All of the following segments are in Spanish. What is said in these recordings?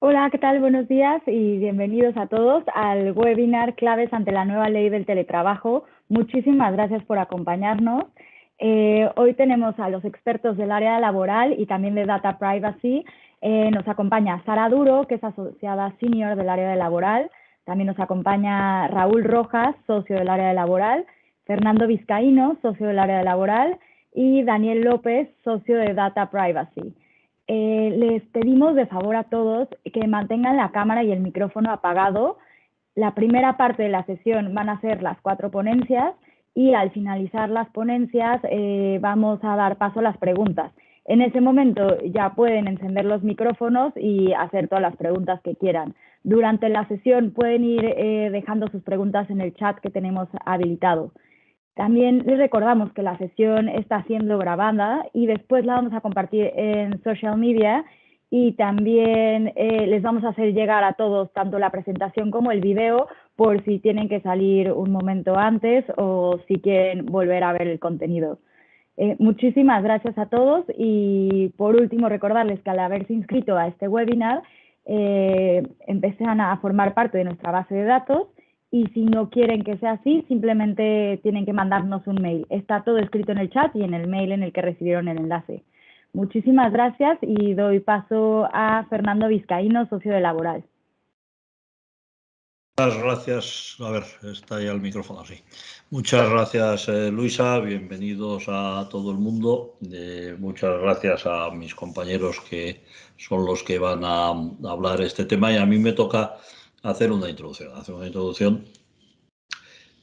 Hola, ¿qué tal? Buenos días y bienvenidos a todos al webinar Claves ante la nueva ley del teletrabajo. Muchísimas gracias por acompañarnos. Hoy tenemos a los expertos del área laboral y también de Data Privacy. Nos acompaña Sara Duro, que es asociada senior del área de laboral. También nos acompaña Raúl Rojas, socio del área de laboral. Fernando Vizcaíno, socio del área de laboral. Y Daniel López, socio de Data Privacy. Les pedimos de favor a todos que mantengan la cámara y el micrófono apagado. La primera parte de la sesión van a ser las 4 ponencias y al finalizar las ponencias vamos a dar paso a las preguntas. En ese momento ya pueden encender los micrófonos y hacer todas las preguntas que quieran. Durante la sesión pueden ir dejando sus preguntas en el chat que tenemos habilitado. También les recordamos que la sesión está siendo grabada y después la vamos a compartir en social media y también les vamos a hacer llegar a todos tanto la presentación como el video por si tienen que salir un momento antes o si quieren volver a ver el contenido. Muchísimas gracias a todos y por último recordarles que al haberse inscrito a este webinar empezarán a formar parte de nuestra base de datos. Y si no quieren que sea así, simplemente tienen que mandarnos un mail. Está todo escrito en el chat y en el mail en el que recibieron el enlace. Muchísimas gracias y doy paso a Fernando Vizcaíno, socio de Laboral. Muchas gracias. A ver, está ya el micrófono así. Muchas gracias, Luisa. Bienvenidos a todo el mundo. Muchas gracias a mis compañeros que son los que van a hablar este tema y a mí me toca hacer una introducción.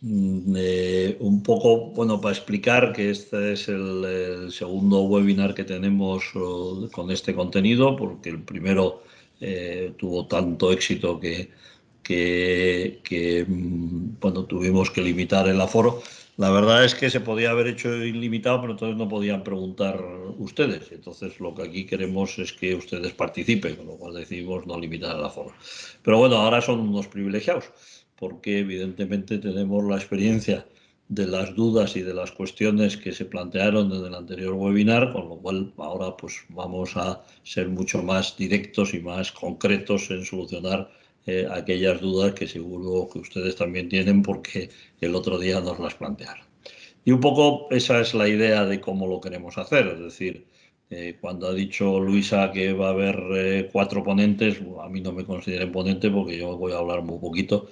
Un poco, bueno, para explicar que este es el segundo webinar que tenemos con este contenido, porque el primero tuvo tanto éxito que bueno, tuvimos que limitar el aforo. La verdad es que se podía haber hecho ilimitado, pero entonces no podían preguntar ustedes. Entonces lo que aquí queremos es que ustedes participen, con lo cual decidimos no limitar el aforo. Pero bueno, ahora son unos privilegiados, porque evidentemente tenemos la experiencia de las dudas y de las cuestiones que se plantearon en el anterior webinar, con lo cual ahora pues vamos a ser mucho más directos y más concretos en solucionar aquellas dudas que seguro que ustedes también tienen porque el otro día nos las plantearon. Y un poco esa es la idea de cómo lo queremos hacer, es decir, cuando ha dicho Luisa que va a haber 4 ponentes, a mí no me consideren ponente porque yo voy a hablar muy poquito,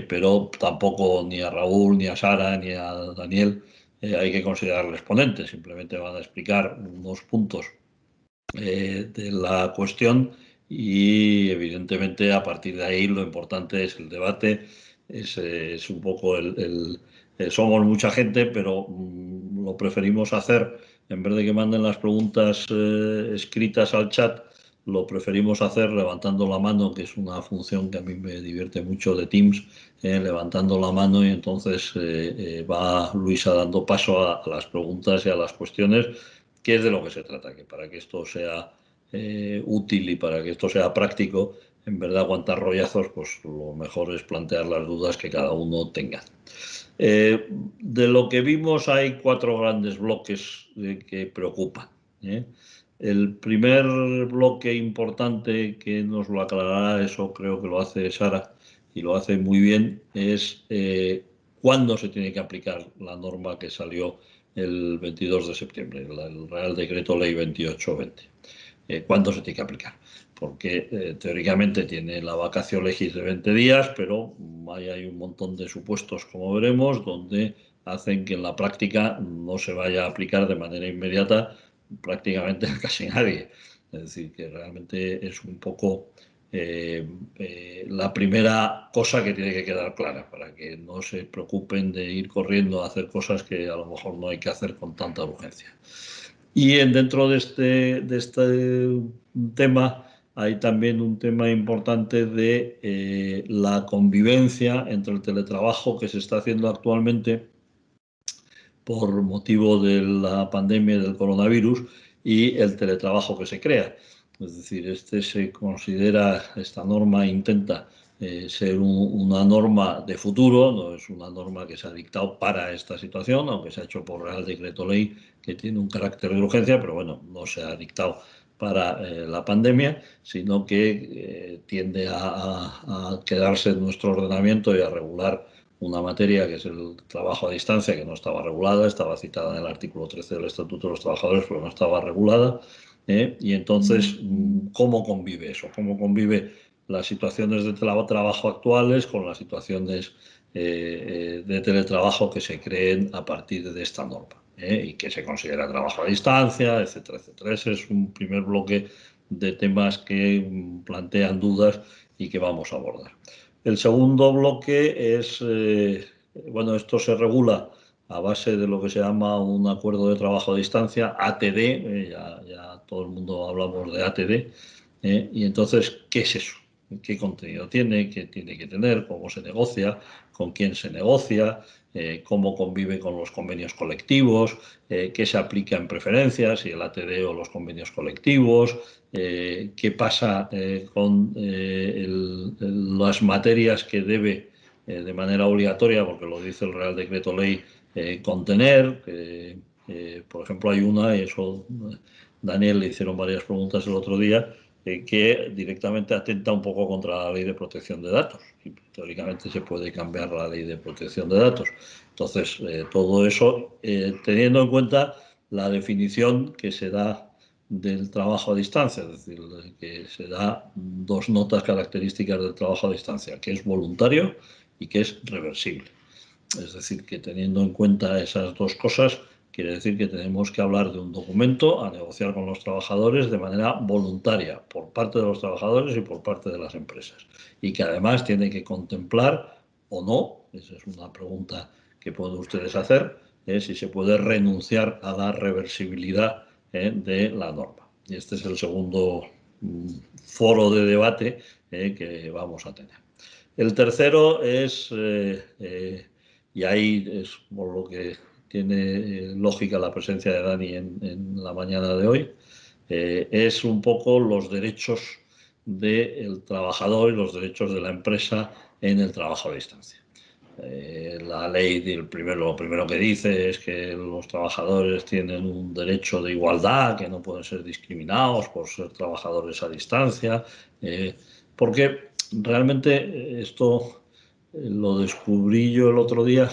pero tampoco ni a Raúl, ni a Sara, ni a Daniel hay que considerarles ponentes, simplemente van a explicar unos puntos de la cuestión y evidentemente a partir de ahí lo importante es el debate, es un poco somos mucha gente, pero lo preferimos hacer, en vez de que manden las preguntas escritas al chat, lo preferimos hacer levantando la mano, que es una función que a mí me divierte mucho de Teams, levantando la mano y entonces va Luisa dando paso a las preguntas y a las cuestiones, que es de lo que se trata, que para que esto sea útil y para que esto sea práctico, en verdad aguantar rollazos, pues lo mejor es plantear las dudas que cada uno tenga. De lo que vimos hay 4 grandes bloques que preocupan. El primer bloque importante que nos lo aclarará, eso creo que lo hace Sara y lo hace muy bien, es cuándo se tiene que aplicar la norma que salió el 22 de septiembre, el Real Decreto Ley 2820. ¿Cuándo se tiene que aplicar? Porque teóricamente tiene la vacación legis de 20 días, pero ahí hay un montón de supuestos, como veremos, donde hacen que en la práctica no se vaya a aplicar de manera inmediata prácticamente a casi nadie. Es decir, que realmente es un poco la primera cosa que tiene que quedar clara, para que no se preocupen de ir corriendo a hacer cosas que a lo mejor no hay que hacer con tanta urgencia. Y dentro de este tema hay también un tema importante de la convivencia entre el teletrabajo que se está haciendo actualmente por motivo de la pandemia del coronavirus y el teletrabajo que se crea. Es decir, se considera, esta norma intenta ser una norma de futuro, no es una norma que se ha dictado para esta situación, aunque se ha hecho por Real Decreto Ley que tiene un carácter de urgencia, pero bueno, no se ha dictado para la pandemia, sino que tiende a quedarse en nuestro ordenamiento y a regular una materia que es el trabajo a distancia, que no estaba regulada, estaba citada en el artículo 13 del Estatuto de los Trabajadores, pero no estaba regulada. Y entonces, ¿cómo convive eso? ¿Cómo convive las situaciones de trabajo actuales con las situaciones de teletrabajo que se creen a partir de esta norma y que se considera trabajo a distancia, etcétera, etcétera? Ese es un primer bloque de temas que plantean dudas y que vamos a abordar. El segundo bloque es, bueno, esto se regula a base de lo que se llama un acuerdo de trabajo a distancia, ATD, ya todo el mundo hablamos de ATD, y entonces, ¿qué es eso? ¿Qué contenido tiene? ¿Qué tiene que tener? ¿Cómo se negocia? ¿Con quién se negocia? ¿Cómo convive con los convenios colectivos? ¿Qué se aplica en preferencias? ¿Si el ATD o los convenios colectivos? ¿Qué pasa con las materias que debe de manera obligatoria, porque lo dice el Real Decreto Ley, contener? Por ejemplo, hay una, y eso Daniel le hicieron varias preguntas el otro día, que directamente atenta un poco contra la ley de protección de datos. Y teóricamente se puede cambiar la ley de protección de datos. Entonces, todo eso teniendo en cuenta la definición que se da del trabajo a distancia, es decir, que se da dos notas características del trabajo a distancia, que es voluntario y que es reversible. Es decir, que teniendo en cuenta esas dos cosas, quiere decir que tenemos que hablar de un documento a negociar con los trabajadores de manera voluntaria, por parte de los trabajadores y por parte de las empresas. Y que además tiene que contemplar o no, esa es una pregunta que pueden ustedes hacer, si se puede renunciar a la reversibilidad de la norma. Y este es el segundo foro de debate que vamos a tener. El tercero es, y ahí es por lo que tiene lógica la presencia de Dani en la mañana de hoy, es un poco los derechos del trabajador y los derechos de la empresa en el trabajo a distancia. La ley lo primero que dice es que los trabajadores tienen un derecho de igualdad, que no pueden ser discriminados por ser trabajadores a distancia, porque realmente esto lo descubrí yo el otro día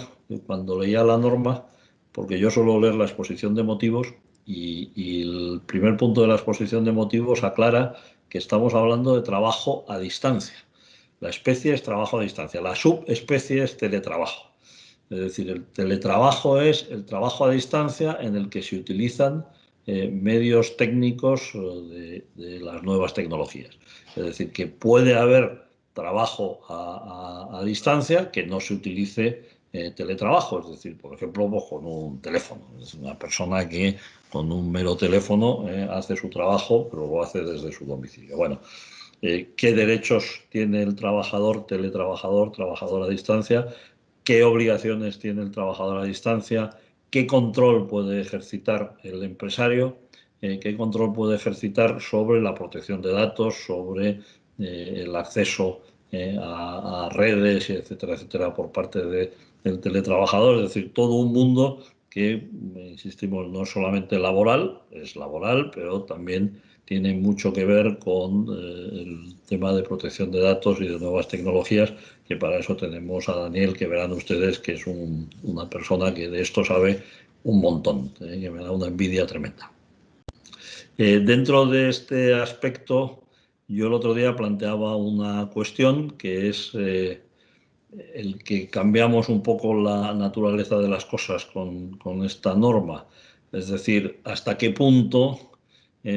cuando leía la norma, porque yo suelo leer la exposición de motivos y el primer punto de la exposición de motivos aclara que estamos hablando de trabajo a distancia. La especie es trabajo a distancia, la subespecie es teletrabajo. Es decir, el teletrabajo es el trabajo a distancia en el que se utilizan medios técnicos de las nuevas tecnologías. Es decir, que puede haber trabajo a distancia que no se utilice teletrabajo. Es decir, por ejemplo, pues con un teléfono. Es una persona que con un mero teléfono hace su trabajo, pero lo hace desde su domicilio. Bueno, qué derechos tiene el trabajador, teletrabajador, trabajador a distancia, qué obligaciones tiene el trabajador a distancia, qué control puede ejercitar el empresario, qué control puede ejercitar sobre la protección de datos, sobre el acceso a redes, etcétera, etcétera, por parte del teletrabajador. Es decir, todo un mundo que, insistimos, no es solamente laboral, es laboral, pero también tiene mucho que ver con el tema de protección de datos y de nuevas tecnologías, que para eso tenemos a Daniel, que verán ustedes que es una persona que de esto sabe un montón, que me da una envidia tremenda. Dentro de este aspecto, yo el otro día planteaba una cuestión que es el que cambiamos un poco la naturaleza de las cosas con esta norma. Es decir, hasta qué punto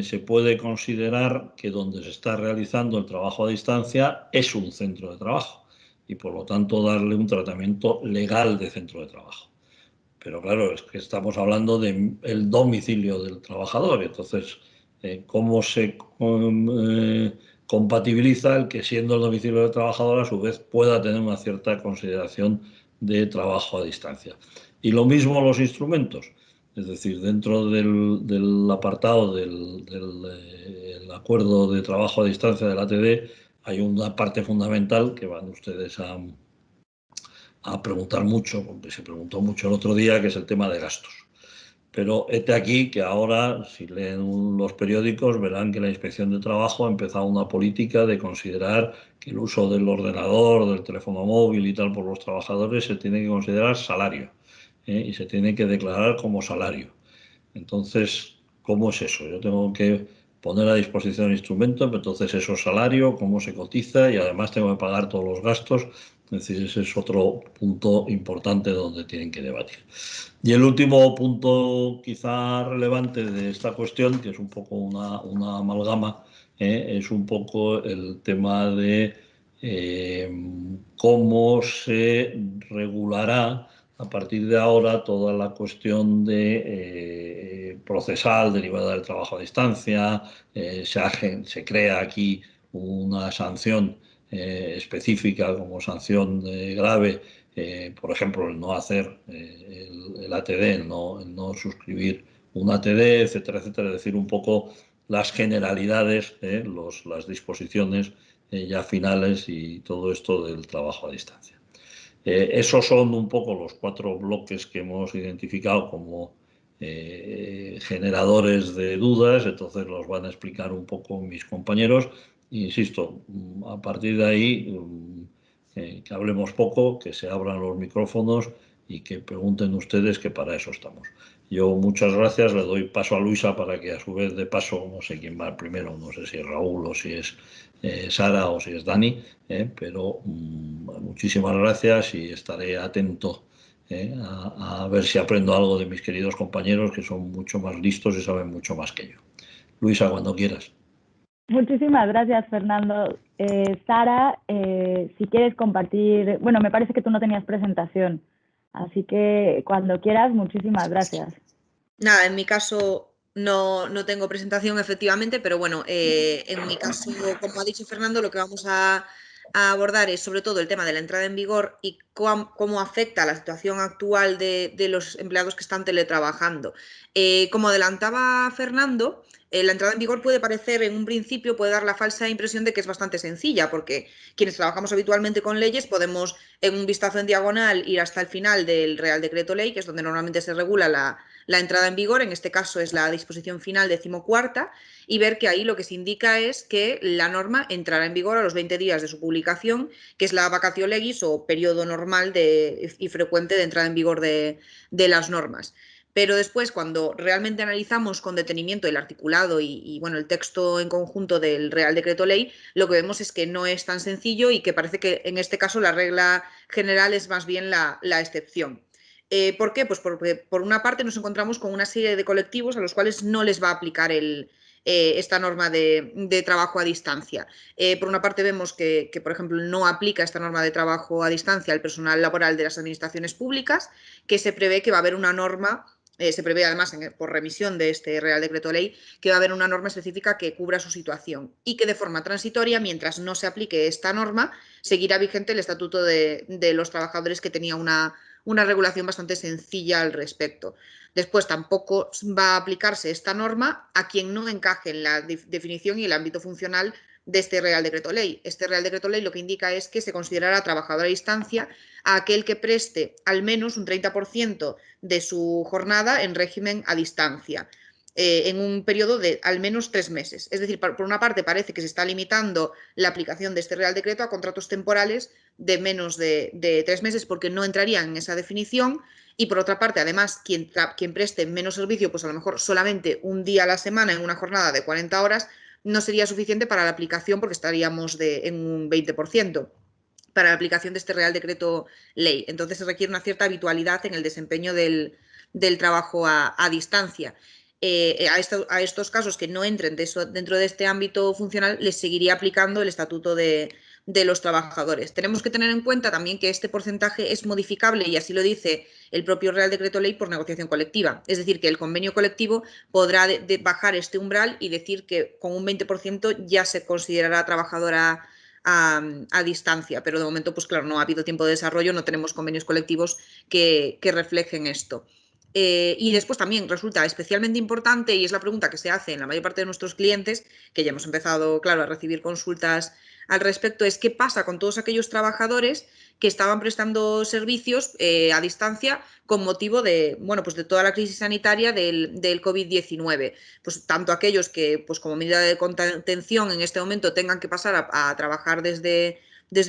se puede considerar que donde se está realizando el trabajo a distancia es un centro de trabajo y por lo tanto darle un tratamiento legal de centro de trabajo. Pero claro, es que estamos hablando del domicilio del trabajador, entonces, ¿cómo se compatibiliza el que siendo el domicilio del trabajador a su vez pueda tener una cierta consideración de trabajo a distancia? Y lo mismo los instrumentos. Es decir, dentro del apartado del acuerdo de trabajo a distancia del ATD hay una parte fundamental que van ustedes a preguntar mucho, porque se preguntó mucho el otro día, que es el tema de gastos. Pero hete aquí que ahora, si leen los periódicos, verán que la Inspección de Trabajo ha empezado una política de considerar que el uso del ordenador, del teléfono móvil y tal por los trabajadores se tiene que considerar salario, y se tiene que declarar como salario. Entonces, ¿cómo es eso? Yo tengo que poner a disposición el instrumento, pero entonces eso es salario, cómo se cotiza y además tengo que pagar todos los gastos. Es decir, ese es otro punto importante donde tienen que debatir. Y el último punto quizá relevante de esta cuestión, que es un poco una amalgama, es un poco el tema de cómo se regulará a partir de ahora toda la cuestión de procesal derivada del trabajo a distancia. Se crea aquí una sanción específica como sanción grave, por ejemplo, el no hacer el ATD, el no suscribir un ATD, etcétera, etcétera. Es decir, un poco las generalidades, las disposiciones ya finales y todo esto del trabajo a distancia. Esos son un poco los 4 bloques que hemos identificado como generadores de dudas, entonces los van a explicar un poco mis compañeros. Insisto, a partir de ahí, que hablemos poco, que se abran los micrófonos y que pregunten ustedes, que para eso estamos. Yo muchas gracias, le doy paso a Luisa para que a su vez de paso, no sé quién va primero, no sé si es Raúl o si es Sara o si es Dani, pero muchísimas gracias y estaré atento a ver si aprendo algo de mis queridos compañeros que son mucho más listos y saben mucho más que yo. Luisa, cuando quieras. Muchísimas gracias, Fernando. Sara, si quieres compartir, bueno, me parece que tú no tenías presentación, así que cuando quieras, muchísimas gracias. Nada, en mi caso no tengo presentación efectivamente, pero bueno, en mi caso, como ha dicho Fernando, lo que vamos a abordar es sobre todo el tema de la entrada en vigor y cómo afecta la situación actual de los empleados que están teletrabajando. Como adelantaba Fernando, la entrada en vigor puede parecer, en un principio, puede dar la falsa impresión de que es bastante sencilla, porque quienes trabajamos habitualmente con leyes podemos, en un vistazo en diagonal, ir hasta el final del Real Decreto Ley, que es donde normalmente se regula la entrada en vigor, en este caso es la disposición final 14ª, y ver que ahí lo que se indica es que la norma entrará en vigor a los 20 días de su publicación, que es la vacatio legis o periodo normal y frecuente de entrada en vigor de las normas. Pero después, cuando realmente analizamos con detenimiento el articulado y bueno, el texto en conjunto del Real Decreto Ley, lo que vemos es que no es tan sencillo y que parece que en este caso la regla general es más bien la excepción. ¿Por qué? Pues porque por una parte nos encontramos con una serie de colectivos a los cuales no les va a aplicar esta norma de trabajo a distancia. Por una parte vemos que, por ejemplo, no aplica esta norma de trabajo a distancia al personal laboral de las administraciones públicas, que se prevé que va a haber una norma. Se prevé además, por remisión de este Real Decreto Ley, que va a haber una norma específica que cubra su situación y que de forma transitoria, mientras no se aplique esta norma, seguirá vigente el Estatuto de los Trabajadores, que tenía una regulación bastante sencilla al respecto. Después, tampoco va a aplicarse esta norma a quien no encaje en la definición y el ámbito funcional de este Real Decreto Ley. Este Real Decreto Ley lo que indica es que se considerará trabajador a distancia a aquel que preste al menos un 30% de su jornada en régimen a distancia, en un periodo de al menos 3 meses. Es decir, por una parte parece que se está limitando la aplicación de este Real Decreto a contratos temporales de menos de 3 meses, porque no entrarían en esa definición, y por otra parte, además, quien preste menos servicio, pues a lo mejor solamente un día a la semana en una jornada de 40 horas, no sería suficiente para la aplicación, porque estaríamos en un 20% para la aplicación de este Real Decreto Ley. Entonces se requiere una cierta habitualidad en el desempeño del trabajo a distancia. A estos casos que no entren dentro de este ámbito funcional, les seguiría aplicando el Estatuto de los Trabajadores. Tenemos que tener en cuenta también que este porcentaje es modificable, y así lo dice el propio Real Decreto Ley, por negociación colectiva. Es decir, que el convenio colectivo podrá bajar este umbral y decir que con un 20% ya se considerará trabajadora a distancia, pero de momento, pues claro, no ha habido tiempo de desarrollo, no tenemos convenios colectivos que reflejen esto. Y después también resulta especialmente importante, y es la pregunta que se hace en la mayor parte de nuestros clientes, que ya hemos empezado, claro, a recibir consultas al respecto, es qué pasa con todos aquellos trabajadores que estaban prestando servicios a distancia con motivo de, bueno, pues de toda la crisis sanitaria del COVID-19. Pues tanto aquellos que, pues como medida de contención en este momento tengan que pasar a trabajar desde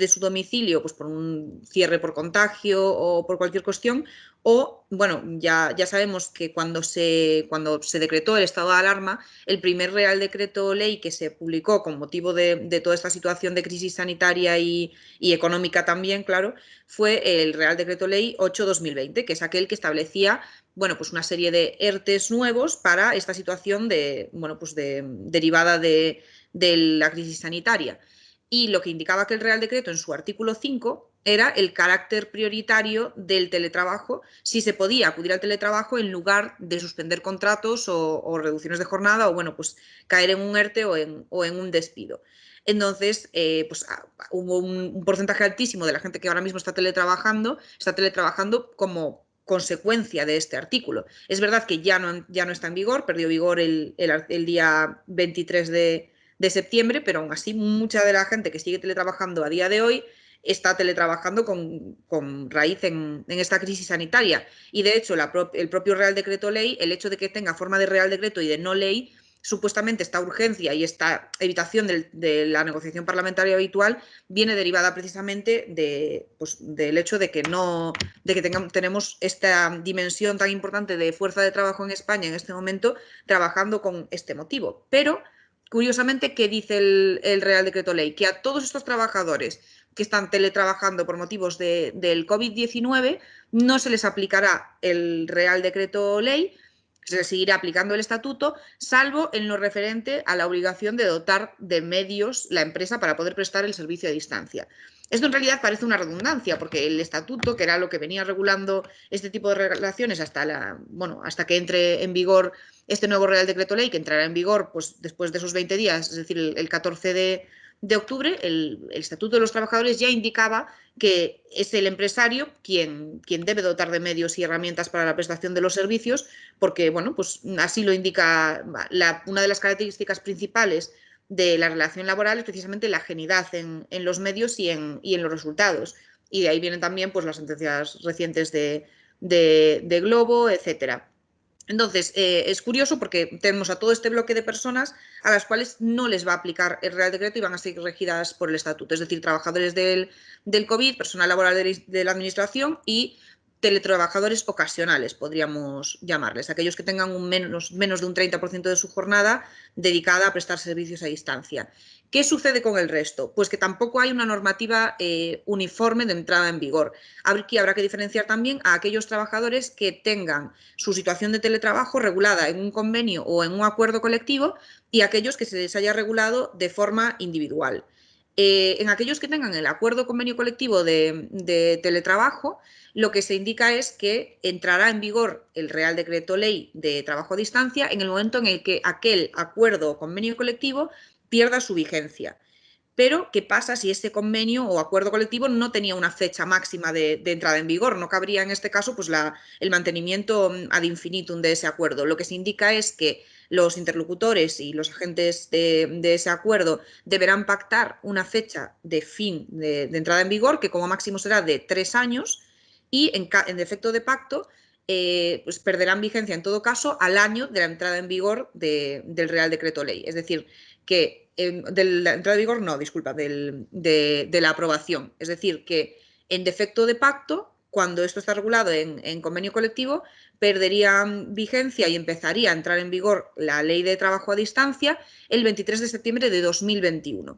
su domicilio, pues por un cierre por contagio o por cualquier cuestión, o, bueno, ya sabemos que cuando se decretó el estado de alarma, el primer Real Decreto Ley que se publicó con motivo de toda esta situación de crisis sanitaria y económica también, claro, fue el Real Decreto Ley 8/2020, que es aquel que establecía, bueno, pues una serie de ERTEs nuevos para esta situación bueno, pues derivada de la crisis sanitaria. Y lo que indicaba aquel Real Decreto en su artículo 5 era el carácter prioritario del teletrabajo, si se podía acudir al teletrabajo en lugar de suspender contratos o reducciones de jornada o, bueno, pues caer en un ERTE o en un despido. Entonces, pues hubo un porcentaje altísimo de la gente que ahora mismo está teletrabajando como consecuencia de este artículo. Es verdad que ya no está en vigor, perdió vigor el día 23 de septiembre, pero aún así mucha de la gente que sigue teletrabajando a día de hoy está teletrabajando con raíz en esta crisis sanitaria. Y de hecho, el propio Real Decreto Ley, el hecho de que tenga forma de Real Decreto y de no ley, supuestamente esta urgencia y esta evitación de la negociación parlamentaria habitual viene derivada precisamente del hecho de que tenemos esta dimensión tan importante de fuerza de trabajo en España en este momento trabajando con este motivo. Pero, curiosamente, ¿qué dice el Real Decreto Ley? Que a todos estos trabajadores que están teletrabajando por motivos del COVID-19 no se les aplicará el Real Decreto Ley, se seguirá aplicando el estatuto, salvo en lo referente a la obligación de dotar de medios la empresa para poder prestar el servicio a distancia. Esto en realidad parece una redundancia, porque el estatuto, que era lo que venía regulando este tipo de relaciones hasta que entre en vigor este nuevo Real Decreto Ley, que entrará en vigor pues, después de esos 20 días, es decir, el 14 de octubre, el Estatuto de los Trabajadores ya indicaba que es el empresario quien debe dotar de medios y herramientas para la prestación de los servicios, porque, bueno, pues así lo indica una de las características principales de la relación laboral es precisamente la ajenidad en los medios y en los resultados. Y de ahí vienen también pues, las sentencias recientes de Globo, etcétera. Entonces, es curioso porque tenemos a todo este bloque de personas a las cuales no les va a aplicar el Real Decreto y van a seguir regidas por el Estatuto, es decir, trabajadores del COVID, personal laboral de la Administración y teletrabajadores ocasionales, podríamos llamarles, aquellos que tengan menos de un 30% de su jornada dedicada a prestar servicios a distancia. ¿Qué sucede con el resto? Pues que tampoco hay una normativa uniforme de entrada en vigor. Aquí habrá que diferenciar también a aquellos trabajadores que tengan su situación de teletrabajo regulada en un convenio o en un acuerdo colectivo y aquellos que se les haya regulado de forma individual. En aquellos que tengan el acuerdo convenio colectivo de teletrabajo, lo que se indica es que entrará en vigor el Real Decreto Ley de trabajo a distancia en el momento en el que aquel acuerdo o convenio colectivo pierda su vigencia. Pero, ¿qué pasa si ese convenio o acuerdo colectivo no tenía una fecha máxima de entrada en vigor? No cabría en este caso pues, el mantenimiento ad infinitum de ese acuerdo. Lo que se indica es que los interlocutores y los agentes de ese acuerdo deberán pactar una fecha de fin de entrada en vigor, que como máximo será de 3 años, y en defecto de pacto pues perderán vigencia en todo caso al año de la entrada en vigor del Real Decreto Ley. Es decir, que de la entrada en vigor, no, disculpa, de la aprobación. Es decir, que en defecto de pacto, cuando esto está regulado en convenio colectivo, perdería vigencia y empezaría a entrar en vigor la Ley de Trabajo a Distancia el 23 de septiembre de 2021.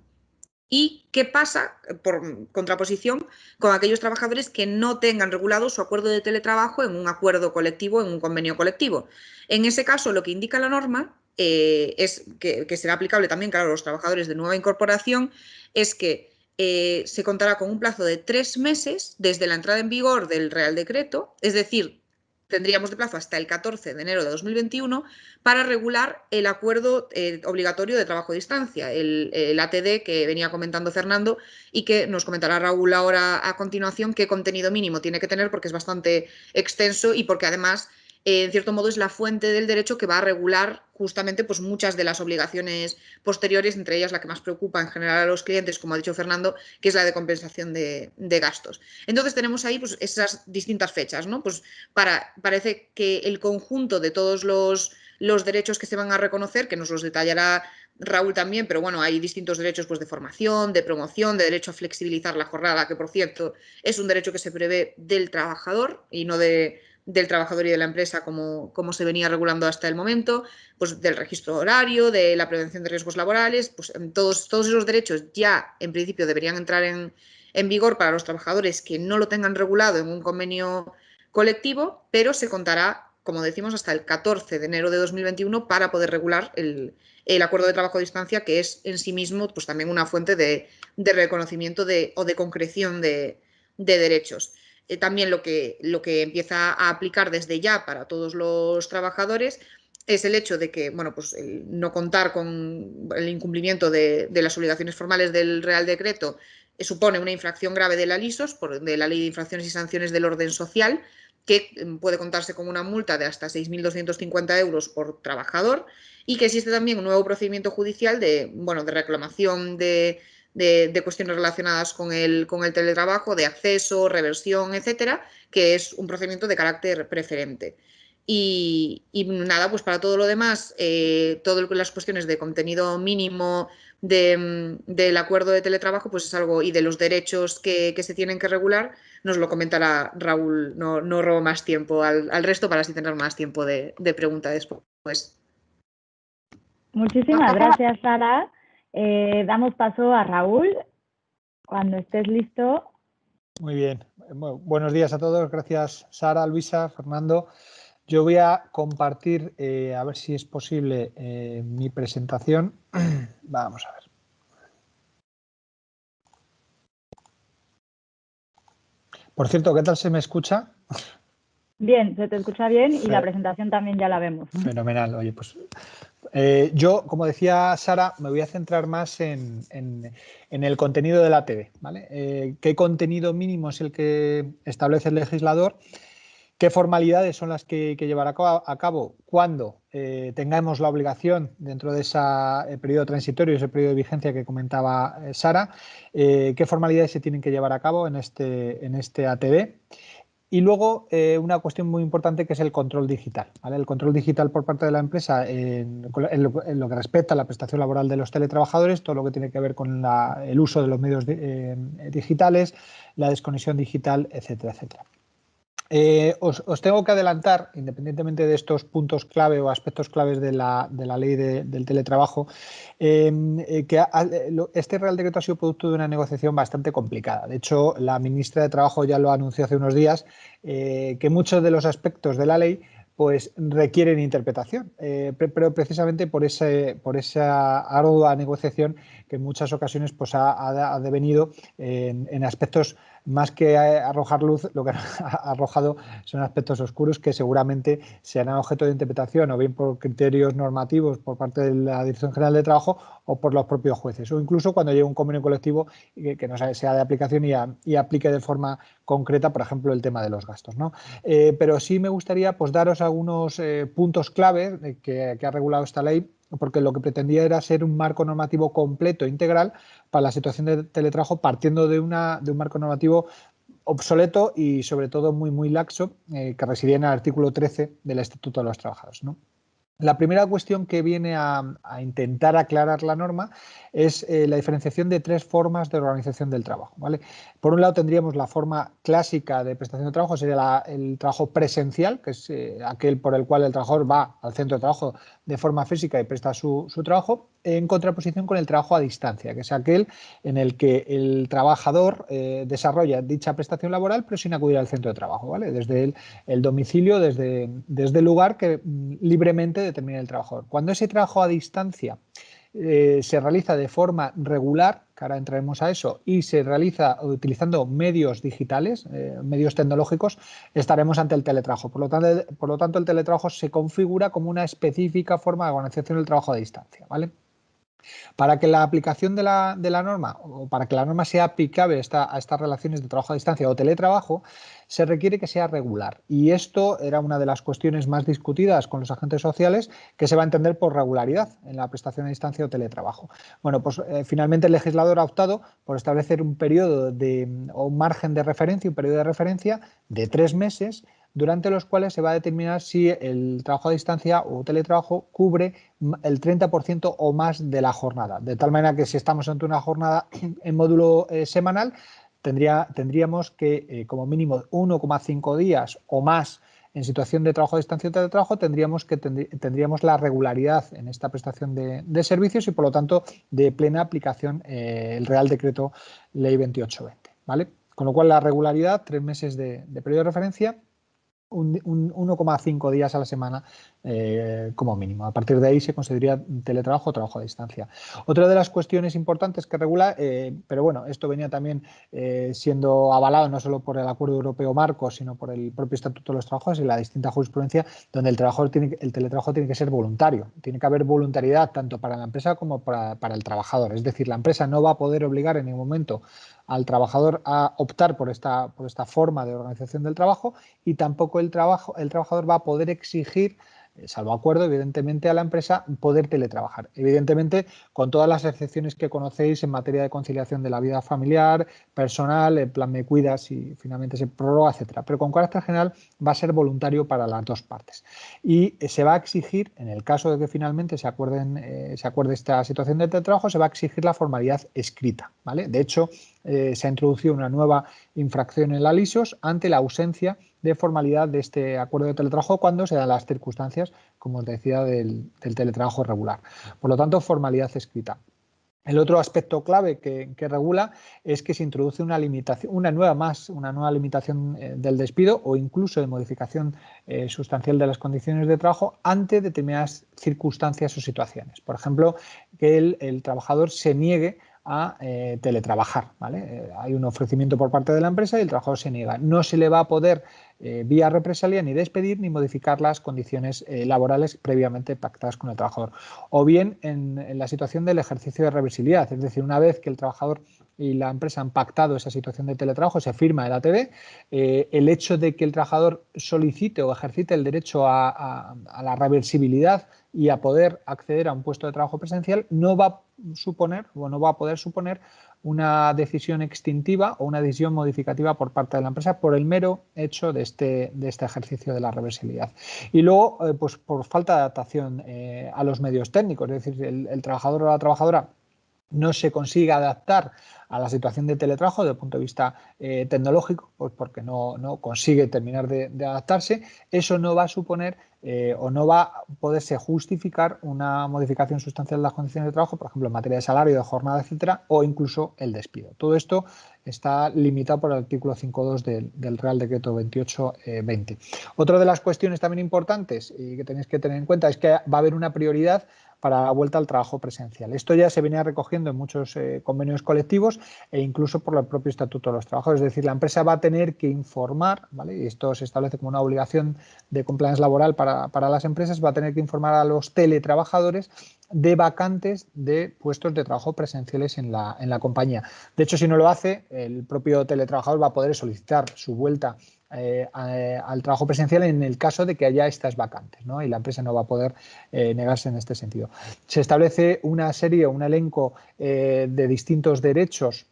¿Y qué pasa, por contraposición, con aquellos trabajadores que no tengan regulado su acuerdo de teletrabajo en un acuerdo colectivo, en un convenio colectivo? En ese caso, lo que indica la norma es que será aplicable también, claro, a los trabajadores de nueva incorporación, es que se contará con un plazo de 3 meses desde la entrada en vigor del Real Decreto, es decir, tendríamos de plazo hasta el 14 de enero de 2021 para regular el acuerdo obligatorio de trabajo a distancia, el ATD que venía comentando Fernando y que nos comentará Raúl ahora a continuación qué contenido mínimo tiene que tener porque es bastante extenso y porque además en cierto modo es la fuente del derecho que va a regular justamente pues, muchas de las obligaciones posteriores, entre ellas la que más preocupa en general a los clientes, como ha dicho Fernando, que es la de compensación de gastos. Entonces tenemos ahí pues, esas distintas fechas, ¿no? Pues parece que el conjunto de todos los derechos que se van a reconocer, que nos los detallará Raúl también, pero bueno, hay distintos derechos pues, de formación, de promoción, de derecho a flexibilizar la jornada, que por cierto es un derecho que se prevé del trabajador y no del trabajador y de la empresa como se venía regulando hasta el momento, pues del registro horario, de la prevención de riesgos laborales, pues todos esos derechos ya en principio deberían entrar en vigor para los trabajadores que no lo tengan regulado en un convenio colectivo, pero se contará, como decimos, hasta el 14 de enero de 2021 para poder regular el acuerdo de trabajo a distancia, que es en sí mismo pues, también una fuente de reconocimiento o de concreción de derechos. También lo que empieza a aplicar desde ya para todos los trabajadores es el hecho de que, bueno, pues el no contar con el incumplimiento de las obligaciones formales del Real Decreto supone una infracción grave de la LISOS, de la Ley de Infracciones y Sanciones del Orden Social, que puede contarse con una multa de hasta 6.250 euros por trabajador, y que existe también un nuevo procedimiento judicial de reclamación de cuestiones relacionadas con el teletrabajo, de acceso, reversión, etcétera, que es un procedimiento de carácter preferente. Y nada, pues para todo lo demás, todas las cuestiones de contenido mínimo del acuerdo de teletrabajo, pues es algo, y de los derechos que se tienen que regular, nos lo comentará Raúl. No robo más tiempo al resto para así tener más tiempo de pregunta después. Muchísimas gracias, Sara. Damos paso a Raúl. Cuando estés listo. Muy bien. Buenos días a todos. Gracias, Sara, Luisa, Fernando. Yo voy a compartir, a ver si es posible, mi presentación. Vamos a ver. Por cierto, ¿qué tal se me escucha? Bien, se te escucha bien y la presentación también ya la vemos. Fenomenal. Oye, pues yo, como decía Sara, me voy a centrar más en el contenido de la ATV, ¿vale? ¿Qué contenido mínimo es el que establece el legislador? ¿Qué formalidades son las que llevará a cabo cuando tengamos la obligación dentro de ese periodo transitorio, ese periodo de vigencia que comentaba Sara? ¿Qué formalidades se tienen que llevar a cabo en este ATV? Y luego una cuestión muy importante que es el control digital, ¿vale? El control digital por parte de la empresa en lo que respecta a la prestación laboral de los teletrabajadores, todo lo que tiene que ver con el uso de los medios digitales, la desconexión digital, etcétera, etcétera. Os tengo que adelantar, independientemente de estos puntos clave o aspectos claves de la ley del teletrabajo, que este Real Decreto ha sido producto de una negociación bastante complicada. De hecho, la ministra de Trabajo ya lo anunció hace unos días, que muchos de los aspectos de la ley pues requieren interpretación, pero precisamente por esa ardua negociación que en muchas ocasiones pues ha devenido en aspectos más que arrojar luz, lo que ha arrojado son aspectos oscuros que seguramente serán objeto de interpretación o bien por criterios normativos por parte de la Dirección General de Trabajo o por los propios jueces, o incluso cuando llegue un convenio colectivo que no sea de aplicación y aplique de forma concreta, por ejemplo, el tema de los gastos, ¿no? Pero sí me gustaría pues daros algunos puntos clave que ha regulado esta ley, porque lo que pretendía era ser un marco normativo completo, integral, para la situación de teletrabajo, partiendo de un marco normativo obsoleto y sobre todo muy, muy laxo, que residía en el artículo 13 del Estatuto de los Trabajadores, ¿no? La primera cuestión que viene a intentar aclarar la norma es la diferenciación de tres formas de organización del trabajo, ¿vale? Por un lado tendríamos la forma clásica de prestación de trabajo, sería el trabajo presencial, que es aquel por el cual el trabajador va al centro de trabajo de forma física y presta su trabajo, en contraposición con el trabajo a distancia, que es aquel en el que el trabajador desarrolla dicha prestación laboral pero sin acudir al centro de trabajo, ¿vale? Desde el domicilio, desde el lugar que libremente determina el trabajador. Cuando ese trabajo a distancia se realiza de forma regular, que ahora entraremos a eso, y se realiza utilizando medios digitales, medios tecnológicos, estaremos ante el teletrabajo. Por lo tanto, el teletrabajo se configura como una específica forma de organización del trabajo a distancia, ¿vale? Para que la aplicación de la norma o para que la norma sea aplicable a estas relaciones de trabajo a distancia o teletrabajo, se requiere que sea regular. Y esto era una de las cuestiones más discutidas con los agentes sociales, que se va a entender por regularidad en la prestación a distancia o teletrabajo. Bueno, pues finalmente el legislador ha optado por establecer un periodo o un margen de referencia, un periodo de referencia de 3 meses, durante los cuales se va a determinar si el trabajo a distancia o teletrabajo cubre el 30% o más de la jornada. De tal manera que si estamos ante una jornada en módulo semanal, tendríamos que como mínimo 1,5 días o más en situación de trabajo a distancia o teletrabajo, tendríamos la regularidad en esta prestación de servicios y por lo tanto de plena aplicación el Real Decreto Ley 2820. ¿Vale? Con lo cual la regularidad, 3 meses de periodo de referencia, 1,5 días a la semana como mínimo. A partir de ahí se consideraría teletrabajo o trabajo a distancia. Otra de las cuestiones importantes que regula, pero bueno, esto venía también siendo avalado no solo por el Acuerdo Europeo Marco, sino por el propio Estatuto de los Trabajadores y la distinta jurisprudencia, donde el teletrabajo tiene que ser voluntario. Tiene que haber voluntariedad tanto para la empresa como para el trabajador. Es decir, la empresa no va a poder obligar en ningún momento al trabajador a optar por esta forma de organización del trabajo, y tampoco el trabajador va a poder exigir, salvo acuerdo, evidentemente, a la empresa poder teletrabajar. Evidentemente, con todas las excepciones que conocéis en materia de conciliación de la vida familiar, personal, el plan Me Cuidas, si finalmente se prorroga, etcétera. Pero con carácter general va a ser voluntario para las dos partes. Y se va a exigir, en el caso de que finalmente se acuerde esta situación de teletrabajo, se va a exigir la formalidad escrita, ¿vale? De hecho, se ha introducido una nueva infracción en la LISOS ante la ausencia de formalidad de este acuerdo de teletrabajo cuando se dan las circunstancias, como os decía, del teletrabajo regular. Por lo tanto, formalidad escrita. El otro aspecto clave que regula es que se introduce una nueva limitación del despido o incluso de modificación sustancial de las condiciones de trabajo ante determinadas circunstancias o situaciones. Por ejemplo, que el trabajador se niegue a teletrabajar, ¿vale? Hay un ofrecimiento por parte de la empresa y el trabajador se niega. No se le va a poder vía represalia ni despedir ni modificar las condiciones laborales previamente pactadas con el trabajador. O bien en la situación del ejercicio de reversibilidad, es decir, una vez que el trabajador y la empresa han pactado esa situación de teletrabajo, se firma el ATB, el hecho de que el trabajador solicite o ejercite el derecho a la reversibilidad y a poder acceder a un puesto de trabajo presencial no va a suponer o no va a poder suponer una decisión extintiva o una decisión modificativa por parte de la empresa por el mero hecho de este ejercicio de la reversibilidad. Y luego, pues por falta de adaptación a los medios técnicos, es decir, el trabajador o la trabajadora no se consigue adaptar a la situación de teletrabajo desde el punto de vista tecnológico, pues porque no consigue terminar de adaptarse, eso no va a suponer o no va a poderse justificar una modificación sustancial de las condiciones de trabajo, por ejemplo, en materia de salario, de jornada, etcétera, o incluso el despido. Todo esto está limitado por el artículo 5.2 del Real Decreto 2820. Otra de las cuestiones también importantes y que tenéis que tener en cuenta es que va a haber una prioridad para la vuelta al trabajo presencial. Esto ya se venía recogiendo en muchos convenios colectivos e incluso por el propio Estatuto de los Trabajadores. Es decir, la empresa va a tener que informar, ¿vale? Y esto se establece como una obligación de compliance laboral para las empresas, va a tener que informar a los teletrabajadores de vacantes de puestos de trabajo presenciales en la compañía. De hecho, si no lo hace, el propio teletrabajador va a poder solicitar su vuelta al trabajo presencial en el caso de que haya estas vacantes, ¿no? Y la empresa no va a poder negarse en este sentido. Se establece una serie, un elenco de distintos derechos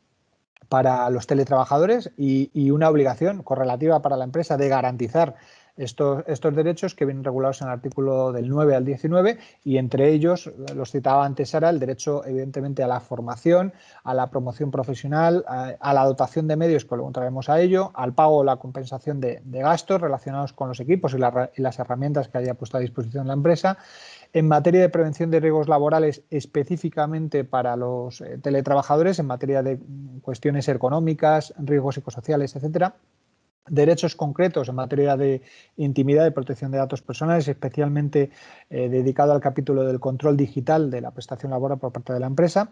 para los teletrabajadores y una obligación correlativa para la empresa de garantizar estos derechos que vienen regulados en el artículo del 9 al 19 y entre ellos, los citaba antes Sara, el derecho evidentemente a la formación, a la promoción profesional, a la dotación de medios, que luego entraremos a ello, al pago o la compensación de gastos relacionados con los equipos y las herramientas que haya puesto a disposición la empresa. En materia de prevención de riesgos laborales, específicamente para los teletrabajadores, en materia de cuestiones ergonómicas, riesgos psicosociales, etcétera. derechos concretos en materia de intimidad y protección de datos personales, especialmente dedicado al capítulo del control digital de la prestación laboral por parte de la empresa.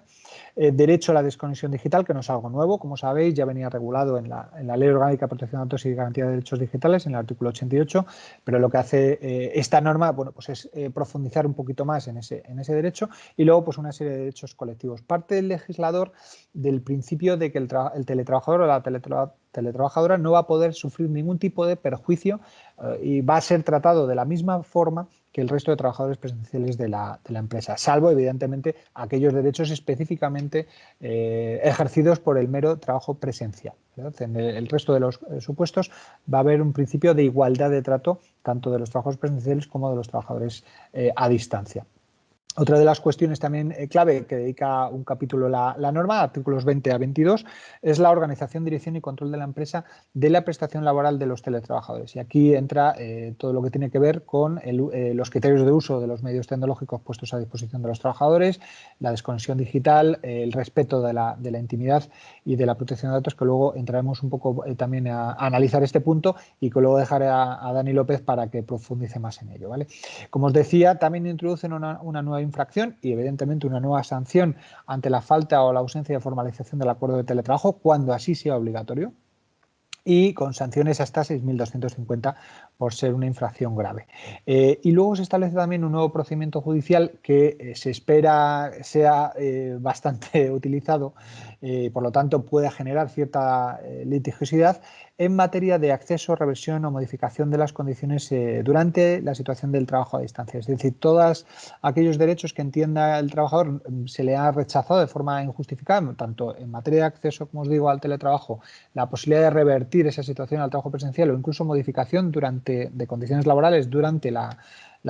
Derecho a la desconexión digital, que no es algo nuevo, como sabéis, ya venía regulado en la Ley Orgánica de Protección de Datos y Garantía de Derechos Digitales, en el artículo 88, pero lo que hace esta norma, bueno, pues es profundizar un poquito más en ese derecho, y luego pues una serie de derechos colectivos. Parte del legislador del principio de que el teletrabajador o la teletrabajadora no va a poder sufrir ningún tipo de perjuicio y va a ser tratado de la misma forma que el resto de trabajadores presenciales de la empresa, salvo evidentemente aquellos derechos específicamente ejercidos por el mero trabajo presencial. En el resto de los supuestos va a haber un principio de igualdad de trato tanto de los trabajadores presenciales como de los trabajadores a distancia. Otra de las cuestiones también clave que dedica un capítulo la norma, artículos 20 a 22, es la organización, dirección y control de la empresa de la prestación laboral de los teletrabajadores. Y aquí entra todo lo que tiene que ver con los criterios de uso de los medios tecnológicos puestos a disposición de los trabajadores, la desconexión digital, el respeto de la intimidad y de la protección de datos, que luego entraremos un poco también a analizar este punto y que luego dejaré a Dani López para que profundice más en ello, ¿vale? Como os decía, también introducen una nueva infracción y evidentemente una nueva sanción ante la falta o la ausencia de formalización del acuerdo de teletrabajo cuando así sea obligatorio, y con sanciones hasta 6.250 por ser una infracción grave. Y luego se establece también un nuevo procedimiento judicial que se espera sea bastante utilizado, por lo tanto pueda generar cierta litigiosidad en materia de acceso, reversión o modificación de las condiciones durante la situación del trabajo a distancia. Es decir, todos aquellos derechos que entienda el trabajador se le ha rechazado de forma injustificada, tanto en materia de acceso, como os digo, al teletrabajo, la posibilidad de revertir esa situación al trabajo presencial o incluso modificación de condiciones laborales durante la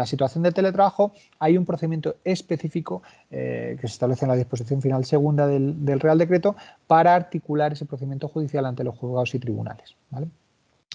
situación de teletrabajo, hay un procedimiento específico que se establece en la disposición final segunda del Real Decreto para articular ese procedimiento judicial ante los juzgados y tribunales, ¿vale?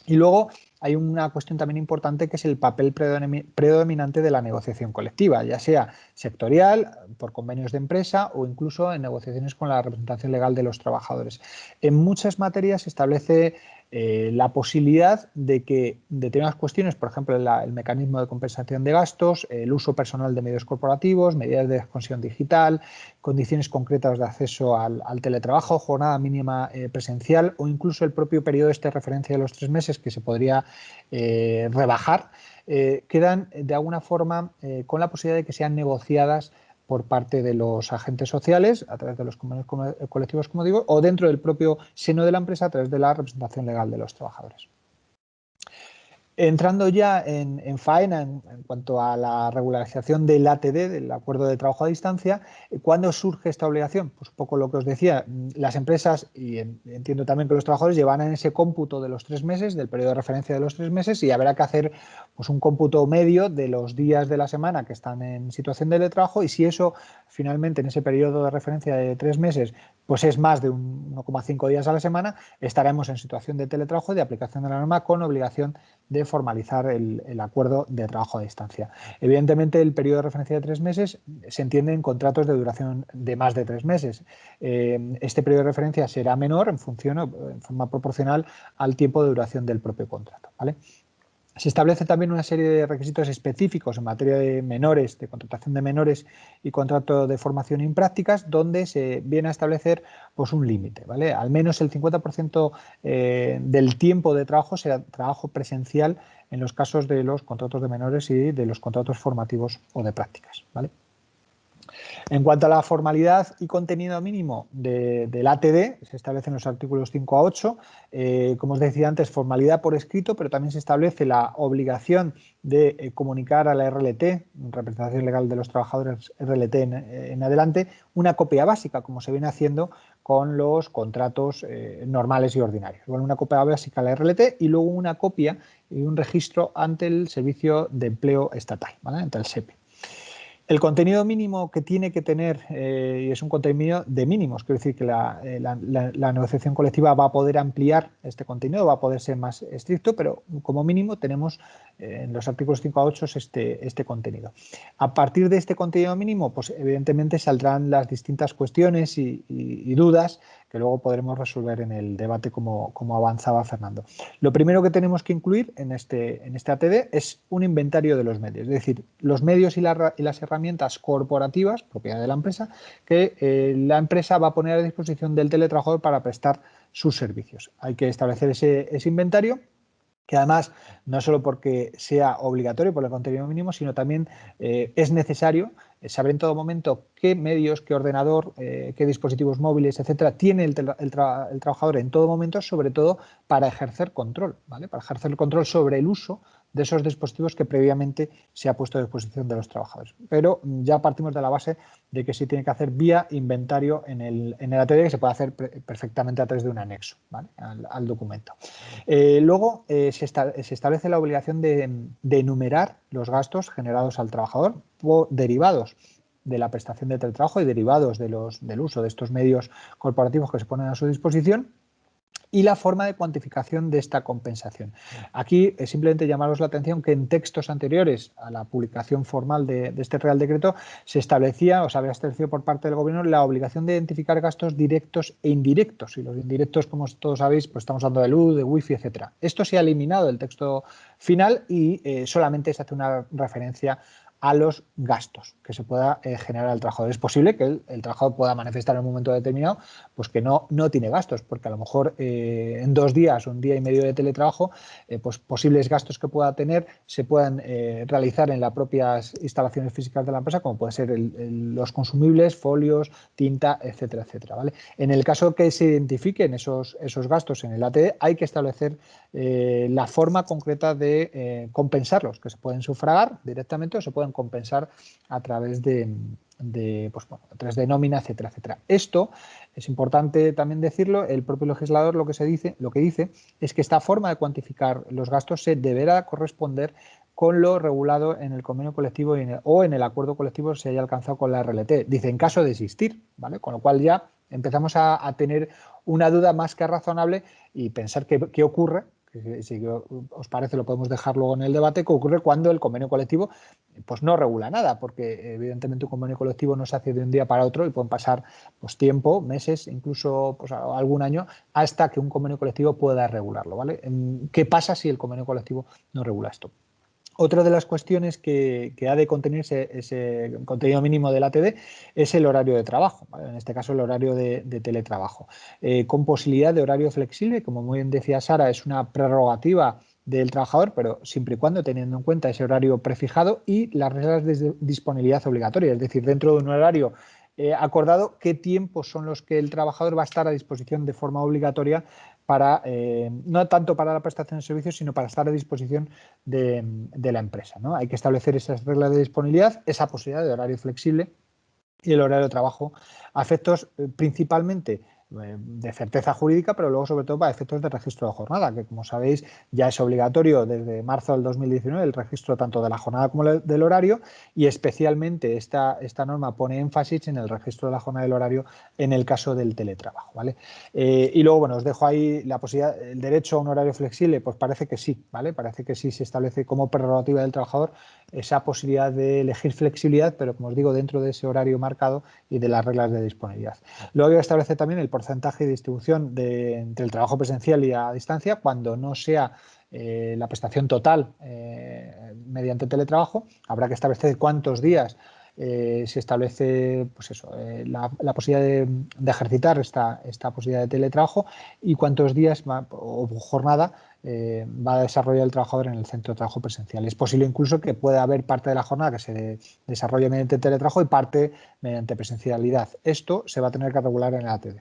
Y luego hay una cuestión también importante que es el papel predominante de la negociación colectiva, ya sea sectorial, por convenios de empresa o incluso en negociaciones con la representación legal de los trabajadores. En muchas materias se establece la posibilidad de que determinadas cuestiones, por ejemplo el mecanismo de compensación de gastos, el uso personal de medios corporativos, medidas de desconexión digital, condiciones concretas de acceso al teletrabajo, jornada mínima presencial o incluso el propio periodo de referencia de los 3 meses que se podría rebajar, quedan de alguna forma con la posibilidad de que sean negociadas por parte de los agentes sociales a través de los convenios colectivos, como digo, o dentro del propio seno de la empresa a través de la representación legal de los trabajadores. Entrando ya en faena en cuanto a la regularización del ATD, del Acuerdo de Trabajo a Distancia, ¿cuándo surge esta obligación? Pues un poco lo que os decía, las empresas, y entiendo también que los trabajadores, llevan en ese cómputo de los 3 meses, del periodo de referencia de los 3 meses, y habrá que hacer pues, un cómputo medio de los días de la semana que están en situación de teletrabajo, y si eso finalmente en ese periodo de referencia de 3 meses pues es más de 1,5 días a la semana, estaremos en situación de teletrabajo y de aplicación de la norma con obligación de formalizar el acuerdo de trabajo a distancia. Evidentemente, el periodo de referencia de 3 meses se entiende en contratos de duración de más de 3 meses. Este periodo de referencia será menor en función o en forma proporcional al tiempo de duración del propio contrato, ¿vale? Se establece también una serie de requisitos específicos en materia de menores, de contratación de menores y contrato de formación en prácticas, donde se viene a establecer pues, un límite, ¿vale? Al menos el 50% del tiempo de trabajo será trabajo presencial en los casos de los contratos de menores y de los contratos formativos o de prácticas, ¿vale? En cuanto a la formalidad y contenido mínimo del ATD, se establecen los artículos 5 a 8. Como os decía antes, formalidad por escrito, pero también se establece la obligación de comunicar a la RLT, representación legal de los trabajadores RLT en adelante, una copia básica, como se viene haciendo con los contratos normales y ordinarios. Bueno, una copia básica a la RLT y luego una copia y un registro ante el Servicio de Empleo Estatal, ¿vale? Ante el SEPE. El contenido mínimo que tiene que tener, y es un contenido de mínimos, quiero decir que la negociación colectiva va a poder ampliar este contenido, va a poder ser más estricto, pero como mínimo tenemos en los artículos 5 a 8 es este contenido. A partir de este contenido mínimo, pues evidentemente saldrán las distintas cuestiones y dudas que luego podremos resolver en el debate como avanzaba Fernando. Lo primero que tenemos que incluir en este ATD es un inventario de los medios, es decir, los medios y las herramientas corporativas, propiedad de la empresa, que la empresa va a poner a disposición del teletrabajador para prestar sus servicios. Hay que establecer ese inventario, que además no solo porque sea obligatorio por el contenido mínimo, sino también es necesario saber en todo momento qué medios, qué ordenador, qué dispositivos móviles, etcétera, tiene el trabajador en todo momento, sobre todo para ejercer control, ¿vale? Para ejercer el control sobre el uso de esos dispositivos que previamente se ha puesto a disposición de los trabajadores. Pero ya partimos de la base de que sí tiene que hacer vía inventario en el ATD, que se puede hacer perfectamente a través de un anexo, ¿vale? al documento. Luego se establece la obligación de enumerar los gastos generados al trabajador derivados de la prestación de teletrabajo y derivados del uso de estos medios corporativos que se ponen a su disposición, y la forma de cuantificación de esta compensación. Aquí es simplemente llamaros la atención que en textos anteriores a la publicación formal de este Real Decreto se establecía, o se había establecido por parte del Gobierno, la obligación de identificar gastos directos e indirectos. Y los indirectos, como todos sabéis, pues estamos hablando de luz, de wifi, etcétera. Esto se ha eliminado del texto final y solamente se hace una referencia a los gastos que se pueda generar al trabajador. Es posible que el trabajador pueda manifestar en un momento determinado pues que no tiene gastos, porque a lo mejor en 2 días, un día y medio de teletrabajo, pues posibles gastos que pueda tener se puedan realizar en las propias instalaciones físicas de la empresa, como pueden ser los consumibles, folios, tinta, etcétera, etcétera, ¿vale? En el caso que se identifiquen esos gastos en el ATD, hay que establecer la forma concreta de compensarlos, que se pueden sufragar directamente o se pueden compensar a través de a través de nómina, etcétera, etcétera. Esto es importante también decirlo. El propio legislador lo que dice es que esta forma de cuantificar los gastos se deberá corresponder con lo regulado en el convenio colectivo o en el acuerdo colectivo se haya alcanzado con la RLT. Dice en caso de existir, ¿vale? Con lo cual ya empezamos a tener una duda más que razonable y pensar qué ocurre. Que si os parece lo podemos dejar luego en el debate, que ocurre cuando el convenio colectivo pues no regula nada, porque evidentemente un convenio colectivo no se hace de un día para otro y pueden pasar pues tiempo, meses, incluso pues algún año hasta que un convenio colectivo pueda regularlo, ¿vale? ¿Qué pasa si el convenio colectivo no regula esto? Otra de las cuestiones que ha de contenerse ese contenido mínimo del ATD es el horario de trabajo, ¿vale? En este caso el horario de teletrabajo, con posibilidad de horario flexible, como muy bien decía Sara, es una prerrogativa del trabajador, pero siempre y cuando teniendo en cuenta ese horario prefijado y las reglas de disponibilidad obligatoria, es decir, dentro de un horario acordado, qué tiempos son los que el trabajador va a estar a disposición de forma obligatoria para, no tanto para la prestación de servicios, sino para estar a disposición de la empresa, ¿no? Hay que establecer esas reglas de disponibilidad, esa posibilidad de horario flexible y el horario de trabajo a efectos principalmente de certeza jurídica, pero luego sobre todo para efectos de registro de jornada, que como sabéis ya es obligatorio desde marzo del 2019 el registro tanto de la jornada como del horario, y especialmente esta norma pone énfasis en el registro de la jornada y del horario en el caso del teletrabajo, ¿vale? Y luego, bueno, os dejo ahí la posibilidad, el derecho a un horario flexible, pues parece que sí, ¿vale? Parece que sí se establece como prerrogativa del trabajador esa posibilidad de elegir flexibilidad, pero como os digo, dentro de ese horario marcado y de las reglas de disponibilidad. Luego establece también el porcentaje de distribución entre el trabajo presencial y a distancia cuando no sea la prestación total mediante teletrabajo. Habrá que establecer cuántos días se establece pues eso, la posibilidad de ejercitar esta posibilidad de teletrabajo y cuántos días o jornada va a desarrollar el trabajador en el centro de trabajo presencial. Es posible incluso que pueda haber parte de la jornada que se desarrolle mediante teletrabajo y parte mediante presencialidad. Esto se va a tener que regular en el ATD.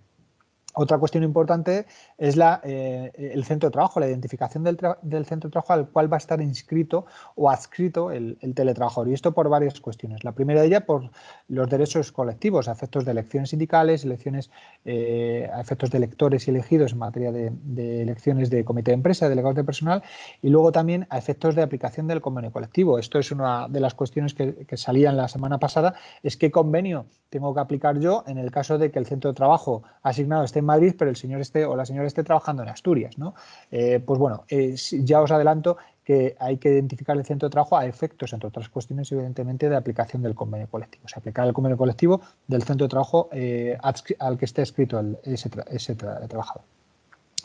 Otra cuestión importante es el centro de trabajo, la identificación del centro de trabajo al cual va a estar inscrito o adscrito el teletrabajador. Y esto por varias cuestiones. La primera de ellas por los derechos colectivos, a efectos de elecciones sindicales, elecciones a efectos de electores y elegidos en materia de elecciones de comité de empresa, delegados de personal, y luego también a efectos de aplicación del convenio colectivo. Esto es una de las cuestiones que salían la semana pasada, es qué convenio tengo que aplicar yo en el caso de que el centro de trabajo asignado esté en Madrid, pero el señor o la señora esté trabajando en Asturias, ¿no? Pues bueno, ya os adelanto que hay que identificar el centro de trabajo a efectos, entre otras cuestiones, evidentemente, de aplicación del convenio colectivo. O sea, aplicar el convenio colectivo del centro de trabajo al que esté adscrito ese trabajador.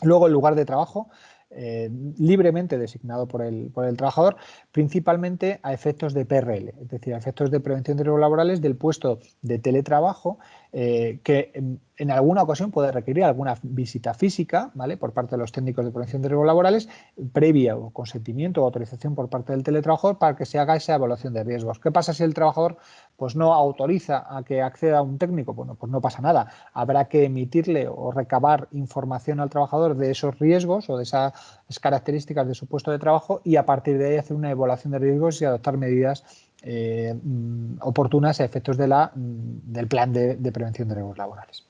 Luego, el lugar de trabajo, libremente designado por el trabajador, principalmente a efectos de PRL, es decir, a efectos de prevención de riesgos laborales del puesto de teletrabajo, que en alguna ocasión puede requerir alguna visita física, ¿vale?, por parte de los técnicos de prevención de riesgos laborales, previa o consentimiento o autorización por parte del teletrabajador para que se haga esa evaluación de riesgos. ¿Qué pasa si el trabajador pues no autoriza a que acceda a un técnico? Bueno, pues no pasa nada. Habrá que emitirle o recabar información al trabajador de esos riesgos o de esas características de su puesto de trabajo y a partir de ahí hacer una evaluación de riesgos y adoptar medidas oportunas a efectos del plan de prevención de riesgos laborales.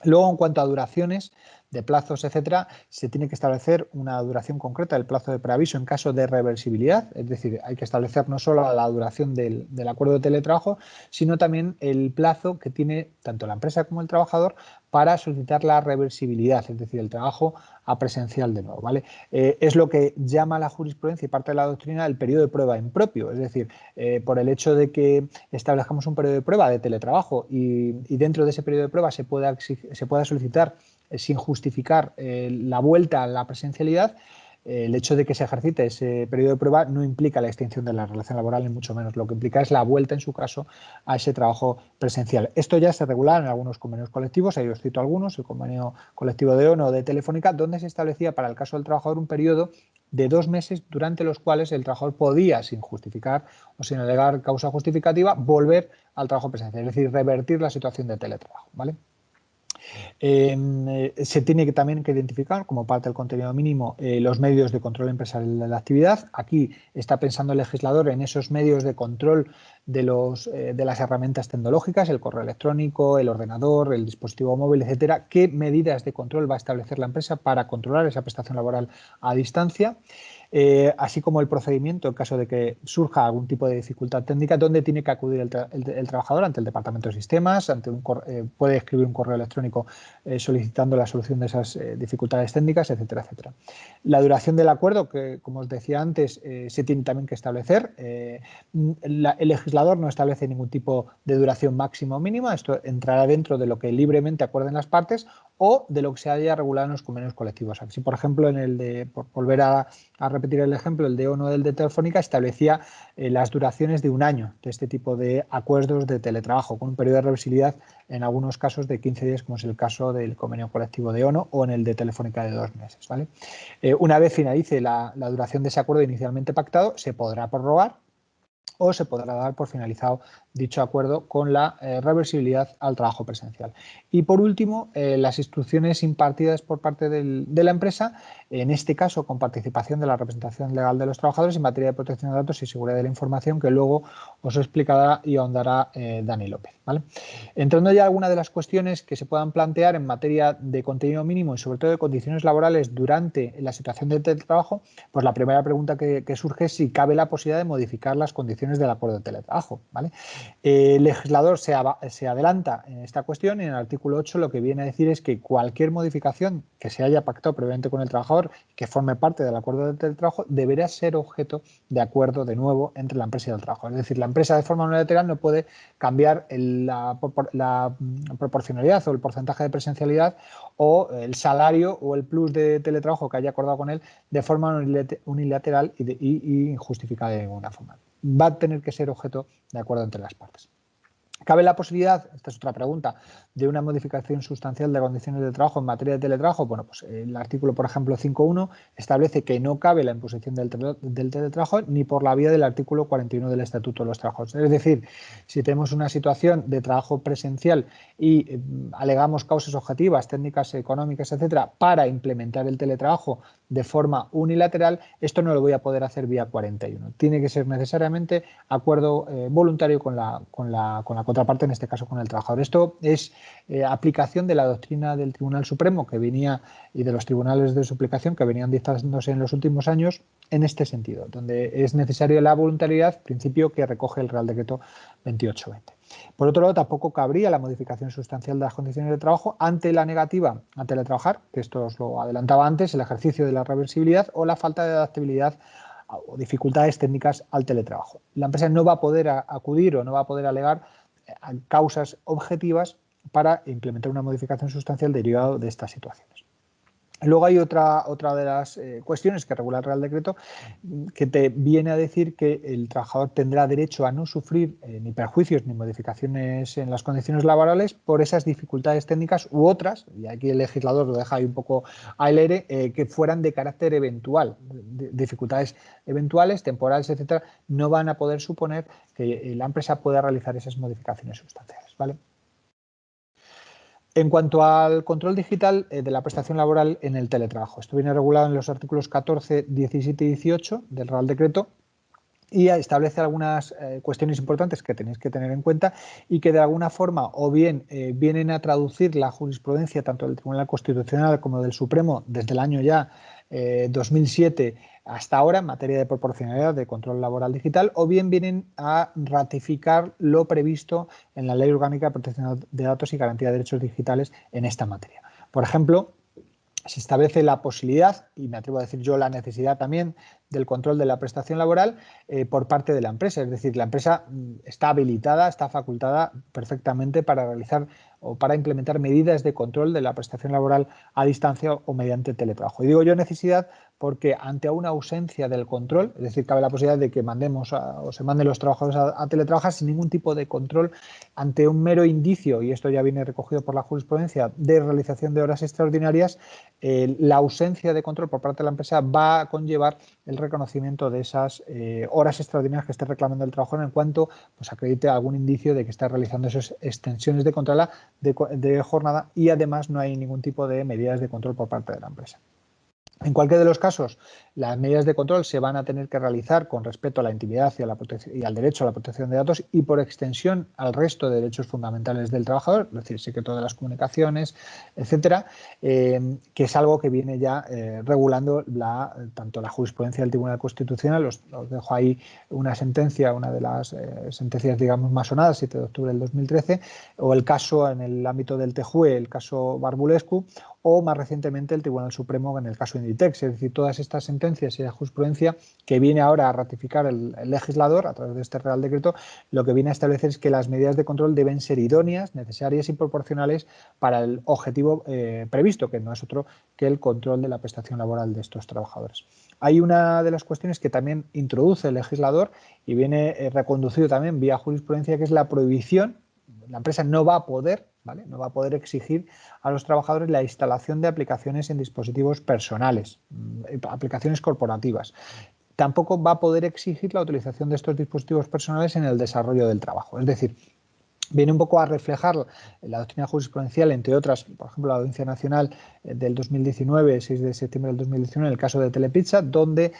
Luego, en cuanto a duraciones de plazos, etcétera, se tiene que establecer una duración concreta del plazo de preaviso en caso de reversibilidad, es decir, hay que establecer no solo la duración del acuerdo de teletrabajo, sino también el plazo que tiene tanto la empresa como el trabajador para solicitar la reversibilidad, es decir, el trabajo a presencial de nuevo, ¿vale? Es lo que llama la jurisprudencia y parte de la doctrina el periodo de prueba impropio, es decir, por el hecho de que establezcamos un periodo de prueba de teletrabajo y dentro de ese periodo de prueba se pueda solicitar sin justificar la vuelta a la presencialidad, el hecho de que se ejercite ese periodo de prueba no implica la extinción de la relación laboral, ni mucho menos. Lo que implica es la vuelta, en su caso, a ese trabajo presencial. Esto ya se regula en algunos convenios colectivos, ahí os cito algunos, el convenio colectivo de ONO o de Telefónica, donde se establecía para el caso del trabajador un periodo de 2 meses durante los cuales el trabajador podía, sin justificar o sin alegar causa justificativa, volver al trabajo presencial, es decir, revertir la situación de teletrabajo, ¿vale? Se tiene también que identificar como parte del contenido mínimo los medios de control empresarial de la actividad. Aquí está pensando el legislador en esos medios de control de las herramientas tecnológicas, el correo electrónico, el ordenador, el dispositivo móvil, etcétera. ¿Qué medidas de control va a establecer la empresa para controlar esa prestación laboral a distancia? Así como el procedimiento en caso de que surja algún tipo de dificultad técnica, donde tiene que acudir el trabajador ante el departamento de sistemas, puede escribir un correo electrónico solicitando la solución de esas dificultades técnicas, etcétera, etcétera. La duración del acuerdo, que como os decía antes, se tiene también que establecer. El legislador no establece ningún tipo de duración máxima o mínima, esto entrará dentro de lo que libremente acuerden las partes o de lo que se haya regulado en los convenios colectivos. Así, por ejemplo, por volver a repetir el ejemplo, el de ONO del de Telefónica establecía las duraciones de 1 año de este tipo de acuerdos de teletrabajo, con un periodo de reversibilidad en algunos casos de 15 días, como es el caso del convenio colectivo de ONO o en el de Telefónica de 2 meses, ¿vale? Una vez finalice la duración de ese acuerdo inicialmente pactado, se podrá prorrogar o se podrá dar por finalizado dicho acuerdo con la reversibilidad al trabajo presencial. Y por último, las instrucciones impartidas por parte de la empresa, en este caso con participación de la representación legal de los trabajadores en materia de protección de datos y seguridad de la información, que luego os explicará y ahondará Dani López, ¿vale? Entrando ya a algunas de las cuestiones que se puedan plantear en materia de contenido mínimo y sobre todo de condiciones laborales durante la situación de teletrabajo, pues la primera pregunta que surge es si cabe la posibilidad de modificar las condiciones del acuerdo de teletrabajo, ¿vale? El legislador se adelanta en esta cuestión y en el artículo 8 lo que viene a decir es que cualquier modificación que se haya pactado previamente con el trabajador que forme parte del acuerdo de teletrabajo deberá ser objeto de acuerdo de nuevo entre la empresa y el trabajador. Es decir, la empresa de forma unilateral no puede cambiar la proporcionalidad o el porcentaje de presencialidad o el salario o el plus de teletrabajo que haya acordado con él de forma unilateral y injustificada de ninguna forma. Va a tener que ser objeto de acuerdo entre las partes. ¿Cabe la posibilidad, esta es otra pregunta, de una modificación sustancial de condiciones de trabajo en materia de teletrabajo? Bueno, pues el artículo, por ejemplo, 5.1 establece que no cabe la imposición del teletrabajo ni por la vía del artículo 41 del Estatuto de los Trabajadores. Es decir, si tenemos una situación de trabajo presencial y alegamos causas objetivas, técnicas económicas, etcétera, para implementar el teletrabajo de forma unilateral, esto no lo voy a poder hacer vía 41. Tiene que ser necesariamente acuerdo voluntario con la contraparte, en este caso con el trabajador. Esto es aplicación de la doctrina del Tribunal Supremo que venía y de los tribunales de suplicación que venían dictándose en los últimos años en este sentido, donde es necesaria la voluntariedad, principio que recoge el Real Decreto 2820. Por otro lado, tampoco cabría la modificación sustancial de las condiciones de trabajo ante la negativa a teletrabajar, que esto os lo adelantaba antes, el ejercicio de la reversibilidad o la falta de adaptabilidad o dificultades técnicas al teletrabajo. La empresa no va a poder acudir o no va a poder alegar causas objetivas para implementar una modificación sustancial derivada de estas situaciones. Luego hay otra de las cuestiones que regula el Real Decreto que te viene a decir que el trabajador tendrá derecho a no sufrir ni perjuicios ni modificaciones en las condiciones laborales por esas dificultades técnicas u otras, y aquí el legislador lo deja ahí un poco al aire, que fueran de carácter eventual. Dificultades eventuales, temporales, etcétera, no van a poder suponer que la empresa pueda realizar esas modificaciones sustanciales, ¿vale? En cuanto al control digital de la prestación laboral en el teletrabajo, esto viene regulado en los artículos 14, 17 y 18 del Real Decreto y establece algunas cuestiones importantes que tenéis que tener en cuenta y que de alguna forma o bien vienen a traducir la jurisprudencia tanto del Tribunal Constitucional como del Supremo desde el año ya 2007 hasta ahora en materia de proporcionalidad de control laboral digital, o bien vienen a ratificar lo previsto en la Ley Orgánica de Protección de Datos y Garantía de Derechos Digitales en esta materia. Por ejemplo, se establece la posibilidad, y me atrevo a decir yo la necesidad también, del control de la prestación laboral por parte de la empresa. Es decir, la empresa está habilitada, está facultada perfectamente para realizar o para implementar medidas de control de la prestación laboral a distancia o mediante teletrabajo. Y digo yo necesidad porque ante una ausencia del control, es decir, cabe la posibilidad de que mandemos o se manden los trabajadores a teletrabajar sin ningún tipo de control, ante un mero indicio, y esto ya viene recogido por la jurisprudencia, de realización de horas extraordinarias, la ausencia de control por parte de la empresa va a conllevar el reconocimiento de esas horas extraordinarias que esté reclamando el trabajador en cuanto pues, acredite algún indicio de que está realizando esas extensiones de control de jornada y además no hay ningún tipo de medidas de control por parte de la empresa. En cualquiera de los casos, las medidas de control se van a tener que realizar con respeto a la intimidad y al derecho a la protección de datos y por extensión al resto de derechos fundamentales del trabajador, es decir, secreto de las comunicaciones, etcétera, que es algo que viene ya regulando tanto la jurisprudencia del Tribunal Constitucional, os dejo ahí una sentencia, una de las sentencias digamos más sonadas, 7 de octubre del 2013, o el caso en el ámbito del TJUE, el caso Barbulescu, o más recientemente el Tribunal Supremo en el caso Inditex, es decir, todas estas sentencias y la jurisprudencia que viene ahora a ratificar el legislador a través de este Real Decreto, lo que viene a establecer es que las medidas de control deben ser idóneas, necesarias y proporcionales para el objetivo previsto, que no es otro que el control de la prestación laboral de estos trabajadores. Hay una de las cuestiones que también introduce el legislador y viene reconducido también vía jurisprudencia, que es la prohibición. La empresa no va a poder, ¿vale? No va a poder exigir a los trabajadores la instalación de aplicaciones en dispositivos personales, aplicaciones corporativas. Tampoco va a poder exigir la utilización de estos dispositivos personales en el desarrollo del trabajo. Es decir, viene un poco a reflejar la doctrina jurisprudencial, entre otras, por ejemplo, la Audiencia Nacional del 2019, 6 de septiembre del 2019, en el caso de Telepizza, donde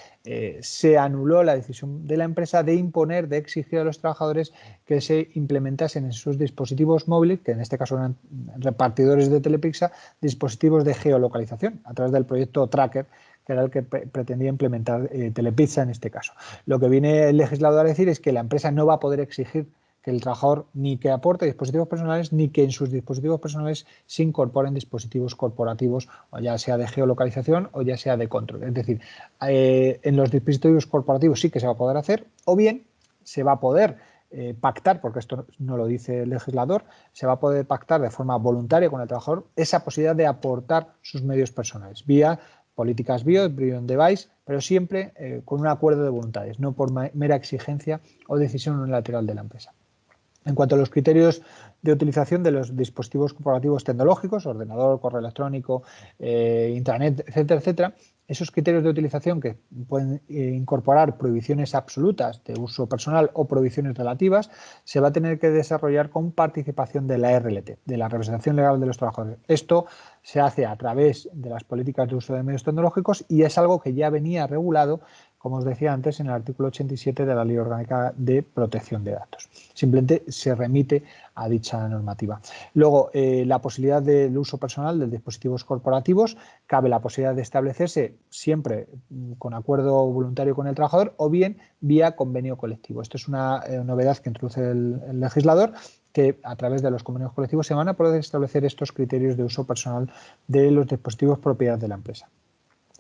se anuló la decisión de la empresa de imponer, de exigir a los trabajadores que se implementasen en sus dispositivos móviles, que en este caso eran repartidores de Telepizza, dispositivos de geolocalización a través del proyecto Tracker, que era el que pretendía implementar Telepizza en este caso. Lo que viene el legislador a decir es que la empresa no va a poder exigir que el trabajador ni que aporte dispositivos personales ni que en sus dispositivos personales se incorporen dispositivos corporativos, o ya sea de geolocalización o ya sea de control. Es decir, en los dispositivos corporativos sí que se va a poder hacer, o bien se va a poder pactar, porque esto no lo dice el legislador, se va a poder pactar de forma voluntaria con el trabajador esa posibilidad de aportar sus medios personales vía políticas beyond device, pero siempre con un acuerdo de voluntades, no por mera exigencia o decisión unilateral de la empresa. En cuanto a los criterios de utilización de los dispositivos corporativos tecnológicos, ordenador, correo electrónico, intranet, etcétera, etcétera, esos criterios de utilización que pueden incorporar prohibiciones absolutas de uso personal o prohibiciones relativas, se va a tener que desarrollar con participación de la RLT, de la representación legal de los trabajadores. Esto se hace a través de las políticas de uso de medios tecnológicos y es algo que ya venía regulado, como os decía antes, en el artículo 87 de la Ley Orgánica de Protección de Datos. Simplemente se remite a dicha normativa. Luego, la posibilidad del uso personal de dispositivos corporativos, cabe la posibilidad de establecerse siempre con acuerdo voluntario con el trabajador o bien vía convenio colectivo. Esto es una novedad que introduce el legislador, que a través de los convenios colectivos se van a poder establecer estos criterios de uso personal de los dispositivos propiedad de la empresa.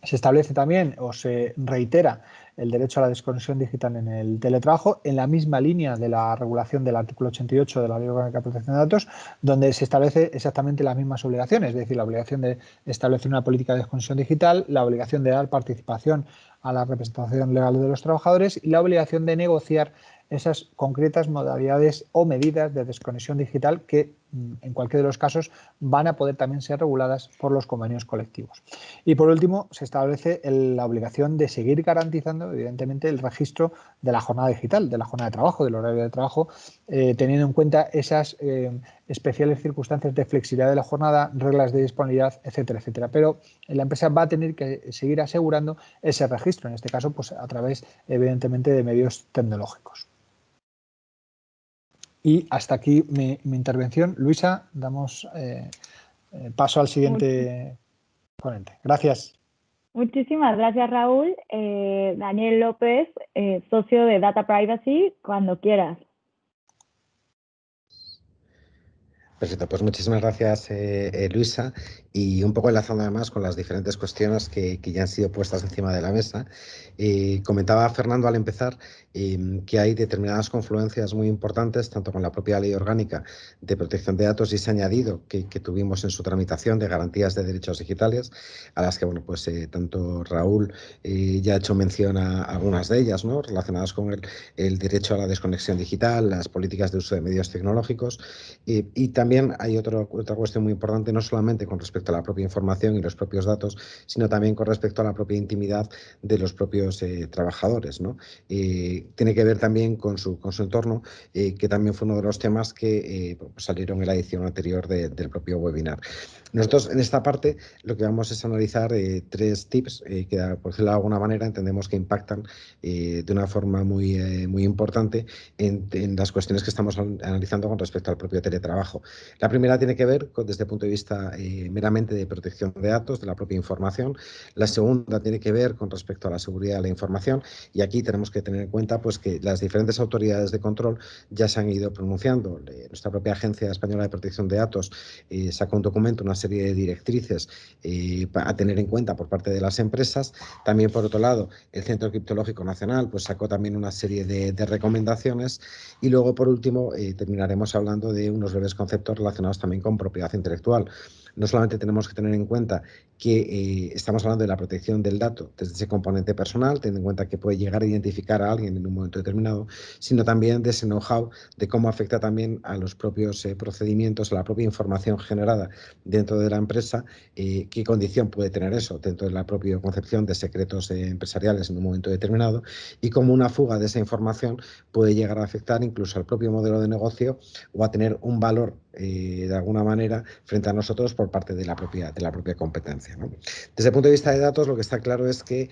Se establece también o se reitera el derecho a la desconexión digital en el teletrabajo, en la misma línea de la regulación del artículo 88 de la Ley Orgánica de Protección de Datos, donde se establece exactamente las mismas obligaciones, es decir, la obligación de establecer una política de desconexión digital, la obligación de dar participación a la representación legal de los trabajadores y la obligación de negociar esas concretas modalidades o medidas de desconexión digital que, en cualquiera de los casos, van a poder también ser reguladas por los convenios colectivos. Y por último, se establece la obligación de seguir garantizando, evidentemente, el registro de la jornada digital, de la jornada de trabajo, del horario de trabajo, teniendo en cuenta esas especiales circunstancias de flexibilidad de la jornada, reglas de disponibilidad, etcétera, etcétera. Pero la empresa va a tener que seguir asegurando ese registro, en este caso, pues a través, evidentemente, de medios tecnológicos. Y hasta aquí mi intervención. Luisa, damos paso al siguiente ponente. Gracias. Muchísimas gracias, Raúl. Daniel López, socio de Data Privacy, cuando quieras. Perfecto, pues muchísimas gracias, Luisa, y un poco enlazando además con las diferentes cuestiones que ya han sido puestas encima de la mesa. Comentaba Fernando al empezar que hay determinadas confluencias muy importantes, tanto con la propia Ley Orgánica de Protección de Datos y ese añadido que tuvimos en su tramitación de garantías de derechos digitales, a las que, bueno, pues tanto Raúl ya ha hecho mención a algunas de ellas, ¿no?, relacionadas con el derecho a la desconexión digital, las políticas de uso de medios tecnológicos, y también hay otra cuestión muy importante, no solamente con respecto a la propia información y los propios datos, sino también con respecto a la propia intimidad de los propios trabajadores, ¿no? Tiene que ver también con su entorno, que también fue uno de los temas que salieron en la edición anterior del propio webinar. Nosotros en esta parte lo que vamos es analizar 3 tips que, por decirlo de alguna manera, entendemos que impactan de una forma muy importante en las cuestiones que estamos analizando con respecto al propio teletrabajo. La primera tiene que ver desde el punto de vista meramente de protección de datos, de la propia información. La segunda tiene que ver con respecto a la seguridad de la información, y aquí tenemos que tener en cuenta pues, que las diferentes autoridades de control ya se han ido pronunciando. Nuestra propia Agencia Española de Protección de Datos sacó un documento, una serie de directrices a tener en cuenta por parte de las empresas. También, por otro lado, el Centro Criptológico Nacional pues, sacó también una serie de recomendaciones, y luego, por último, terminaremos hablando de unos breves conceptos relacionados también con propiedad intelectual. No solamente tenemos que tener en cuenta que estamos hablando de la protección del dato desde ese componente personal, teniendo en cuenta que puede llegar a identificar a alguien en un momento determinado, sino también de ese know-how de cómo afecta también a los propios procedimientos, a la propia información generada dentro de la empresa, qué condición puede tener eso dentro de la propia concepción de secretos empresariales en un momento determinado, y cómo una fuga de esa información puede llegar a afectar incluso al propio modelo de negocio o a tener un valor de alguna manera frente a nosotros por parte de la propia competencia, ¿no? Desde el punto de vista de datos, lo que está claro es que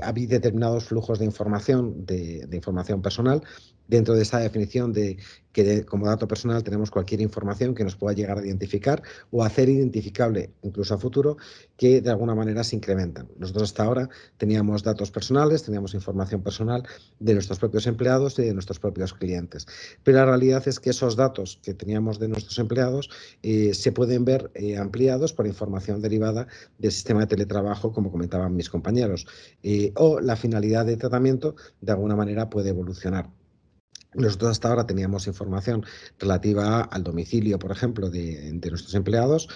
hay determinados flujos de información, de información personal, dentro de esa definición de que como dato personal tenemos cualquier información que nos pueda llegar a identificar o hacer identificable incluso a futuro, que de alguna manera se incrementan. Nosotros hasta ahora teníamos datos personales, teníamos información personal de nuestros propios empleados y de nuestros propios clientes, pero la realidad es que esos datos que teníamos de nuestros empleados se pueden ver ampliados por información derivada del sistema de teletrabajo, como comentaban mis compañeros, o la finalidad de tratamiento de alguna manera puede evolucionar. Nosotros hasta ahora teníamos información relativa al domicilio, por ejemplo, de nuestros empleados,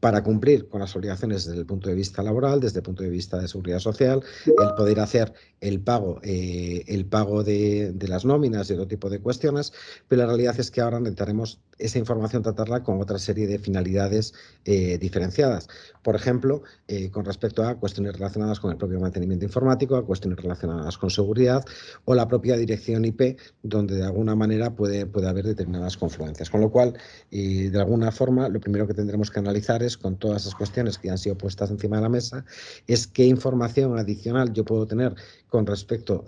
para cumplir con las obligaciones desde el punto de vista laboral, desde el punto de vista de seguridad social, el poder hacer el pago de las nóminas y otro tipo de cuestiones, pero la realidad es que ahora necesitaremos esa información tratarla con otra serie de finalidades diferenciadas. Por ejemplo, con respecto a cuestiones relacionadas con el propio mantenimiento informático, a cuestiones relacionadas con seguridad o la propia dirección IP, donde de alguna manera puede haber determinadas confluencias. Con lo cual, de alguna forma, lo primero que tendremos que analizar es, con todas esas cuestiones que ya han sido puestas encima de la mesa, es qué información adicional yo puedo tener con respecto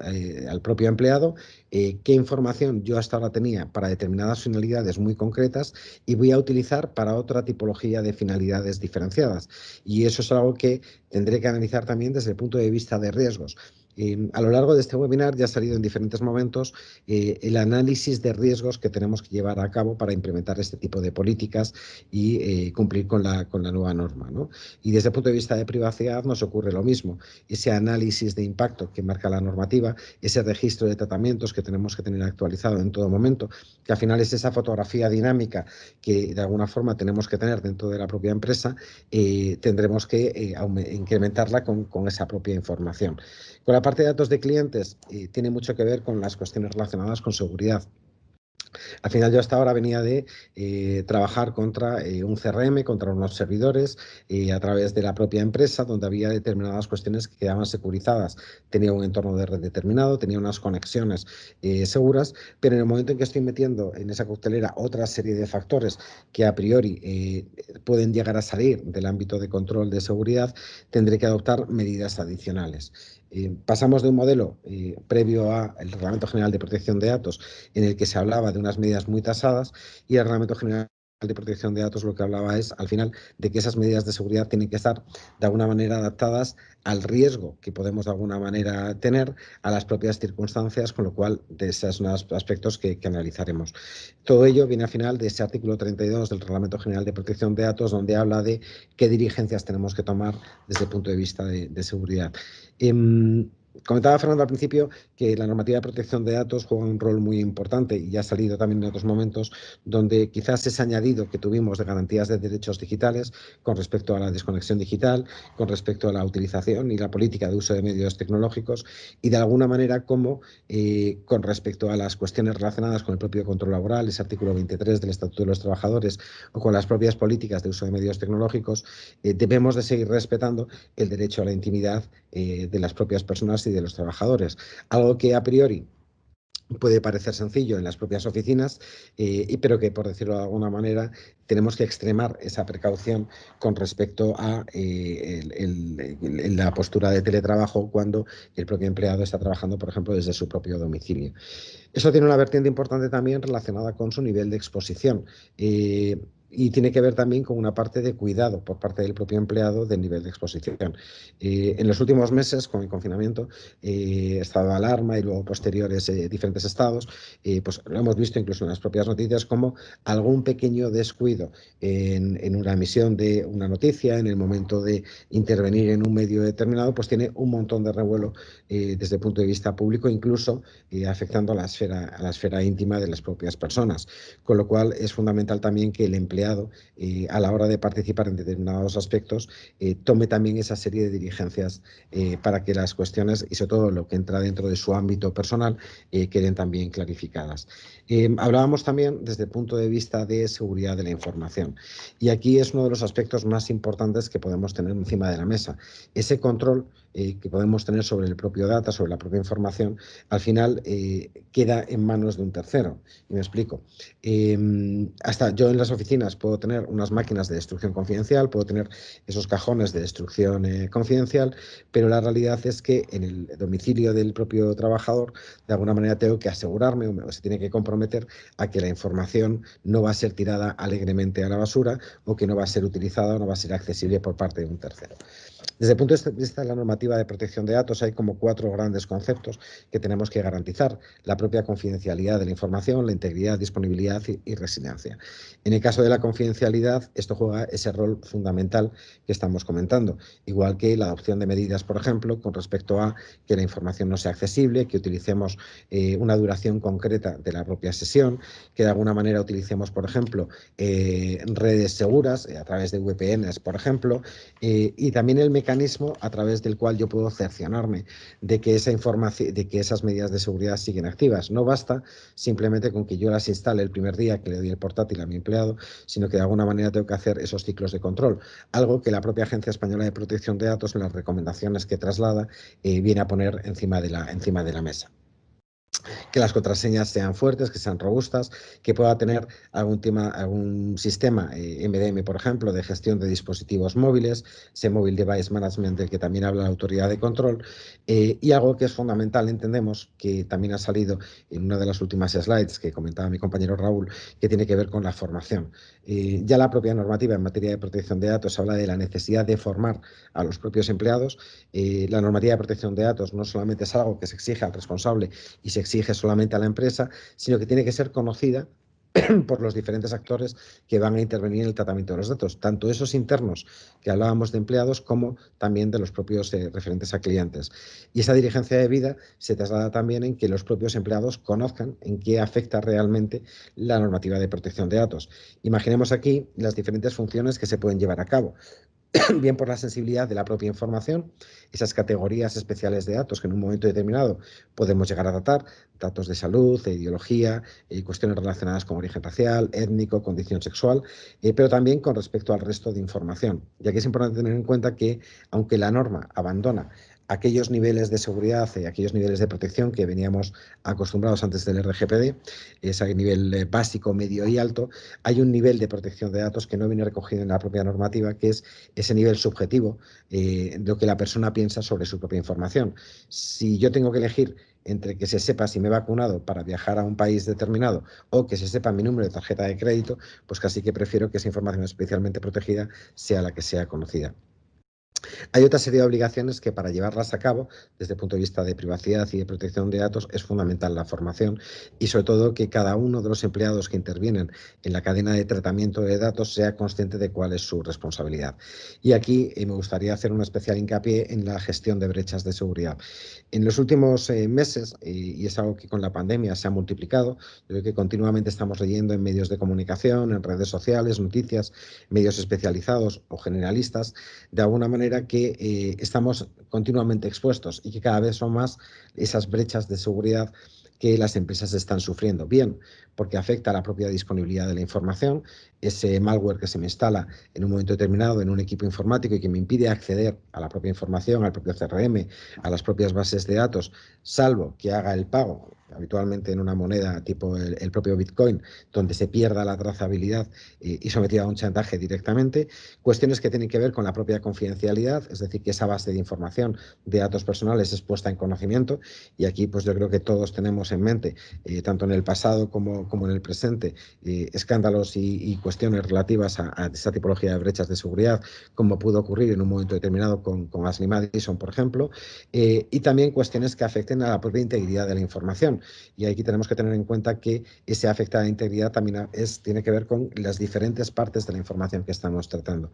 al propio empleado, qué información yo hasta ahora tenía para determinadas finalidades muy concretas y voy a utilizar para otra tipología de finalidades diferenciadas. Y eso es algo que tendré que analizar también desde el punto de vista de riesgos. A lo largo de este webinar ya ha salido en diferentes momentos el análisis de riesgos que tenemos que llevar a cabo para implementar este tipo de políticas y cumplir con la nueva norma, ¿no? Y desde el punto de vista de privacidad nos ocurre lo mismo. Ese análisis de impacto que marca la normativa, ese registro de tratamientos que tenemos que tener actualizado en todo momento, que al final es esa fotografía dinámica que de alguna forma tenemos que tener dentro de la propia empresa, tendremos que incrementarla con esa propia información. Con la parte de datos de clientes, tiene mucho que ver con las cuestiones relacionadas con seguridad. Al final yo hasta ahora venía de trabajar contra un CRM, contra unos servidores, a través de la propia empresa, donde había determinadas cuestiones que quedaban securizadas. Tenía un entorno de red determinado, tenía unas conexiones seguras, pero en el momento en que estoy metiendo en esa coctelera otra serie de factores que a priori pueden llegar a salir del ámbito de control de seguridad, tendré que adoptar medidas adicionales. Pasamos de un modelo previo al Reglamento General de Protección de Datos, en el que se hablaba de unas medidas muy tasadas, y el Reglamento General de Protección de Datos lo que hablaba es, al final, de que esas medidas de seguridad tienen que estar de alguna manera adaptadas al riesgo que podemos de alguna manera tener, a las propias circunstancias, con lo cual de esos son los aspectos que analizaremos. Todo ello viene al final de ese artículo 32 del Reglamento General de Protección de Datos, donde habla de qué diligencias tenemos que tomar desde el punto de vista de seguridad. Comentaba Fernando al principio que la normativa de protección de datos juega un rol muy importante, y ya ha salido también en otros momentos, donde quizás ese añadido que tuvimos de garantías de derechos digitales con respecto a la desconexión digital, con respecto a la utilización y la política de uso de medios tecnológicos, y de alguna manera como con respecto a las cuestiones relacionadas con el propio control laboral, ese artículo 23 del Estatuto de los Trabajadores, o con las propias políticas de uso de medios tecnológicos, debemos de seguir respetando el derecho a la intimidad de las propias personas y de los trabajadores, algo que a priori puede parecer sencillo en las propias oficinas, pero que, por decirlo de alguna manera, tenemos que extremar esa precaución con respecto a la postura de teletrabajo cuando el propio empleado está trabajando, por ejemplo, desde su propio domicilio. Eso tiene una vertiente importante también relacionada con su nivel de exposición. Y tiene que ver también con una parte de cuidado por parte del propio empleado del nivel de exposición. En los últimos meses, con el confinamiento, estado de alarma y luego posteriores diferentes estados, pues lo hemos visto incluso en las propias noticias, como algún pequeño descuido en una emisión de una noticia, en el momento de intervenir en un medio determinado, pues tiene un montón de revuelo desde el punto de vista público, incluso afectando a la esfera íntima de las propias personas. Con lo cual es fundamental también que el empleado, a la hora de participar en determinados aspectos, tome también esa serie de diligencias para que las cuestiones, y sobre todo lo que entra dentro de su ámbito personal, queden también clarificadas. Hablábamos también desde el punto de vista de seguridad de la información, y aquí es uno de los aspectos más importantes que podemos tener encima de la mesa. Ese control que podemos tener sobre el propio data, sobre la propia información, al final queda en manos de un tercero. Y me explico. Hasta yo en las oficinas puedo tener unas máquinas de destrucción confidencial, puedo tener esos cajones de destrucción confidencial, pero la realidad es que en el domicilio del propio trabajador, de alguna manera tengo que asegurarme, o se tiene que comprometer a que la información no va a ser tirada alegremente a la basura, o que no va a ser utilizada o no va a ser accesible por parte de un tercero. Desde el punto de vista de la normativa de protección de datos, hay como 4 grandes conceptos que tenemos que garantizar: la propia confidencialidad de la información, la integridad, disponibilidad y resiliencia. En el caso de la confidencialidad, esto juega ese rol fundamental que estamos comentando, igual que la adopción de medidas, por ejemplo, con respecto a que la información no sea accesible, que utilicemos una duración concreta de la propia sesión, que de alguna manera utilicemos, por ejemplo, redes seguras a través de VPNs, por ejemplo, y también el mecanismo a través del cual yo puedo cerciorarme de que esa información, de que esas medidas de seguridad siguen activas. No basta simplemente con que yo las instale el primer día que le doy el portátil a mi empleado, sino que de alguna manera tengo que hacer esos ciclos de control, algo que la propia Agencia Española de Protección de Datos, en las recomendaciones que traslada, viene a poner encima de la mesa. que las contraseñas sean fuertes, que sean robustas, que pueda tener algún sistema MDM, por ejemplo, de gestión de dispositivos móviles, ese Mobile Device Management del que también habla la autoridad de control, y algo que es fundamental, entendemos, que también ha salido en una de las últimas slides que comentaba mi compañero Raúl, que tiene que ver con la formación. Ya la propia normativa en materia de protección de datos habla de la necesidad de formar a los propios empleados. La normativa de protección de datos no solamente es algo que se exige al responsable y se exige solamente a la empresa, sino que tiene que ser conocida por los diferentes actores que van a intervenir en el tratamiento de los datos, tanto esos internos que hablábamos de empleados como también de los propios referentes a clientes. Y esa diligencia debida se traslada también en que los propios empleados conozcan en qué afecta realmente la normativa de protección de datos. Imaginemos aquí las diferentes funciones que se pueden llevar a cabo. Bien por la sensibilidad de la propia información, esas categorías especiales de datos que en un momento determinado podemos llegar a tratar, datos de salud, de ideología, cuestiones relacionadas con origen racial, étnico, condición sexual, pero también con respecto al resto de información. Y aquí es importante tener en cuenta que, aunque la norma abandona aquellos niveles de seguridad y aquellos niveles de protección que veníamos acostumbrados antes del RGPD, ese nivel básico, medio y alto, hay un nivel de protección de datos que no viene recogido en la propia normativa, que es ese nivel subjetivo de lo que la persona piensa sobre su propia información. Si yo tengo que elegir entre que se sepa si me he vacunado para viajar a un país determinado o que se sepa mi número de tarjeta de crédito, pues casi que prefiero que esa información especialmente protegida sea la que sea conocida. Hay otra serie de obligaciones que para llevarlas a cabo, desde el punto de vista de privacidad y de protección de datos, es fundamental la formación y sobre todo que cada uno de los empleados que intervienen en la cadena de tratamiento de datos sea consciente de cuál es su responsabilidad. Y aquí me gustaría hacer un especial hincapié en la gestión de brechas de seguridad. En los últimos meses, y es algo que con la pandemia se ha multiplicado, creo que continuamente estamos leyendo en medios de comunicación, en redes sociales, noticias, medios especializados o generalistas, de alguna manera que estamos continuamente expuestos y que cada vez son más esas brechas de seguridad que las empresas están sufriendo. Bien, porque afecta a la propia disponibilidad de la información, ese malware que se me instala en un momento determinado en un equipo informático y que me impide acceder a la propia información, al propio CRM, a las propias bases de datos, salvo que haga el pago, habitualmente en una moneda tipo el propio Bitcoin, donde se pierda la trazabilidad y sometida a un chantaje directamente. Cuestiones que tienen que ver con la propia confidencialidad, es decir, que esa base de información de datos personales es puesta en conocimiento, y aquí pues yo creo que todos tenemos en mente, tanto en el pasado como en el presente, escándalos y cuestiones relativas a esta tipología de brechas de seguridad, como pudo ocurrir en un momento determinado con Ashley Madison, por ejemplo, y también cuestiones que afecten a la propia integridad de la información. Y aquí tenemos que tener en cuenta que ese afecta a la integridad también tiene que ver con las diferentes partes de la información que estamos tratando.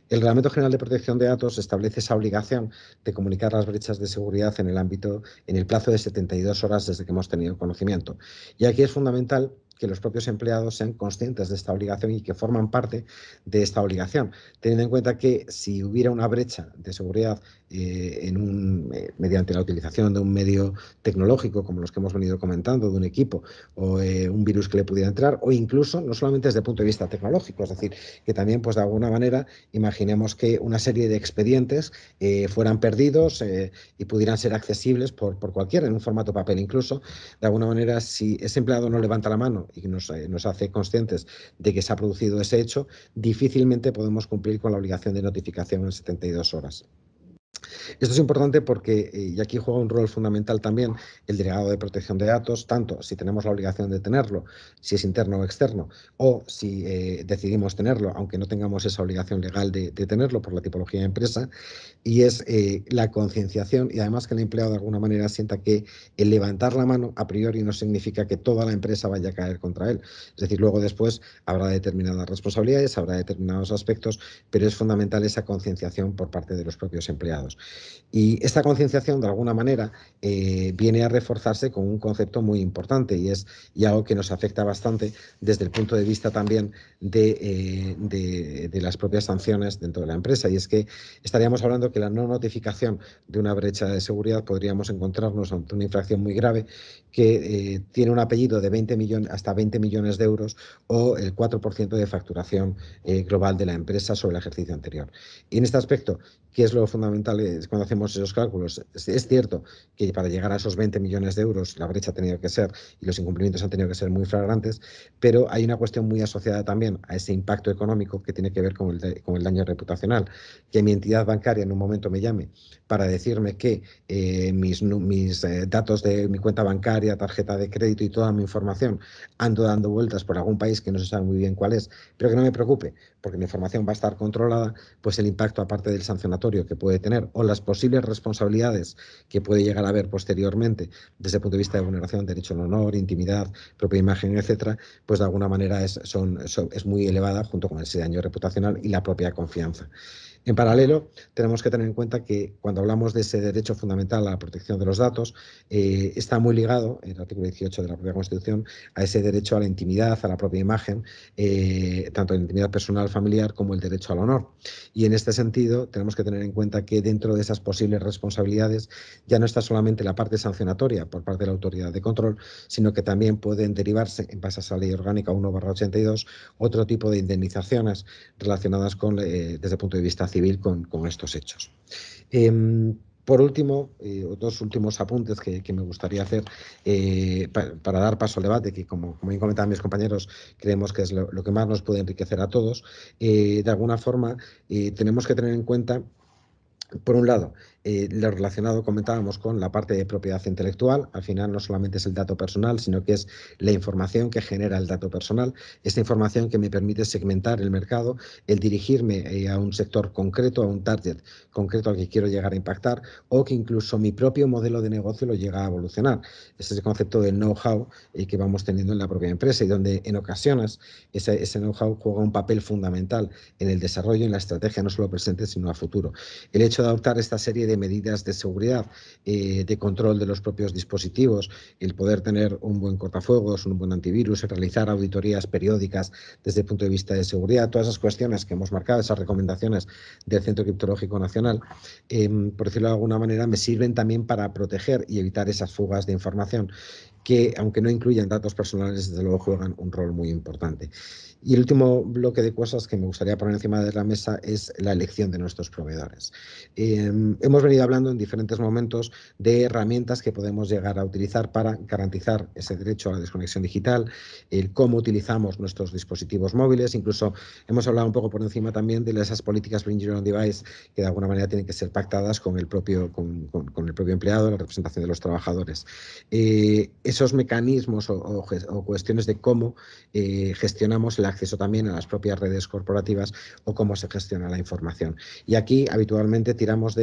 El Reglamento General de Protección de Datos establece esa obligación de comunicar las brechas de seguridad en el plazo de 72 horas desde que hemos tenido conocimiento. Y aquí es fundamental que los propios empleados sean conscientes de esta obligación y que forman parte de esta obligación, teniendo en cuenta que si hubiera una brecha de seguridad mediante la utilización de un medio tecnológico, como los que hemos venido comentando, de un equipo o un virus que le pudiera entrar, o incluso, no solamente desde el punto de vista tecnológico, es decir, que también, pues de alguna manera, imaginemos que una serie de expedientes fueran perdidos y pudieran ser accesibles por cualquiera, en un formato papel incluso. De alguna manera, si ese empleado no levanta la mano y nos hace conscientes de que se ha producido ese hecho, difícilmente podemos cumplir con la obligación de notificación en 72 horas. Esto es importante porque, y aquí juega un rol fundamental también el delegado de protección de datos, tanto si tenemos la obligación de tenerlo, si es interno o externo, o si decidimos tenerlo, aunque no tengamos esa obligación legal de tenerlo por la tipología de empresa, y es la concienciación y además que el empleado de alguna manera sienta que el levantar la mano a priori no significa que toda la empresa vaya a caer contra él. Es decir, luego después habrá determinadas responsabilidades, habrá determinados aspectos, pero es fundamental esa concienciación por parte de los propios empleados. Y esta concienciación, de alguna manera, viene a reforzarse con un concepto muy importante y algo que nos afecta bastante desde el punto de vista también de las propias sanciones dentro de la empresa. Y es que estaríamos hablando que la no notificación de una brecha de seguridad podríamos encontrarnos ante una infracción muy grave que tiene un apellido de 20 millones, hasta 20 millones de euros o el 4% de facturación global de la empresa sobre el ejercicio anterior. Y en este aspecto, ¿qué es lo fundamental cuando hacemos esos cálculos? Es cierto que para llegar a esos 20 millones de euros la brecha ha tenido que ser y los incumplimientos han tenido que ser muy flagrantes, pero hay una cuestión muy asociada también a ese impacto económico que tiene que ver con el daño reputacional. Que mi entidad bancaria en un momento me llame para decirme que mis datos de mi cuenta bancaria, tarjeta de crédito y toda mi información ando dando vueltas por algún país que no se sabe muy bien cuál es, pero que no me preocupe, porque la información va a estar controlada, pues el impacto, aparte del sancionatorio que puede tener o las posibles responsabilidades que puede llegar a haber posteriormente desde el punto de vista de vulneración de derecho al honor, intimidad, propia imagen, etcétera, pues de alguna manera es muy elevada junto con ese daño reputacional y la propia confianza. En paralelo, tenemos que tener en cuenta que cuando hablamos de ese derecho fundamental a la protección de los datos, está muy ligado, el artículo 18 de la propia Constitución, a ese derecho a la intimidad, a la propia imagen, tanto la intimidad personal, familiar, como el derecho al honor. Y en este sentido, tenemos que tener en cuenta que dentro de esas posibles responsabilidades ya no está solamente la parte sancionatoria por parte de la autoridad de control, sino que también pueden derivarse, en base a esa ley orgánica 1/82, otro tipo de indemnizaciones relacionadas con, desde el punto de vista civil con estos hechos. Por último, dos últimos apuntes que me gustaría hacer para dar paso al debate, que como bien comentaban mis compañeros, creemos que es lo que más nos puede enriquecer a todos. De alguna forma, tenemos que tener en cuenta, por un lado, lo relacionado, comentábamos, con la parte de propiedad intelectual. Al final no solamente es el dato personal, sino que es la información que genera el dato personal, esta información que me permite segmentar el mercado, el dirigirme a un sector concreto, a un target concreto al que quiero llegar a impactar, o que incluso mi propio modelo de negocio lo llega a evolucionar. Ese es el concepto del know-how que vamos teniendo en la propia empresa y donde en ocasiones ese know-how juega un papel fundamental en el desarrollo y en la estrategia, no solo presente, sino a futuro. El hecho de adoptar esta serie de medidas de seguridad, de control de los propios dispositivos, el poder tener un buen cortafuegos, un buen antivirus, el realizar auditorías periódicas desde el punto de vista de seguridad, todas esas cuestiones que hemos marcado, esas recomendaciones del Centro Criptológico Nacional, por decirlo de alguna manera, me sirven también para proteger y evitar esas fugas de información que, aunque no incluyan datos personales, desde luego juegan un rol muy importante. Y el último bloque de cosas que me gustaría poner encima de la mesa es la elección de nuestros proveedores. Hemos venido hablando en diferentes momentos de herramientas que podemos llegar a utilizar para garantizar ese derecho a la desconexión digital, el cómo utilizamos nuestros dispositivos móviles, incluso hemos hablado un poco por encima también de esas políticas Bring Your Own Device que de alguna manera tienen que ser pactadas con el propio empleado, la representación de los trabajadores. Esos mecanismos o cuestiones de cómo gestionamos el acceso también a las propias redes corporativas o cómo se gestiona la información. Y aquí habitualmente tiramos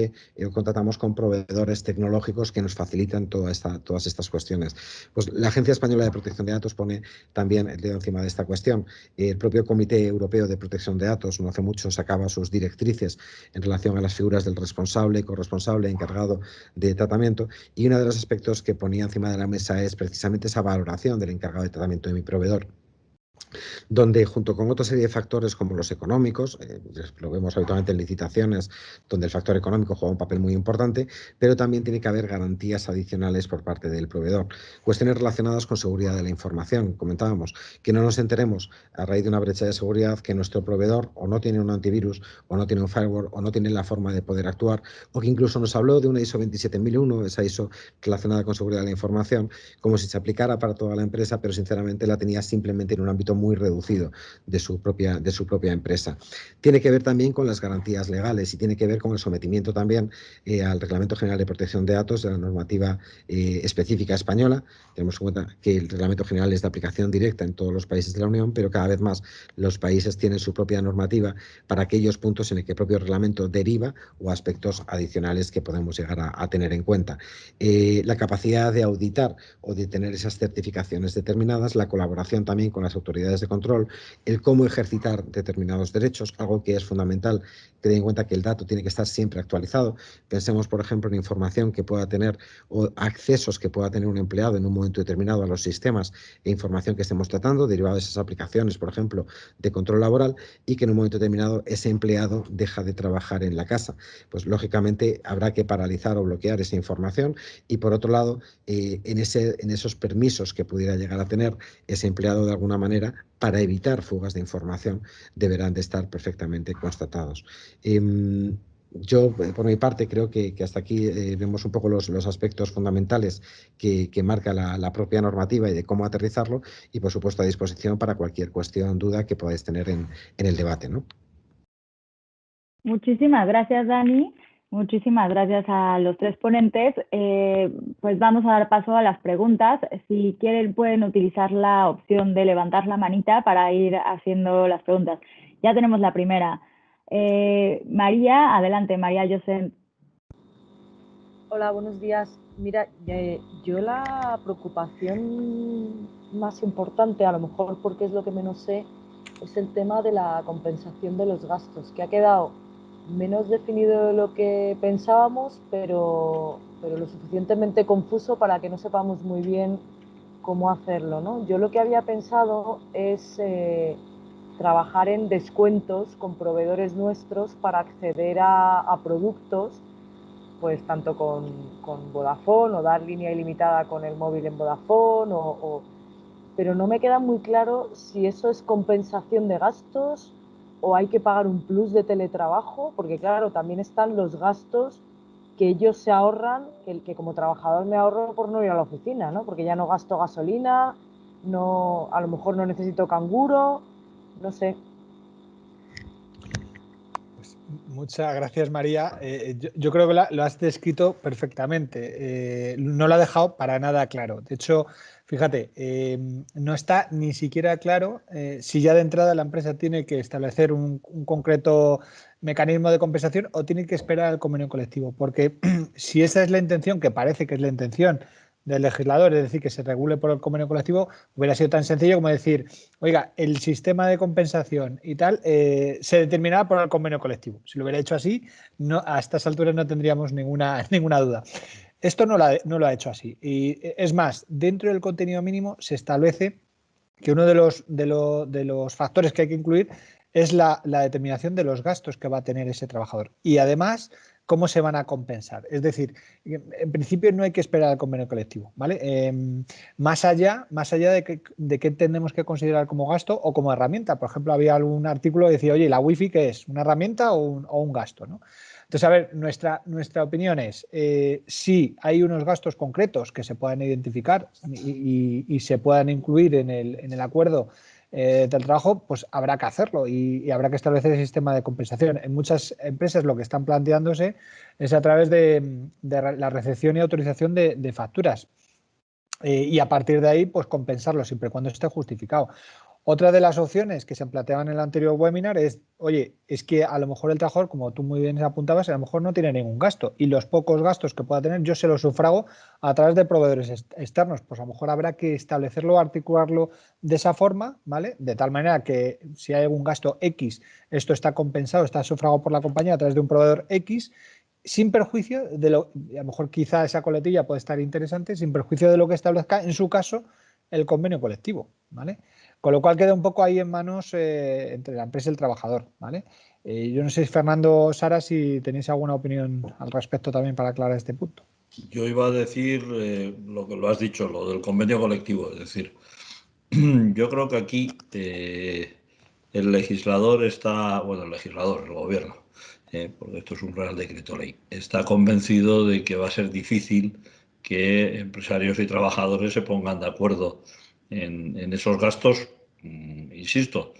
contratamos con proveedores tecnológicos que nos facilitan todas estas cuestiones. Pues la Agencia Española de Protección de Datos pone también el dedo encima de esta cuestión. El propio Comité Europeo de Protección de Datos no hace mucho sacaba sus directrices en relación a las figuras del responsable, corresponsable, encargado de tratamiento, y uno de los aspectos que ponía encima de la mesa es precisamente esa valoración del encargado de tratamiento de mi proveedor, donde junto con otra serie de factores como los económicos, lo vemos habitualmente en licitaciones, donde el factor económico juega un papel muy importante, pero también tiene que haber garantías adicionales por parte del proveedor. Cuestiones relacionadas con seguridad de la información, comentábamos, que no nos enteremos a raíz de una brecha de seguridad que nuestro proveedor o no tiene un antivirus, o no tiene un firewall, o no tiene la forma de poder actuar, o que incluso nos habló de una ISO 27001, esa ISO relacionada con seguridad de la información, como si se aplicara para toda la empresa, pero sinceramente la tenía simplemente en un ámbito muy reducido de su propia empresa. Tiene que ver también con las garantías legales y tiene que ver con el sometimiento también al Reglamento General de Protección de Datos de la normativa específica española. Tenemos en cuenta que el Reglamento General es de aplicación directa en todos los países de la Unión, pero cada vez más los países tienen su propia normativa para aquellos puntos en el que el propio reglamento deriva o aspectos adicionales que podemos llegar a tener en cuenta. La capacidad de auditar o de tener esas certificaciones determinadas, la colaboración también con las autoridades autoridades de control, el cómo ejercitar determinados derechos, algo que es fundamental, tener en cuenta que el dato tiene que estar siempre actualizado. Pensemos, por ejemplo, en información que pueda tener o accesos que pueda tener un empleado en un momento determinado a los sistemas e información que estemos tratando, derivado de esas aplicaciones, por ejemplo, de control laboral, y que en un momento determinado ese empleado deja de trabajar en la casa. Pues lógicamente habrá que paralizar o bloquear esa información y, por otro lado, en esos permisos que pudiera llegar a tener ese empleado de alguna manera, para evitar fugas de información, deberán de estar perfectamente constatados. Yo, por mi parte, creo que hasta aquí vemos un poco los aspectos fundamentales que marca la propia normativa y de cómo aterrizarlo, y, por supuesto, a disposición para cualquier cuestión, duda que podáis tener en el debate, ¿no? Muchísimas gracias, Dani. Muchísimas gracias a los tres ponentes. Pues vamos a dar paso a las preguntas. Si quieren, pueden utilizar la opción de levantar la manita para ir haciendo las preguntas. Ya tenemos la primera. María, adelante, María José. Hola, buenos días. Mira, yo la preocupación más importante, a lo mejor porque es lo que menos sé, es el tema de la compensación de los gastos, que ha quedado menos definido de lo que pensábamos, pero lo suficientemente confuso para que no sepamos muy bien cómo hacerlo, ¿no? Yo lo que había pensado es trabajar en descuentos con proveedores nuestros para acceder a productos, pues tanto con Vodafone, o dar línea ilimitada con el móvil en Vodafone, pero no me queda muy claro si eso es compensación de gastos o hay que pagar un plus de teletrabajo, porque claro, también están los gastos que ellos se ahorran, que como trabajador me ahorro por no ir a la oficina, ¿no? Porque ya no gasto gasolina, no, a lo mejor no necesito canguro, no sé. Pues muchas gracias, María. Yo creo que lo has descrito perfectamente. No lo ha dejado para nada claro. De hecho, fíjate, no está ni siquiera claro si ya de entrada la empresa tiene que establecer un concreto mecanismo de compensación o tiene que esperar al convenio colectivo. Porque si esa es la intención, que parece que es la intención del legislador, es decir, que se regule por el convenio colectivo, hubiera sido tan sencillo como decir, oiga, el sistema de compensación y tal se determinará por el convenio colectivo. Si lo hubiera hecho así, no, a estas alturas no tendríamos ninguna duda. Esto no lo ha hecho así. Y es más, dentro del contenido mínimo se establece que uno de los factores que hay que incluir es la determinación de los gastos que va a tener ese trabajador. Y además, cómo se van a compensar. Es decir, en principio no hay que esperar al convenio colectivo, ¿vale? Más allá de qué entendemos que considerar como gasto o como herramienta. Por ejemplo, había algún artículo que decía, oye, ¿la wifi qué es? ¿Una herramienta o un gasto? ¿No? Entonces, a ver, nuestra opinión es, si hay unos gastos concretos que se puedan identificar y se puedan incluir en el acuerdo del trabajo, pues habrá que hacerlo y habrá que establecer el sistema de compensación. En muchas empresas lo que están planteándose es a través de la recepción y autorización de facturas. Y a partir de ahí, pues compensarlo siempre y cuando esté justificado. Otra de las opciones que se planteaban en el anterior webinar es, oye, es que a lo mejor el trabajador, como tú muy bien apuntabas, a lo mejor no tiene ningún gasto y los pocos gastos que pueda tener yo se los sufrago a través de proveedores externos. Pues a lo mejor habrá que establecerlo, articularlo de esa forma, ¿vale? De tal manera que si hay algún gasto X, esto está compensado, está sufragado por la compañía a través de un proveedor X, sin perjuicio de lo, a lo mejor quizá esa coletilla puede estar interesante, sin perjuicio de lo que establezca, en su caso, el convenio colectivo, ¿vale? Con lo cual queda un poco ahí en manos entre la empresa y el trabajador, ¿vale? Yo no sé, Fernando, Sara, si tenéis alguna opinión al respecto también para aclarar este punto. Yo iba a decir lo que lo has dicho, lo del convenio colectivo, es decir, yo creo que aquí el legislador está, bueno, el legislador, el gobierno, porque esto es un Real Decreto Ley, está convencido de que va a ser difícil que empresarios y trabajadores se pongan de acuerdo en esos gastos, insisto,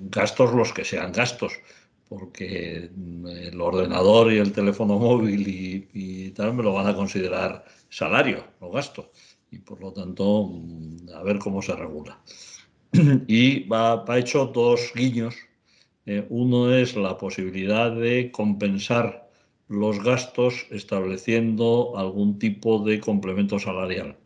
gastos los que sean gastos, porque el ordenador y el teléfono móvil y tal me lo van a considerar salario, lo gasto, y por lo tanto a ver cómo se regula. Y va hecho dos guiños. Uno es la posibilidad de compensar los gastos estableciendo algún tipo de complemento salarial.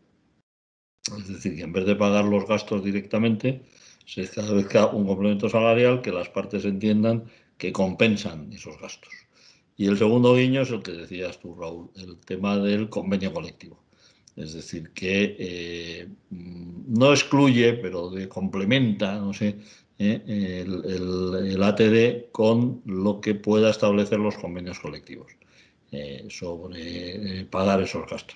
Es decir, que en vez de pagar los gastos directamente, se establezca un complemento salarial que las partes entiendan que compensan esos gastos. Y el segundo guiño es el que decías tú, Raúl, el tema del convenio colectivo. Es decir, que no excluye, pero complementa, no sé, el ATD con lo que pueda establecer los convenios colectivos sobre pagar esos gastos.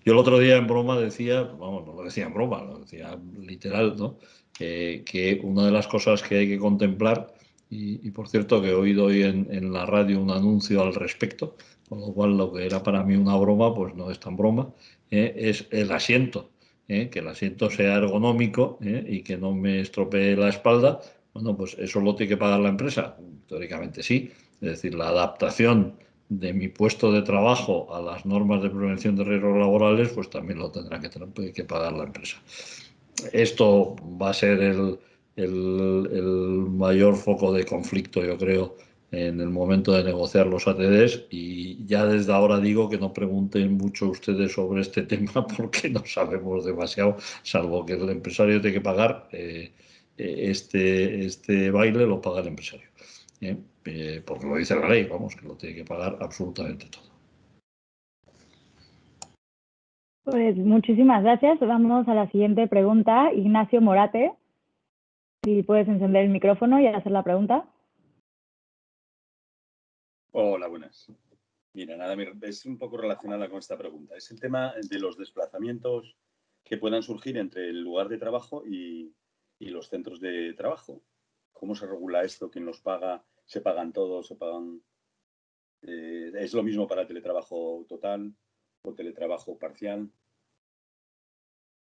Yo el otro día en broma decía, vamos, no lo decía en broma, lo decía literal, ¿no? Que una de las cosas que hay que contemplar, y por cierto que he oído hoy en la radio un anuncio al respecto, con lo cual lo que era para mí una broma, pues no es tan broma, es el asiento, que el asiento sea ergonómico y que no me estropee la espalda. Bueno, pues eso lo tiene que pagar la empresa, teóricamente sí, es decir, la adaptación de mi puesto de trabajo a las normas de prevención de riesgos laborales, pues también lo tendrá que pagar la empresa. Esto va a ser el mayor foco de conflicto, yo creo, en el momento de negociar los ATDs, y ya desde ahora digo que no pregunten mucho ustedes sobre este tema porque no sabemos demasiado, salvo que el empresario tiene que pagar, este baile lo paga el empresario. Porque lo dice la ley, vamos, que lo tiene que pagar absolutamente todo. Pues muchísimas gracias. Vamos a la siguiente pregunta. Ignacio Morate, si puedes encender el micrófono y hacer la pregunta. Hola, buenas. Mira, nada, es un poco relacionada con esta pregunta. Es el tema de los desplazamientos que puedan surgir entre el lugar de trabajo y los centros de trabajo. ¿Cómo se regula esto? ¿Quién los paga? ¿Se pagan todos? ¿Se pagan? ¿Es lo mismo para teletrabajo total o teletrabajo parcial?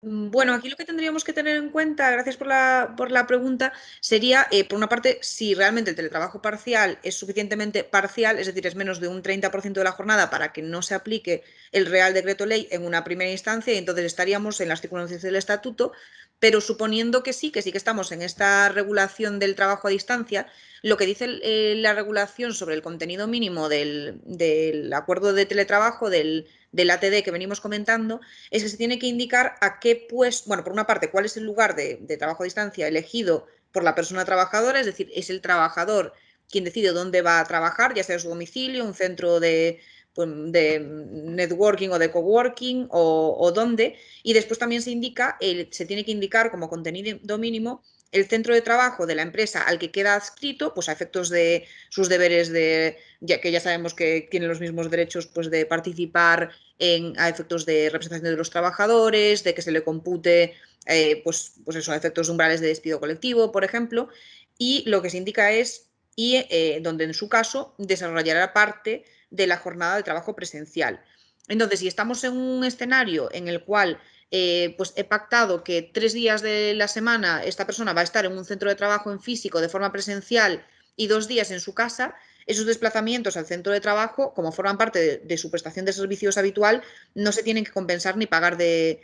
Bueno, aquí lo que tendríamos que tener en cuenta, gracias por la pregunta, sería, por una parte, si realmente el teletrabajo parcial es suficientemente parcial, es decir, es menos de un 30% de la jornada para que no se aplique el Real Decreto Ley en una primera instancia, y entonces estaríamos en las circunstancias del estatuto, pero suponiendo que sí que estamos en esta regulación del trabajo a distancia, lo que dice la regulación sobre el contenido mínimo del acuerdo de teletrabajo, del ATD que venimos comentando, es que se tiene que indicar a qué bueno, por una parte, cuál es el lugar de trabajo a distancia elegido por la persona trabajadora, es decir, es el trabajador quien decide dónde va a trabajar, ya sea su domicilio, un centro de networking o de coworking o dónde, y después también se tiene que indicar como contenido mínimo el centro de trabajo de la empresa al que queda adscrito, pues a efectos de sus deberes ya que ya sabemos que tienen los mismos derechos, pues de participar a efectos de representación de los trabajadores, de que se le compute, pues eso, a efectos de umbrales de despido colectivo, por ejemplo, y lo que se indica es, donde en su caso desarrollará parte de la jornada de trabajo presencial. Entonces, si estamos en un escenario en el cual pues he pactado que 3 días de la semana esta persona va a estar en un centro de trabajo en físico de forma presencial y 2 días en su casa, esos desplazamientos al centro de trabajo, como forman parte de su prestación de servicios habitual, no se tienen que compensar ni pagar de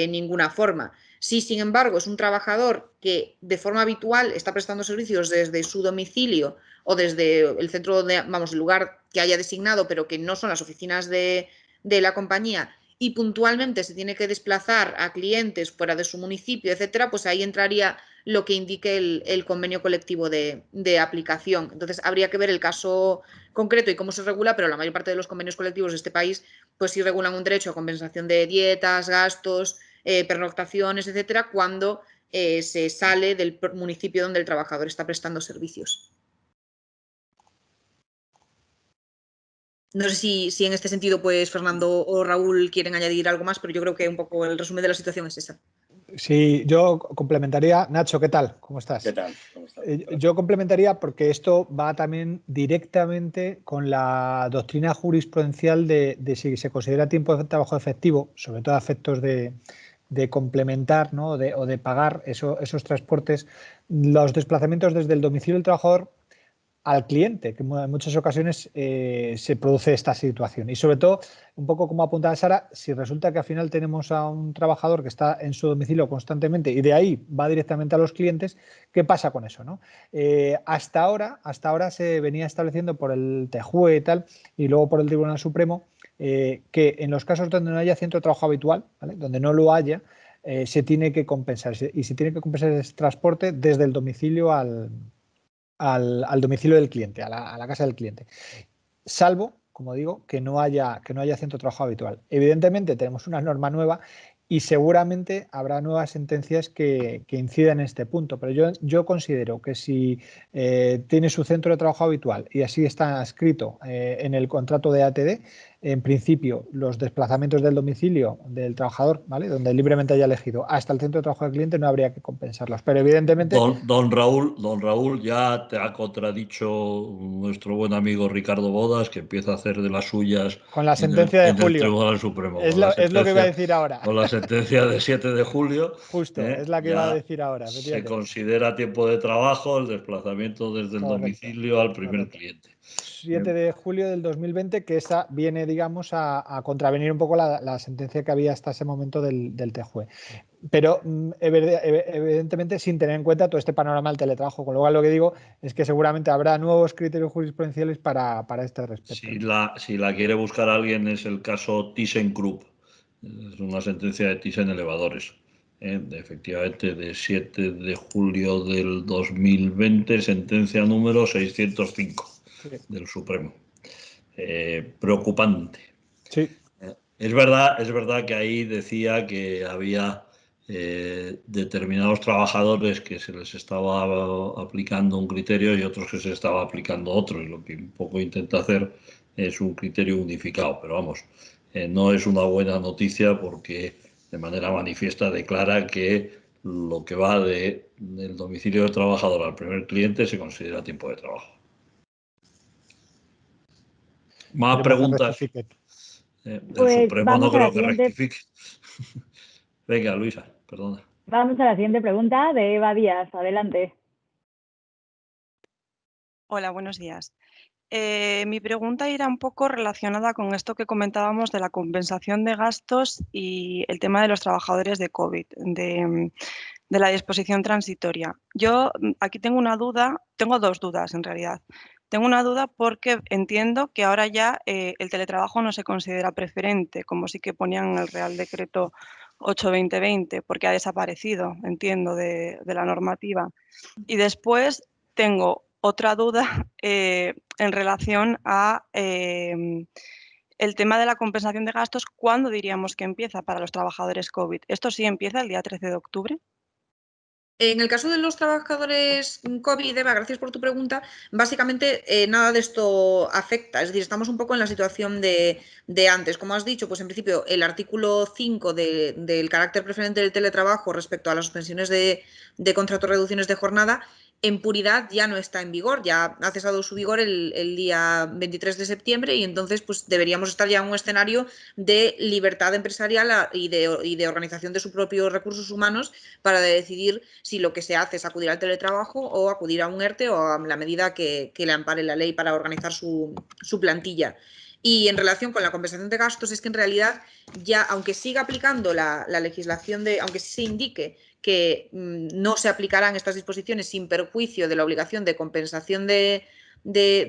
ninguna forma. Si, sin embargo, es un trabajador que de forma habitual está prestando servicios desde su domicilio o desde el centro, el lugar que haya designado, pero que no son las oficinas de la compañía, y puntualmente se tiene que desplazar a clientes fuera de su municipio, etcétera, pues ahí entraría lo que indique el convenio colectivo de aplicación. Entonces, habría que ver el caso concreto y cómo se regula, pero la mayor parte de los convenios colectivos de este país, pues sí regulan un derecho a compensación de dietas, gastos, pernoctaciones, etcétera, cuando se sale del municipio donde el trabajador está prestando servicios. No sé si en este sentido, pues Fernando o Raúl quieren añadir algo más, pero yo creo que un poco el resumen de la situación es esa. Sí, yo complementaría. Nacho, ¿qué tal? ¿Cómo estás? ¿Qué tal? ¿Cómo estás? Yo complementaría porque esto va también directamente con la doctrina jurisprudencial de si se considera tiempo de trabajo efectivo, sobre todo a efectos de complementar, ¿no? o de pagar esos transportes, los desplazamientos desde el domicilio del trabajador al cliente, que en muchas ocasiones se produce esta situación. Y sobre todo, un poco como apuntaba Sara, si resulta que al final tenemos a un trabajador que está en su domicilio constantemente y de ahí va directamente a los clientes, ¿qué pasa con eso, ¿no? Hasta ahora se venía estableciendo por el TJUE y tal, y luego por el Tribunal Supremo, que en los casos donde no haya centro de trabajo habitual, ¿vale? Donde no lo haya, se tiene que compensar. Y se tiene que compensar ese transporte desde el domicilio al domicilio del cliente, a la casa del cliente. Salvo, como digo, que no haya centro de trabajo habitual. Evidentemente tenemos una norma nueva y seguramente habrá nuevas sentencias que incidan en este punto, pero yo considero que si tiene su centro de trabajo habitual y así está escrito en el contrato de ATD, en principio los desplazamientos del domicilio del trabajador, ¿vale?, donde libremente haya elegido, hasta el centro de trabajo del cliente no habría que compensarlos, pero evidentemente… Don Raúl, ya te ha contradicho nuestro buen amigo Ricardo Bodas, que empieza a hacer de las suyas con la sentencia de en el julio. Tribunal Supremo. Es lo que iba a decir ahora. Con la sentencia de 7 de julio. Justo, es la que iba a decir ahora. Se considera tiempo de trabajo el desplazamiento desde el domicilio al primer cliente. 7 de julio del 2020, que esa viene, digamos, a contravenir un poco la sentencia que había hasta ese momento del TJUE. Pero evidentemente sin tener en cuenta todo este panorama del teletrabajo. Con lo cual lo que digo es que seguramente habrá nuevos criterios jurisprudenciales para este respecto. Si la quiere buscar alguien, es el caso ThyssenKrupp. Es una sentencia de Thyssen Elevadores. Efectivamente, de 7 de julio del 2020, sentencia número 605 del Supremo. Preocupante. Sí. Es verdad que ahí decía que había determinados trabajadores que se les estaba aplicando un criterio y otros que se estaba aplicando otro, y lo que un poco intenta hacer es un criterio unificado, pero vamos, no es una buena noticia porque de manera manifiesta declara que lo que va del domicilio del trabajador al primer cliente se considera tiempo de trabajo. Más preguntas. El Supremo no creo que rectifique. Venga, Luisa, perdona. Vamos a la siguiente pregunta de Eva Díaz. Adelante. Hola, buenos días. Mi pregunta irá un poco relacionada con esto que comentábamos de la compensación de gastos y el tema de los trabajadores de COVID, de la disposición transitoria. Yo aquí tengo una duda, tengo dos dudas en realidad. Tengo una duda porque entiendo que ahora ya el teletrabajo no se considera preferente, como sí que ponían en el Real Decreto 8/2020, porque ha desaparecido, entiendo, de la normativa. Y después tengo otra duda en relación a el tema de la compensación de gastos. ¿Cuándo diríamos que empieza para los trabajadores COVID? ¿Esto sí empieza el día 13 de octubre? En el caso de los trabajadores COVID, Eva, gracias por tu pregunta. Básicamente, nada de esto afecta. Es decir, estamos un poco en la situación de antes. Como has dicho, pues en principio el artículo 5 del carácter preferente del teletrabajo respecto a las suspensiones de contratos, reducciones de jornada, en puridad ya no está en vigor, ya ha cesado su vigor el día 23 de septiembre, y entonces pues deberíamos estar ya en un escenario de libertad empresarial y de organización de sus propios recursos humanos para decidir si lo que se hace es acudir al teletrabajo o acudir a un ERTE o a la medida que le ampare la ley para organizar su plantilla. Y en relación con la compensación de gastos, es que en realidad ya, aunque siga aplicando la legislación aunque sí se indique que no se aplicarán estas disposiciones sin perjuicio de la obligación de compensación de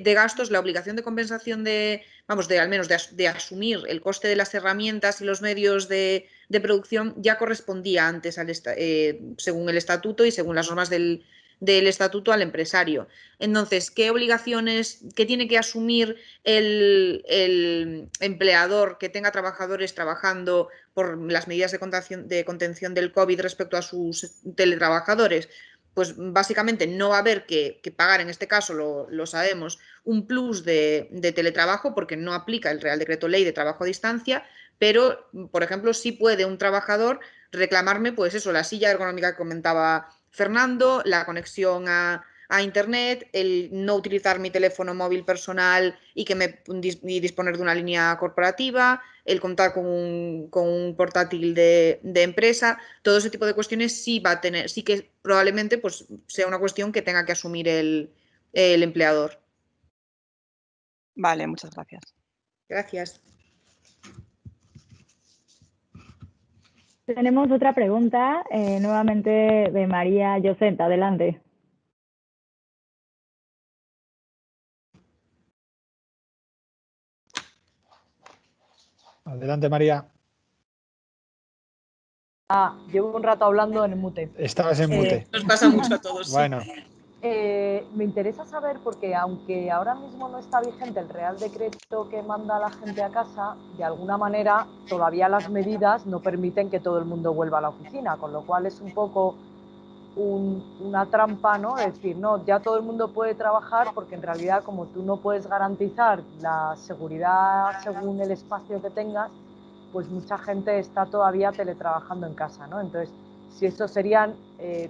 gastos, la obligación de compensación al menos de asumir el coste de las herramientas y los medios de producción ya correspondía antes según el estatuto y según las normas del estatuto al empresario. Entonces, ¿qué obligaciones que tiene que asumir el empleador que tenga trabajadores trabajando por las medidas de contención del COVID respecto a sus teletrabajadores? Pues básicamente no va a haber que pagar, en este caso lo sabemos, un plus de teletrabajo porque no aplica el Real Decreto Ley de Trabajo a Distancia, pero, por ejemplo, sí puede un trabajador reclamarme, pues eso, la silla ergonómica que comentaba Fernando, la conexión a Internet, el no utilizar mi teléfono móvil personal y disponer de una línea corporativa, el contar con un portátil de empresa. Todo ese tipo de cuestiones sí que probablemente pues, sea una cuestión que tenga que asumir el empleador. Vale, muchas gracias. Gracias. Tenemos otra pregunta, nuevamente de María Josent. Adelante. Adelante, María. Llevo un rato hablando en el mute. Estabas en mute. Nos pasa mucho a todos. Bueno. Me interesa saber, porque aunque ahora mismo no está vigente el Real Decreto que manda a la gente a casa, de alguna manera todavía las medidas no permiten que todo el mundo vuelva a la oficina, con lo cual es un poco una trampa, ¿no? Es decir, no, ya todo el mundo puede trabajar, porque en realidad como tú no puedes garantizar la seguridad según el espacio que tengas, pues mucha gente está todavía teletrabajando en casa, ¿no? Entonces, si estos serían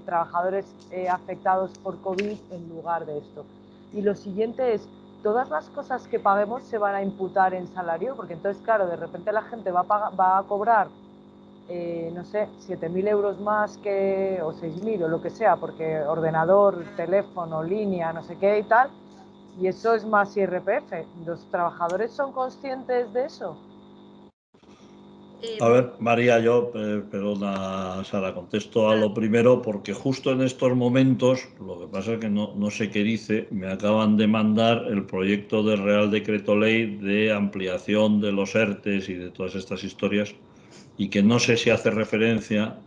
trabajadores afectados por COVID en lugar de esto. Y lo siguiente es, ¿todas las cosas que paguemos se van a imputar en salario? Porque entonces, claro, de repente la gente va a cobrar, no sé, 7.000 euros más que, o 6.000 o lo que sea, porque ordenador, teléfono, línea, no sé qué y tal, y eso es más IRPF. ¿Los trabajadores son conscientes de eso? A ver, María, yo, perdona, Sara, contesto a lo primero porque justo en estos momentos, lo que pasa es que no sé qué dice, me acaban de mandar el proyecto de Real Decreto Ley de ampliación de los ERTES y de todas estas historias, y que no sé si hace referencia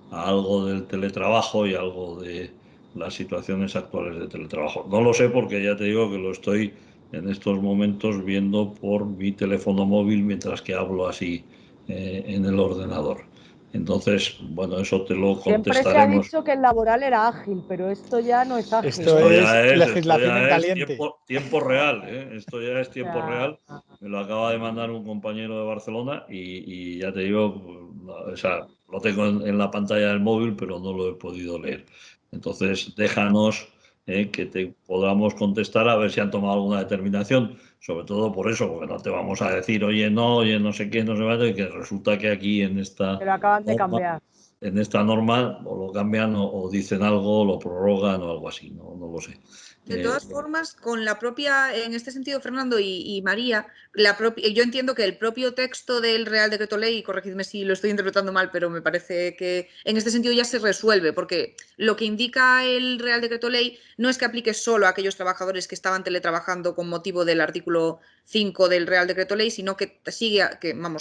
a algo del teletrabajo y algo de las situaciones actuales de teletrabajo. No lo sé porque ya te digo que lo estoy en estos momentos viendo por mi teléfono móvil mientras que hablo así en el ordenador. Entonces, bueno, eso te lo Siempre se ha contestaremos. dicho que el laboral era ágil, pero esto ya no es ágil. Esto es legislación en es caliente. tiempo real, esto ya es tiempo real. Me lo acaba de mandar un compañero de Barcelona y ya te digo, o sea, lo tengo en la pantalla del móvil, pero no lo he podido leer. Entonces, déjanos que te podamos contestar a ver si han tomado alguna determinación, sobre todo por eso, porque no te vamos a decir, oye, no sé qué, no sé cuánto, y que resulta que aquí en esta Pero acaban de cambiar. En esta norma o lo cambian o dicen algo, lo prorrogan o algo así, no lo sé. De todas formas, con la propia, en este sentido, Fernando y María, yo entiendo que el propio texto del Real Decreto Ley, y corregidme si lo estoy interpretando mal, pero me parece que en este sentido ya se resuelve, porque lo que indica el Real Decreto Ley no es que aplique solo a aquellos trabajadores que estaban teletrabajando con motivo del artículo 5 del Real Decreto Ley, sino que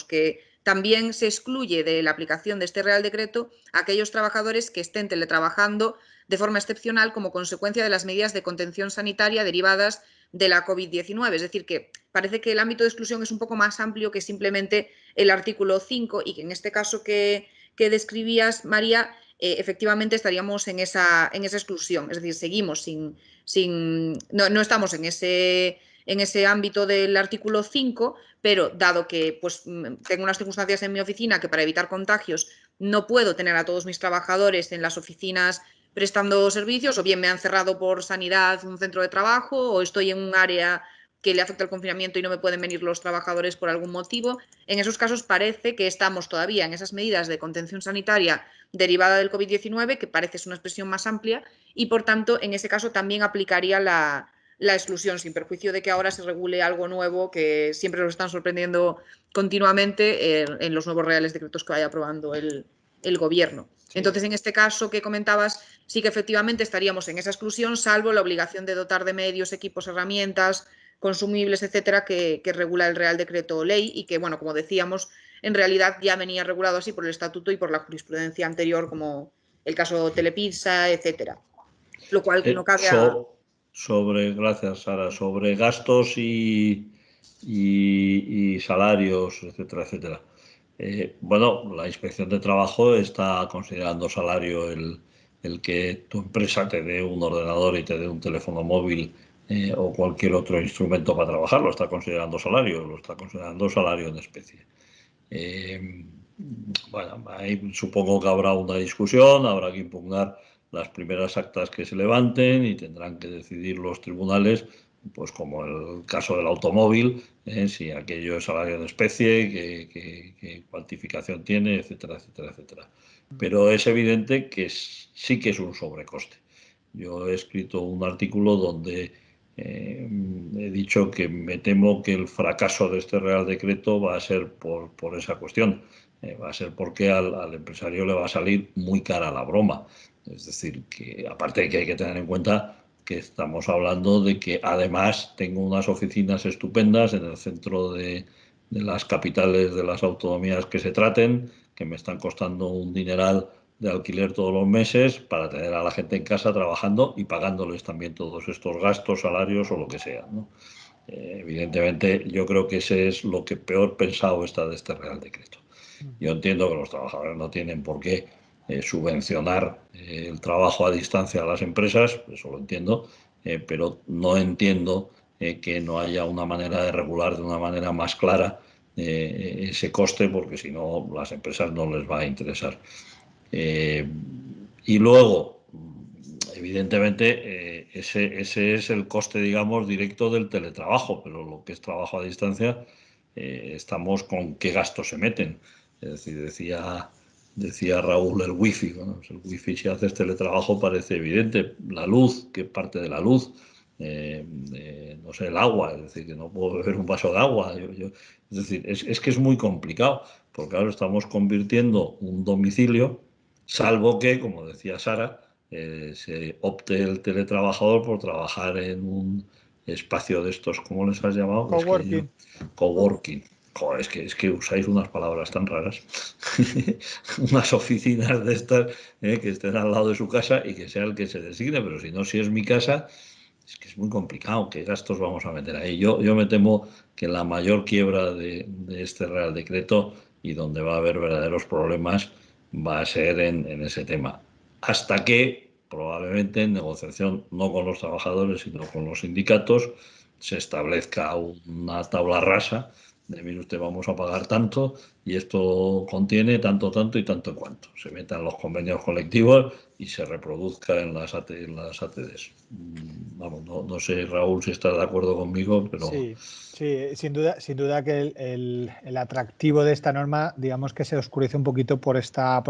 que también se excluye de la aplicación de este Real Decreto a aquellos trabajadores que estén teletrabajando de forma excepcional como consecuencia de las medidas de contención sanitaria derivadas de la COVID-19. Es decir, que parece que el ámbito de exclusión es un poco más amplio que simplemente el artículo 5 y que en este caso que describías, María, efectivamente estaríamos en esa exclusión. Es decir, seguimos no estamos en ese ámbito del artículo 5, pero dado que pues, tengo unas circunstancias en mi oficina que para evitar contagios no puedo tener a todos mis trabajadores en las oficinas prestando servicios, o bien me han cerrado por sanidad un centro de trabajo, o estoy en un área que le afecta el confinamiento y no me pueden venir los trabajadores por algún motivo. En esos casos parece que estamos todavía en esas medidas de contención sanitaria derivada del COVID-19, que parece es una expresión más amplia, y por tanto en ese caso también aplicaría la exclusión, sin perjuicio de que ahora se regule algo nuevo que siempre nos están sorprendiendo continuamente en los nuevos reales decretos que vaya aprobando el gobierno. Sí. Entonces, en este caso que comentabas, sí que efectivamente estaríamos en esa exclusión, salvo la obligación de dotar de medios, equipos, herramientas, consumibles, etcétera, que regula el Real Decreto Ley y que, bueno, como decíamos, en realidad ya venía regulado así por el Estatuto y por la jurisprudencia anterior, como el caso Telepizza, etcétera. Lo cual no cabe Gracias, Sara, sobre gastos y salarios, etcétera, etcétera. Bueno, la Inspección de Trabajo está considerando salario el que tu empresa te dé un ordenador y te dé un teléfono móvil o cualquier otro instrumento para trabajar. Lo está considerando salario en especie. Bueno, ahí supongo que habrá una discusión, habrá que impugnar las primeras actas que se levanten y tendrán que decidir los tribunales, pues como el caso del automóvil, si aquello es salario en especie, qué cuantificación tiene, etcétera, etcétera, etcétera. Pero es evidente que sí que es un sobrecoste. Yo he escrito un artículo donde he dicho que me temo que el fracaso de este Real Decreto va a ser por esa cuestión. Va a ser porque al empresario le va a salir muy cara la broma. Es decir, que aparte de que hay que tener en cuenta que estamos hablando de que además tengo unas oficinas estupendas en el centro de las capitales de las autonomías que se traten, que me están costando un dineral de alquiler todos los meses para tener a la gente en casa trabajando y pagándoles también todos estos gastos, salarios o lo que sea, ¿no? Evidentemente, yo creo que ese es lo que peor pensado está de este Real Decreto. Yo entiendo que los trabajadores no tienen por qué subvencionar el trabajo a distancia a las empresas, eso lo entiendo, pero no entiendo que no haya una manera de regular de una manera más clara ese coste, porque si no, las empresas no les va a interesar. Y luego, evidentemente, ese es el coste, digamos, directo del teletrabajo, pero lo que es trabajo a distancia, estamos con qué gastos se meten. Es decir, decía Raúl el wifi. Bueno, pues el wifi, si haces teletrabajo, parece evidente. La luz, que parte de la luz, no sé, el agua, es decir, que no puedo beber un vaso de agua. Es decir, es que es muy complicado, porque ahora estamos convirtiendo un domicilio, salvo que, como decía Sara, se opte el teletrabajador por trabajar en un espacio de estos, ¿cómo les has llamado? Coworking. Coworking. Joder, es que usáis unas palabras tan raras. Unas oficinas de estas que estén al lado de su casa y que sea el que se designe, pero si no, si es mi casa, es que es muy complicado. ¿Qué gastos vamos a meter ahí? Yo me temo que la mayor quiebra de este Real Decreto y donde va a haber verdaderos problemas va a ser en ese tema. Hasta que, probablemente en negociación no con los trabajadores, sino con los sindicatos, se establezca una tabla rasa de, mire usted, vamos a pagar tanto y esto contiene tanto, tanto y tanto cuanto. Se metan los convenios colectivos y se reproduzca en las ATDs. Vamos, no sé, Raúl, si estás de acuerdo conmigo, pero... Sí, sin duda que el atractivo de esta norma, digamos que se oscurece un poquito por esta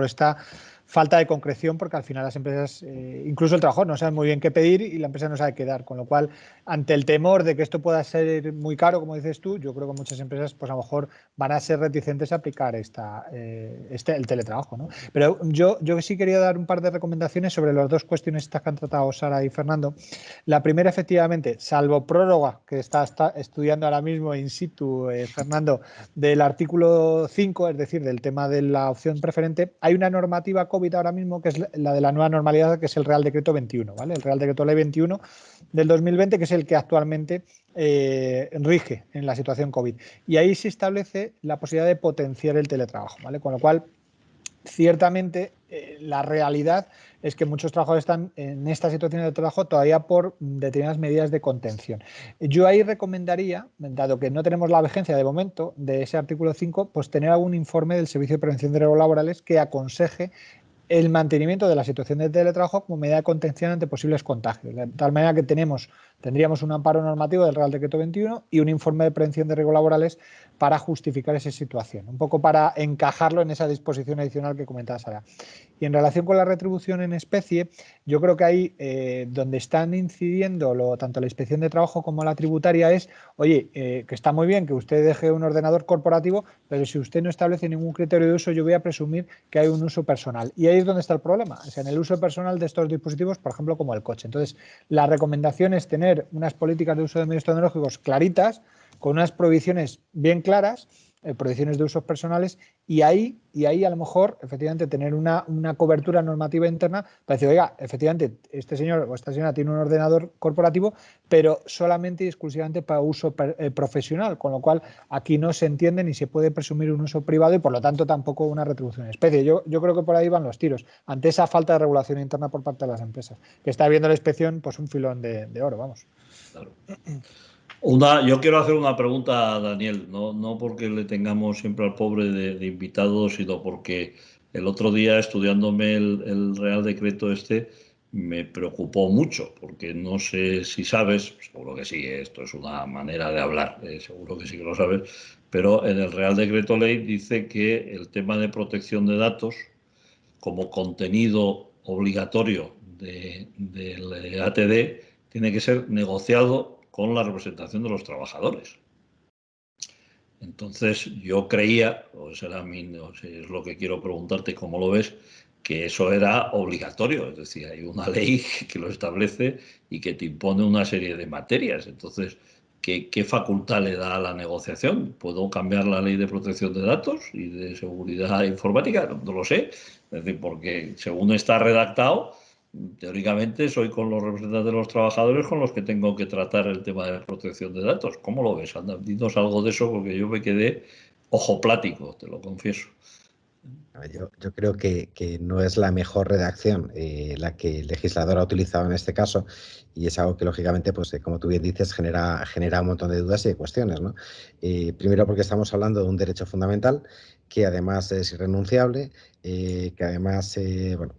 falta de concreción, porque al final las empresas, incluso el trabajador, no saben muy bien qué pedir y la empresa no sabe qué dar, con lo cual, ante el temor de que esto pueda ser muy caro, como dices tú, yo creo que muchas empresas, pues a lo mejor van a ser reticentes a aplicar el teletrabajo, ¿no? Pero yo sí quería dar un par de recomendaciones sobre las dos cuestiones que han tratado Sara y Fernando. La primera, efectivamente, salvo prórroga, que está estudiando ahora mismo in situ, Fernando, del artículo 5, es decir, del tema de la opción preferente, hay una normativa COVID ahora mismo que es la de la nueva normalidad, que es el Real Decreto 21, ¿vale? El Real Decreto Ley 21 del 2020, que es el que actualmente rige en la situación COVID. Y ahí se establece la posibilidad de potenciar el teletrabajo, ¿vale? Con lo cual, ciertamente, la realidad es que muchos trabajadores están en esta situación de trabajo todavía por determinadas medidas de contención. Yo ahí recomendaría, dado que no tenemos la vigencia de momento de ese artículo 5, pues tener algún informe del Servicio de Prevención de Riesgos Laborales que aconseje el mantenimiento de la situación de teletrabajo como medida de contención ante posibles contagios. De tal manera que tendríamos un amparo normativo del Real Decreto 21 y un informe de prevención de riesgos laborales para justificar esa situación, un poco para encajarlo en esa disposición adicional que comentaba Sara. Y en relación con la retribución en especie, yo creo que ahí donde están incidiendo tanto la inspección de trabajo como la tributaria es, oye, que está muy bien que usted deje un ordenador corporativo, pero si usted no establece ningún criterio de uso, yo voy a presumir que hay un uso personal. Y ahí es donde está el problema, o sea, en el uso personal de estos dispositivos, por ejemplo, como el coche. Entonces, la recomendación es tener unas políticas de uso de medios tecnológicos claritas, con unas prohibiciones bien claras, prohibiciones de usos personales, y ahí a lo mejor efectivamente tener una cobertura normativa interna para decir, oiga, efectivamente este señor o esta señora tiene un ordenador corporativo, pero solamente y exclusivamente para uso profesional, con lo cual aquí no se entiende ni se puede presumir un uso privado y por lo tanto tampoco una retribución en especie. Yo creo que por ahí van los tiros, ante esa falta de regulación interna por parte de las empresas, que está viendo la inspección pues un filón de oro, vamos. Claro. Yo quiero hacer una pregunta a Daniel, no porque le tengamos siempre al pobre de invitados, sino porque el otro día, estudiándome el Real Decreto me preocupó mucho, porque no sé si sabes, seguro que sí, esto es una manera de hablar, seguro que sí que lo sabes, pero en el Real Decreto Ley dice que el tema de protección de datos, como contenido obligatorio del ATD, tiene que ser negociado con la representación de los trabajadores. Entonces yo creía, o sea, es lo que quiero preguntarte, ¿cómo lo ves?, que eso era obligatorio, es decir, hay una ley que lo establece y que te impone una serie de materias. Entonces, ¿qué facultad le da a la negociación? ¿Puedo cambiar la ley de protección de datos y de seguridad informática? No lo sé. Es decir, porque según está redactado, teóricamente soy con los representantes de los trabajadores con los que tengo que tratar el tema de protección de datos. ¿Cómo lo ves? Anda, dinos algo de eso, porque yo me quedé ojoplático, te lo confieso. Yo creo que no es la mejor redacción la que el legislador ha utilizado en este caso, y es algo que lógicamente, pues como tú bien dices, genera un montón de dudas y de cuestiones, ¿no? Primero porque estamos hablando de un derecho fundamental que además es irrenunciable, que además, bueno,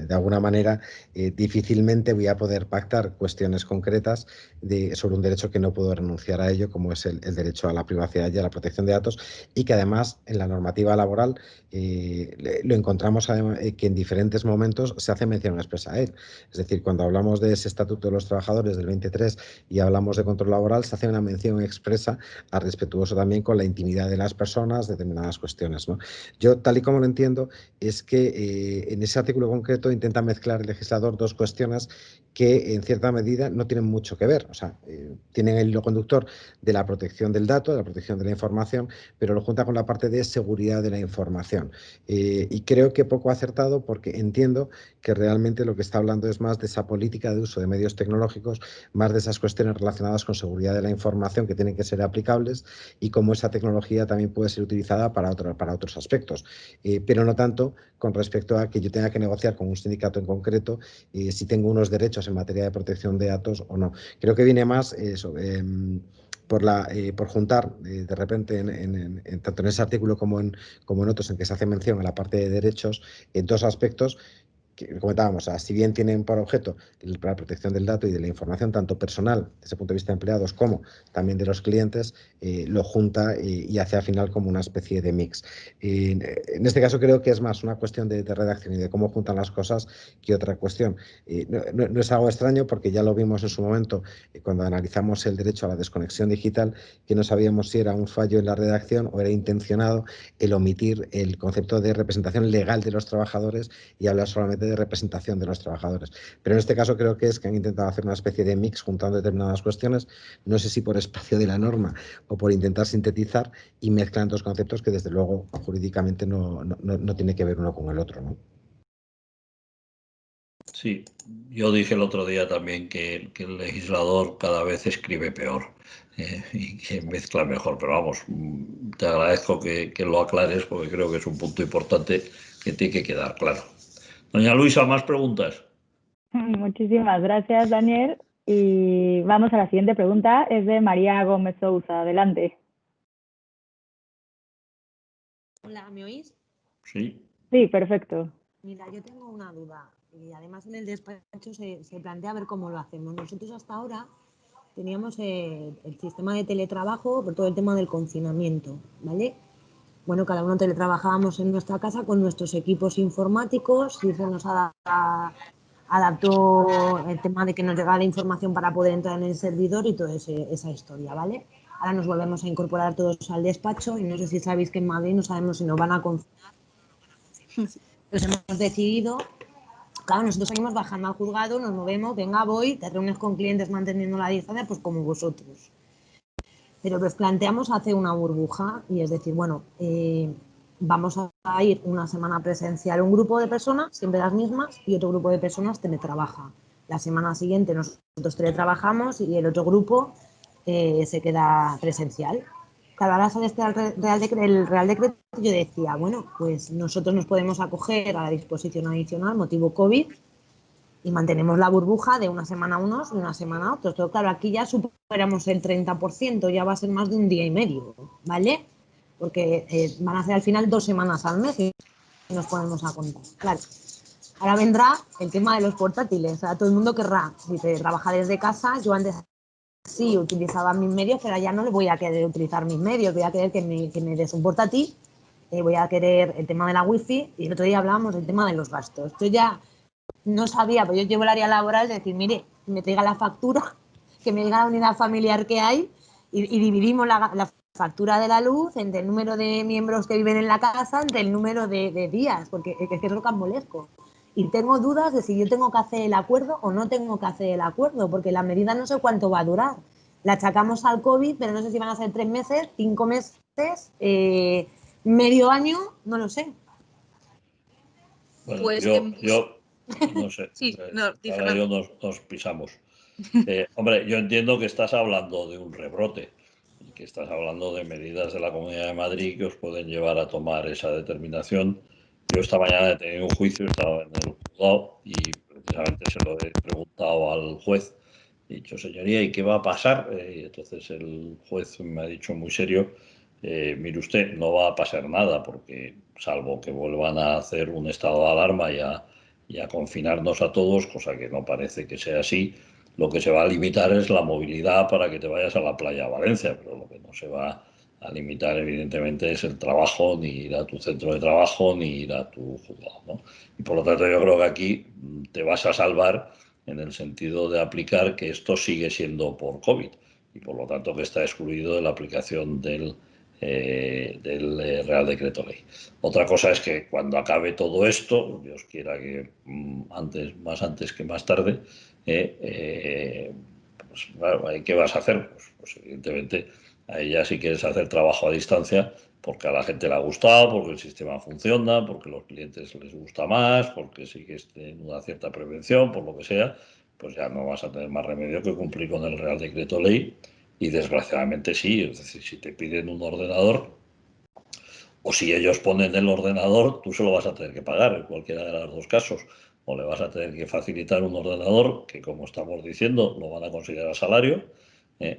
de alguna manera difícilmente voy a poder pactar cuestiones concretas sobre un derecho que no puedo renunciar a ello, como es el derecho a la privacidad y a la protección de datos, y que además en la normativa laboral lo encontramos que en diferentes momentos se hace mención expresa a él. Es decir, cuando hablamos de ese Estatuto de los Trabajadores del 23 y hablamos de control laboral, se hace una mención expresa a respetuoso también con la intimidad de las personas, determinadas cuestiones, ¿no? Yo, tal y como lo entiendo, es que en ese artículo concreto intenta mezclar el legislador dos cuestiones que en cierta medida no tienen mucho que ver. O sea, tienen el hilo conductor de la protección del dato, de la protección de la información, pero lo junta con la parte de seguridad de la información. Y creo que poco acertado, porque entiendo que realmente lo que está hablando es más de esa política de uso de medios tecnológicos, más de esas cuestiones relacionadas con seguridad de la información que tienen que ser aplicables y cómo esa tecnología también puede ser utilizada para otros aspectos, pero no tanto con respecto a que yo tenga que negociar con un sindicato en concreto si tengo unos derechos en materia de protección de datos o no. Creo que viene más por juntar de repente tanto en ese artículo como en otros en que se hace mención a la parte de derechos, en dos aspectos que comentábamos. O sea, si bien tienen por objeto la protección del dato y de la información, tanto personal, desde el punto de vista de empleados, como también de los clientes, lo junta y hace al final como una especie de mix. En este caso creo que es más una cuestión de redacción y de cómo juntan las cosas que otra cuestión. No es algo extraño, porque ya lo vimos en su momento cuando analizamos el derecho a la desconexión digital, que no sabíamos si era un fallo en la redacción o era intencionado el omitir el concepto de representación legal de los trabajadores y hablar solamente de representación de los trabajadores. Pero en este caso creo que es que han intentado hacer una especie de mix juntando determinadas cuestiones, no sé si por espacio de la norma o por intentar sintetizar, y mezclan dos conceptos que desde luego jurídicamente no tiene que ver uno con el otro, ¿no? Sí, yo dije el otro día también que el legislador cada vez escribe peor y que mezcla mejor, pero vamos, te agradezco que lo aclares, porque creo que es un punto importante que tiene que quedar claro. Doña Luisa, ¿más preguntas? Muchísimas gracias, Daniel. Y vamos a la siguiente pregunta. Es de María Gómez Sousa. Adelante. Hola, ¿me oís? Sí. Sí, perfecto. Mira, yo tengo una duda y además en el despacho se plantea ver cómo lo hacemos. Nosotros hasta ahora teníamos el sistema de teletrabajo por todo el tema del confinamiento, ¿vale? Bueno, cada uno teletrabajábamos en nuestra casa con nuestros equipos informáticos y se nos adaptó el tema de que nos llegaba la información para poder entrar en el servidor y toda esa historia, ¿vale? Ahora nos volvemos a incorporar todos al despacho y no sé si sabéis que en Madrid no sabemos si nos van a confinar. Pues hemos decidido, claro, nosotros seguimos bajando al juzgado, nos movemos, venga, voy, te reúnes con clientes manteniendo la distancia, pues como vosotros. Pero nos planteamos hacer una burbuja y es decir, bueno, vamos a ir una semana presencial un grupo de personas, siempre las mismas, y otro grupo de personas teletrabaja. La semana siguiente nosotros teletrabajamos y el otro grupo se queda presencial. Cada hora sale el Real Decreto, yo decía, bueno, pues nosotros nos podemos acoger a la disposición adicional motivo COVID y mantenemos la burbuja de una semana a unos y una semana a otros. Pero claro, aquí ya superamos el 30%, ya va a ser más de un día y medio, ¿vale? Porque van a ser al final 2 semanas al mes y nos ponemos a contar. Claro, ahora vendrá el tema de los portátiles. O sea, todo el mundo querrá, si te trabaja desde casa, yo antes sí utilizaba mis medios, pero ya no le voy a querer utilizar mis medios, voy a querer que me des un portátil, voy a querer el tema de la wifi, y el otro día hablábamos del tema de los gastos. Yo ya no sabía, pues yo llevo el área laboral de decir, mire, me traiga la factura, que me diga la unidad familiar que hay y dividimos la factura de la luz entre el número de miembros que viven en la casa, entre el número de días, porque es que es rocambolesco. Y tengo dudas de si yo tengo que hacer el acuerdo o no tengo que hacer el acuerdo, porque la medida no sé cuánto va a durar. la achacamos al COVID, pero no sé si van a ser 3 meses, 5 meses, medio año, no lo sé. Bueno, Pues yo no sé, sí, no, ahora yo nos pisamos. Hombre, yo entiendo que estás hablando de un rebrote y que estás hablando de medidas de la Comunidad de Madrid que os pueden llevar a tomar esa determinación. Yo esta mañana he tenido un juicio, estaba en el juzgado y precisamente se lo he preguntado al juez. He dicho, señoría, ¿y qué va a pasar? Y entonces el juez me ha dicho muy serio, mire usted, no va a pasar nada porque salvo que vuelvan a hacer un estado de alarma y a confinarnos a todos, cosa que no parece que sea así, lo que se va a limitar es la movilidad para que te vayas a la playa a Valencia, pero lo que no se va a limitar evidentemente es el trabajo, ni ir a tu centro de trabajo, ni ir a tu juzgado, ¿no? Y por lo tanto yo creo que aquí te vas a salvar en el sentido de aplicar que esto sigue siendo por COVID y por lo tanto que está excluido de la aplicación del Real Decreto Ley. Otra cosa es que cuando acabe todo esto, Dios quiera que más antes que más tarde, pues claro, ¿qué vas a hacer? Pues evidentemente ahí ya si quieres hacer trabajo a distancia, porque a la gente le ha gustado, porque el sistema funciona, porque a los clientes les gusta más, porque sigues teniendo una cierta prevención, por lo que sea, pues ya no vas a tener más remedio que cumplir con el Real Decreto Ley. Y desgraciadamente sí, es decir, si te piden un ordenador o si ellos ponen el ordenador, tú se lo vas a tener que pagar en cualquiera de los dos casos. O le vas a tener que facilitar un ordenador que, como estamos diciendo, lo van a considerar salario,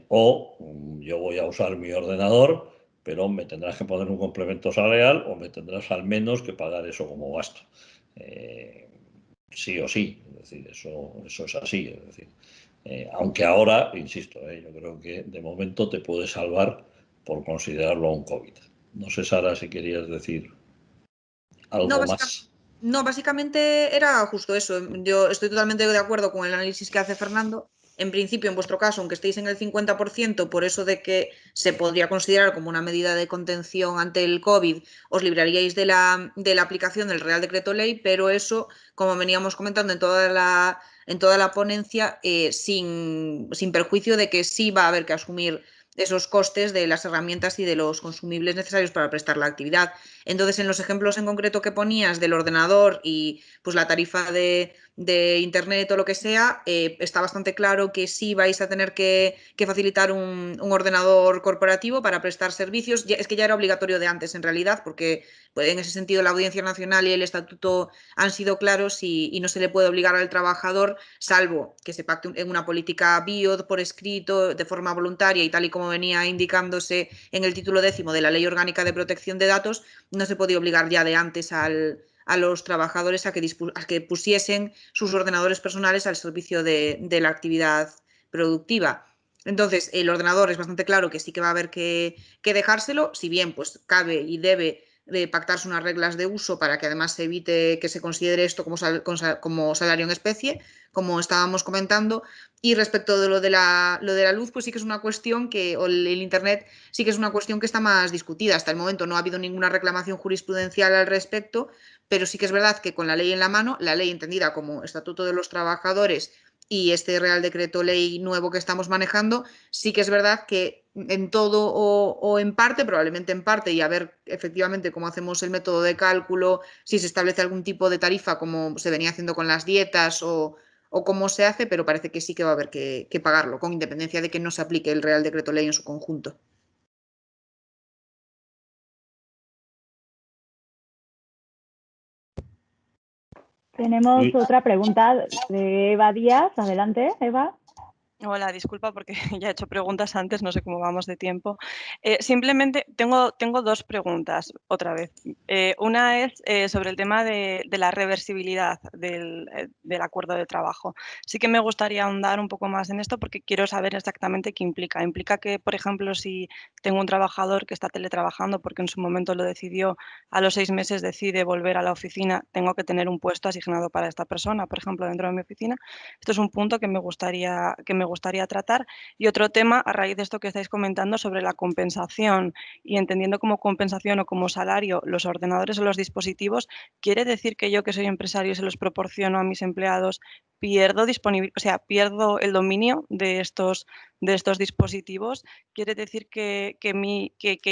o yo voy a usar mi ordenador, pero me tendrás que poner un complemento salarial o me tendrás al menos que pagar eso como gasto. Sí o sí, es decir, eso es así. Es decir, aunque ahora, insisto, yo creo que de momento te puede salvar por considerarlo un COVID. No sé, Sara, si querías decir algo más. No, básicamente era justo eso. Yo estoy totalmente de acuerdo con el análisis que hace Fernando. En principio, en vuestro caso, aunque estéis en el 50%, por eso de que se podría considerar como una medida de contención ante el COVID, os libraríais de la aplicación del Real Decreto Ley, pero eso, como veníamos comentando en toda la ponencia, sin perjuicio de que sí va a haber que asumir esos costes de las herramientas y de los consumibles necesarios para prestar la actividad. Entonces, en los ejemplos en concreto que ponías del ordenador y pues la tarifa de internet o lo que sea, está bastante claro que sí vais a tener que facilitar un ordenador corporativo para prestar servicios. Es que ya era obligatorio de antes, en realidad, porque pues, en ese sentido la Audiencia Nacional y el Estatuto han sido claros y no se le puede obligar al trabajador, salvo que se pacte en una política BIOD por escrito, de forma voluntaria y tal y como venía indicándose en el título 10º de la Ley Orgánica de Protección de Datos, no se podía obligar ya de antes a los trabajadores a que pusiesen sus ordenadores personales al servicio de la actividad productiva. Entonces, el ordenador es bastante claro que sí que va a haber que dejárselo, si bien pues cabe y debe de pactarse unas reglas de uso para que además se evite que se considere esto como salario en especie, como estábamos comentando. Y respecto de lo de la luz, pues sí que es una cuestión o el Internet sí que es una cuestión que está más discutida. Hasta el momento no ha habido ninguna reclamación jurisprudencial al respecto, pero sí que es verdad que con la ley en la mano, la ley entendida como Estatuto de los Trabajadores y este Real Decreto Ley nuevo que estamos manejando, sí que es verdad que en todo o en parte, probablemente en parte, y a ver efectivamente cómo hacemos el método de cálculo, si se establece algún tipo de tarifa como se venía haciendo con las dietas o cómo se hace, pero parece que sí que va a haber que pagarlo, con independencia de que no se aplique el Real Decreto Ley en su conjunto. Tenemos otra pregunta de Eva Díaz. Adelante, Eva. Hola, disculpa porque ya he hecho preguntas antes, no sé cómo vamos de tiempo. Simplemente tengo dos preguntas otra vez. Una es sobre el tema de la reversibilidad del acuerdo de trabajo. Sí que me gustaría ahondar un poco más en esto porque quiero saber exactamente qué implica. Implica que, por ejemplo, si tengo un trabajador que está teletrabajando porque en su momento lo decidió, a los 6 meses decide volver a la oficina, tengo que tener un puesto asignado para esta persona, por ejemplo, dentro de mi oficina. Esto es un punto que me gustaría gustaría tratar. Y otro tema, a raíz de esto que estáis comentando sobre la compensación y entendiendo como compensación o como salario los ordenadores o los dispositivos, ¿quiere decir que yo, que soy empresario y se los proporciono a mis empleados, pierdo pierdo el dominio de estos dispositivos? ¿Quiere decir que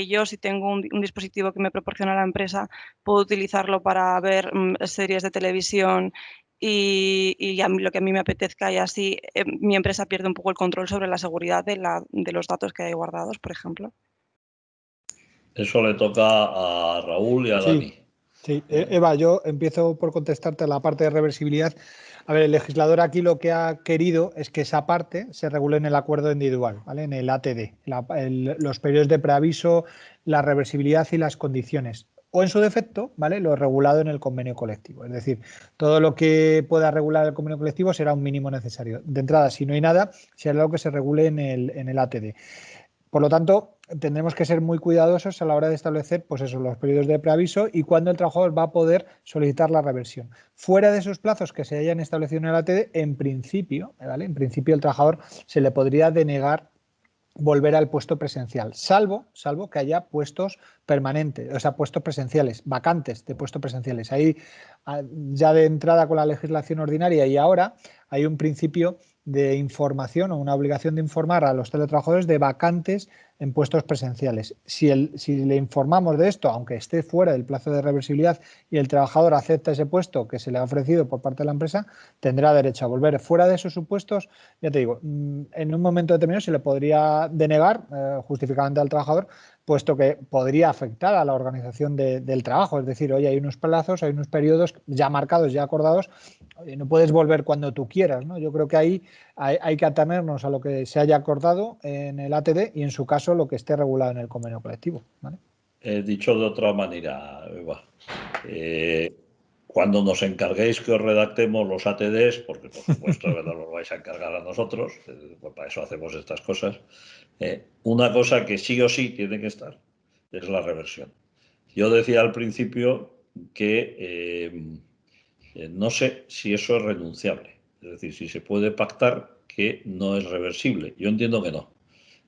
yo, si tengo un dispositivo que me proporciona la empresa, puedo utilizarlo para ver series de televisión y lo que a mí me apetezca, y así mi empresa pierde un poco el control sobre la seguridad de los datos que hay guardados, por ejemplo? Eso le toca a Raúl y a Dani. Sí, Eva, yo empiezo por contestarte la parte de reversibilidad. A ver, el legislador aquí lo que ha querido es que esa parte se regule en el acuerdo individual, ¿vale? En el ATD, los periodos de preaviso, la reversibilidad y las condiciones. O en su defecto, ¿vale? Lo regulado en el convenio colectivo. Es decir, todo lo que pueda regular el convenio colectivo será un mínimo necesario. De entrada, si no hay nada, será lo que se regule en el ATD. Por lo tanto, tendremos que ser muy cuidadosos a la hora de establecer, pues eso, los periodos de preaviso y cuándo el trabajador va a poder solicitar la reversión. Fuera de esos plazos que se hayan establecido en el ATD, en principio, ¿vale? En principio el trabajador se le podría denegar volver al puesto presencial, salvo que haya puestos permanentes, o sea, puestos presenciales, vacantes de puestos presenciales. Ahí, ya de entrada con la legislación ordinaria y ahora, hay un principio de información o una obligación de informar a los teletrabajadores de vacantes en puestos presenciales. Si le informamos de esto, aunque esté fuera del plazo de reversibilidad, y el trabajador acepta ese puesto que se le ha ofrecido por parte de la empresa, tendrá derecho a volver. Fuera de esos supuestos, ya te digo, en un momento determinado se le podría denegar justificadamente al trabajador, puesto que podría afectar a la organización del trabajo. Es decir, oye, hay unos plazos, hay unos periodos ya marcados, ya acordados, oye, no puedes volver cuando tú quieras, ¿no? Yo creo que ahí hay que atenernos a lo que se haya acordado en el ATD y, en su caso, lo que esté regulado en el convenio colectivo, ¿vale? Dicho de otra manera, Eva, cuando nos encarguéis que os redactemos los ATDs, porque por supuesto que no los vais a encargar a nosotros, pues para eso hacemos estas cosas, una cosa que sí o sí tiene que estar es la reversión. Yo decía al principio que no sé si eso es renunciable, es decir, si se puede pactar que no es reversible. Yo entiendo que no.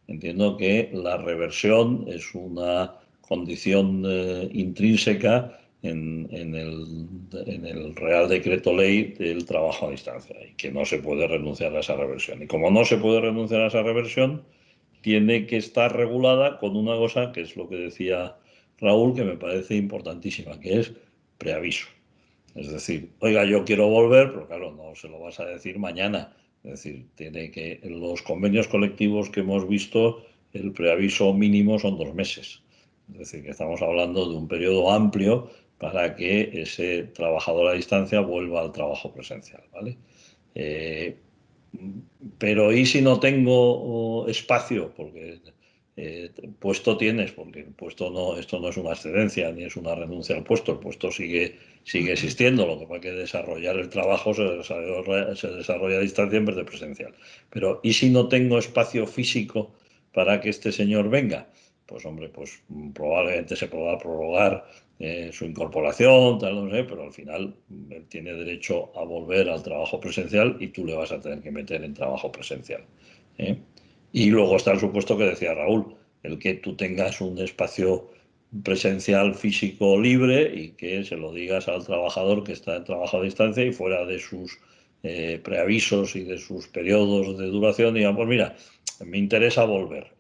Entiendo que la reversión es una condición intrínseca en el Real Decreto Ley del trabajo a distancia, y que no se puede renunciar a esa reversión. Y como no se puede renunciar a esa reversión, tiene que estar regulada con una cosa que es lo que decía Raúl, que me parece importantísima, que es preaviso. Es decir, oiga, yo quiero volver, pero claro, no se lo vas a decir mañana. Es decir, tiene que, en los convenios colectivos que hemos visto, el preaviso mínimo son 2 meses. Es decir, que estamos hablando de un periodo amplio para que ese trabajador a distancia vuelva al trabajo presencial, ¿vale? Pero ¿y si no tengo espacio? Porque puesto tienes, porque el puesto no, esto no es una excedencia ni es una renuncia al puesto, el puesto sigue existiendo, lo que pasa es que desarrollar el trabajo se desarrolla a distancia en vez de presencial. Pero ¿y si no tengo espacio físico para que este señor venga? Pues hombre, pues probablemente se podrá prorrogar su incorporación, tal, no sé, pero al final él tiene derecho a volver al trabajo presencial y tú le vas a tener que meter en trabajo presencial. Y luego está el supuesto que decía Raúl, el que tú tengas un espacio presencial físico libre y que se lo digas al trabajador que está en trabajo a distancia y fuera de sus preavisos y de sus periodos de duración, digamos, pues mira, me interesa volver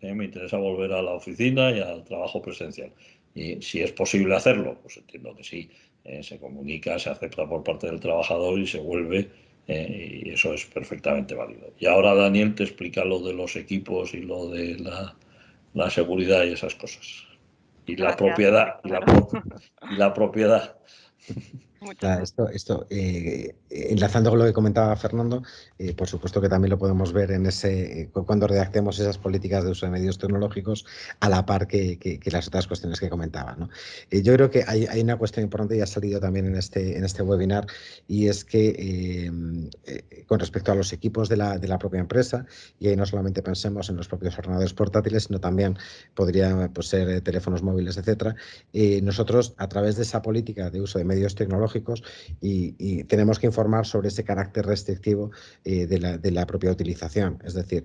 a la oficina y al trabajo presencial. Y si es posible hacerlo, pues entiendo que sí, se comunica, se acepta por parte del trabajador y se vuelve, y eso es perfectamente válido. Y ahora Daniel te explica lo de los equipos y lo de la seguridad y esas cosas. Y la propiedad. Y la propiedad. Esto enlazando con lo que comentaba Fernando, por supuesto que también lo podemos ver en cuando redactemos esas políticas de uso de medios tecnológicos a la par que las otras cuestiones que comentaba, ¿no? Yo creo que hay una cuestión importante y ha salido también en este webinar, y es que con respecto a los equipos de la propia empresa, y ahí no solamente pensemos en los propios ordenadores portátiles, sino también podría pues, ser teléfonos móviles, etcétera. Nosotros, a través de esa política de uso de medios tecnológicos, y tenemos que informar sobre ese carácter restrictivo de la propia utilización. Es decir,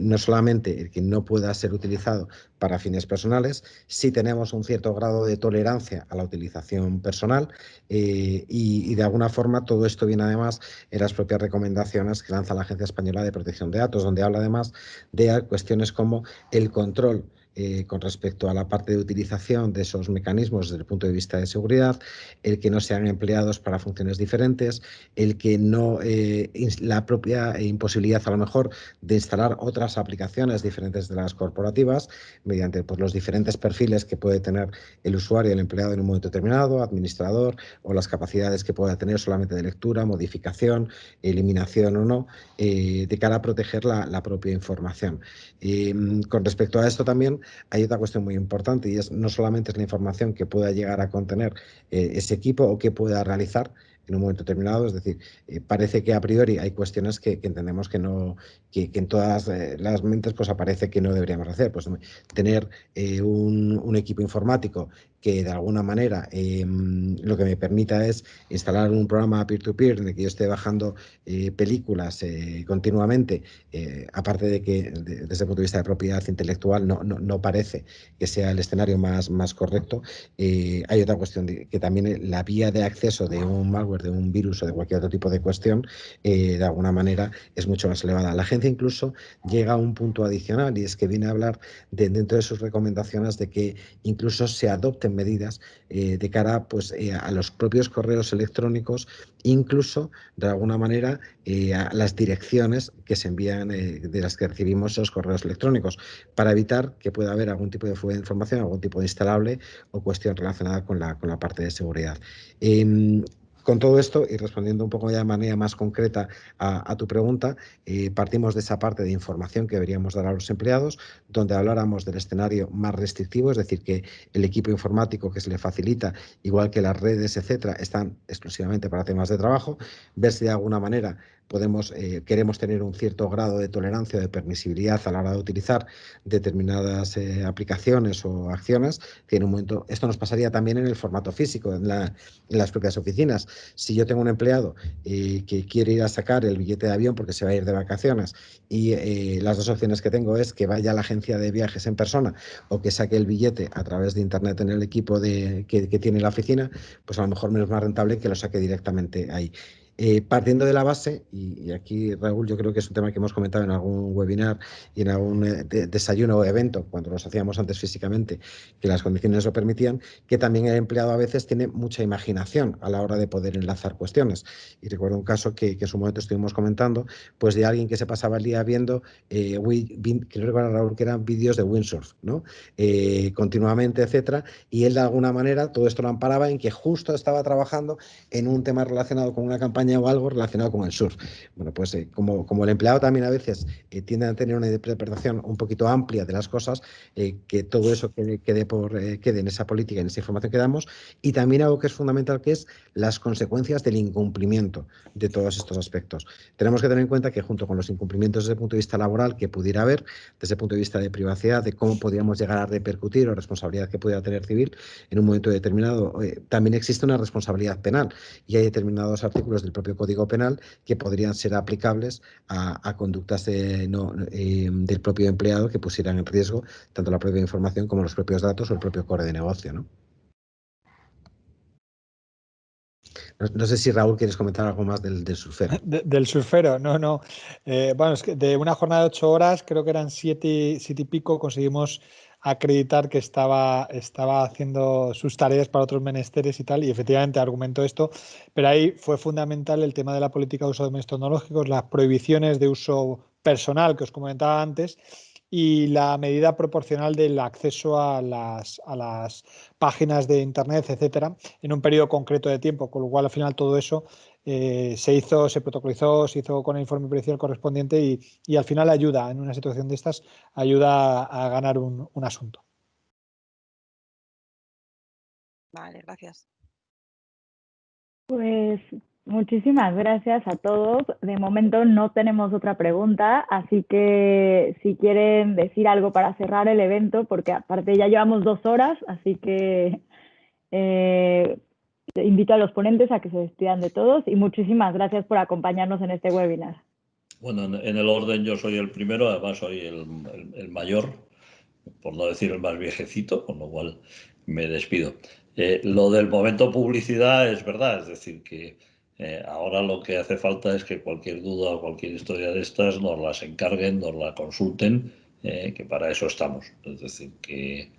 no solamente el que no pueda ser utilizado para fines personales, sí tenemos un cierto grado de tolerancia a la utilización personal y de alguna forma todo esto viene además en las propias recomendaciones que lanza la Agencia Española de Protección de Datos, donde habla además de cuestiones como el control con respecto a la parte de utilización de esos mecanismos desde el punto de vista de seguridad, el que no sean empleados para funciones diferentes, el que no, la propia imposibilidad a lo mejor de instalar otras aplicaciones diferentes de las corporativas mediante pues, los diferentes perfiles que puede tener el usuario, el empleado en un momento determinado, administrador, o las capacidades que pueda tener solamente de lectura, modificación, eliminación o no, de cara a proteger la propia información. Con respecto a esto también hay otra cuestión muy importante, y es no solamente es la información que pueda llegar a contener ese equipo o que pueda realizar en un momento determinado, es decir, parece que a priori hay cuestiones que entendemos que no, que en todas las mentes pues aparece que no deberíamos hacer, pues tener un equipo informático que de alguna manera lo que me permita es instalar un programa peer-to-peer en el que yo esté bajando películas continuamente, aparte de que desde el punto de vista de propiedad intelectual no parece que sea el escenario más correcto. Hay otra cuestión que también la vía de acceso de un malware, de un virus o de cualquier otro tipo de cuestión, de alguna manera es mucho más elevada. La agencia incluso llega a un punto adicional, y es que viene a hablar dentro de sus recomendaciones de que incluso se adopten medidas de cara pues, a los propios correos electrónicos, incluso de alguna manera a las direcciones que se envían de las que recibimos esos correos electrónicos, para evitar que pueda haber algún tipo de fuga de información, algún tipo de instalable o cuestión relacionada con la parte de seguridad. Con todo esto, y respondiendo un poco ya de manera más concreta a tu pregunta, partimos de esa parte de información que deberíamos dar a los empleados, donde habláramos del escenario más restrictivo, es decir, que el equipo informático que se le facilita, igual que las redes, etcétera, están exclusivamente para temas de trabajo, ver si de alguna manera queremos tener un cierto grado de tolerancia o de permisibilidad a la hora de utilizar determinadas aplicaciones o acciones, que en un momento, esto nos pasaría también en el formato físico, en las propias oficinas. Si yo tengo un empleado que quiere ir a sacar el billete de avión porque se va a ir de vacaciones, y las dos opciones que tengo es que vaya a la agencia de viajes en persona o que saque el billete a través de internet en el equipo que tiene la oficina, pues a lo mejor me es más rentable que lo saque directamente ahí. Partiendo de la base, y aquí, Raúl, yo creo que es un tema que hemos comentado en algún webinar y en algún desayuno o evento, cuando los hacíamos antes físicamente, que las condiciones lo permitían, que también el empleado a veces tiene mucha imaginación a la hora de poder enlazar cuestiones. Y recuerdo un caso que en su momento estuvimos comentando, pues de alguien que se pasaba el día viendo, creo que Raúl, que eran vídeos de windsurf, ¿no? Continuamente, etcétera, y él de alguna manera todo esto lo amparaba en que justo estaba trabajando en un tema relacionado con una campaña o algo relacionado con el surf. Bueno, pues como el empleado también a veces tiende a tener una interpretación un poquito amplia de las cosas, que todo eso quede en esa política, en esa información que damos, y también algo que es fundamental, que es las consecuencias del incumplimiento de todos estos aspectos. Tenemos que tener en cuenta que junto con los incumplimientos desde el punto de vista laboral que pudiera haber, desde el punto de vista de privacidad, de cómo podríamos llegar a repercutir o responsabilidad que pudiera tener civil en un momento determinado, también existe una responsabilidad penal, y hay determinados artículos del propio Código Penal que podrían ser aplicables a conductas del propio empleado que pusieran en riesgo tanto la propia información como los propios datos o el propio core de negocio, ¿no? No sé si, Raúl, quieres comentar algo más del surfero. Del surfero, no. Bueno, es que de una jornada de 8 horas, creo que eran 7 y pico, conseguimos acreditar que estaba haciendo sus tareas para otros menesteres y tal, y efectivamente argumentó esto, pero ahí fue fundamental el tema de la política de uso de medios tecnológicos, las prohibiciones de uso personal que os comentaba antes, y la medida proporcional del acceso a las páginas de internet, etcétera, en un periodo concreto de tiempo, con lo cual al final todo eso se protocolizó, se hizo con el informe pericial correspondiente, y al final ayuda, en una situación de estas, ayuda a ganar un asunto. Vale, gracias. Pues Muchísimas gracias a todos. De momento no tenemos otra pregunta, así que si quieren decir algo para cerrar el evento, porque aparte ya llevamos 2 horas, así que invito a los ponentes a que se despidan de todos y muchísimas gracias por acompañarnos en este webinar. Bueno, en el orden yo soy el primero, además soy el mayor, por no decir el más viejecito, con lo cual me despido. Lo del momento publicidad es verdad, es decir, que ahora lo que hace falta es que cualquier duda o cualquier historia de estas nos las encarguen, nos la consulten, que para eso estamos. Es decir, que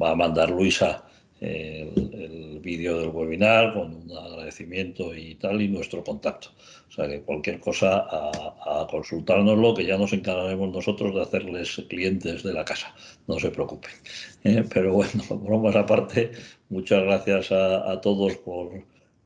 va a mandar Luisa el vídeo del webinar con un agradecimiento y tal y nuestro contacto. O sea que cualquier cosa a consultárnoslo, que ya nos encargaremos nosotros de hacerles clientes de la casa. No se preocupen. Pero bueno, bromas aparte, muchas gracias a todos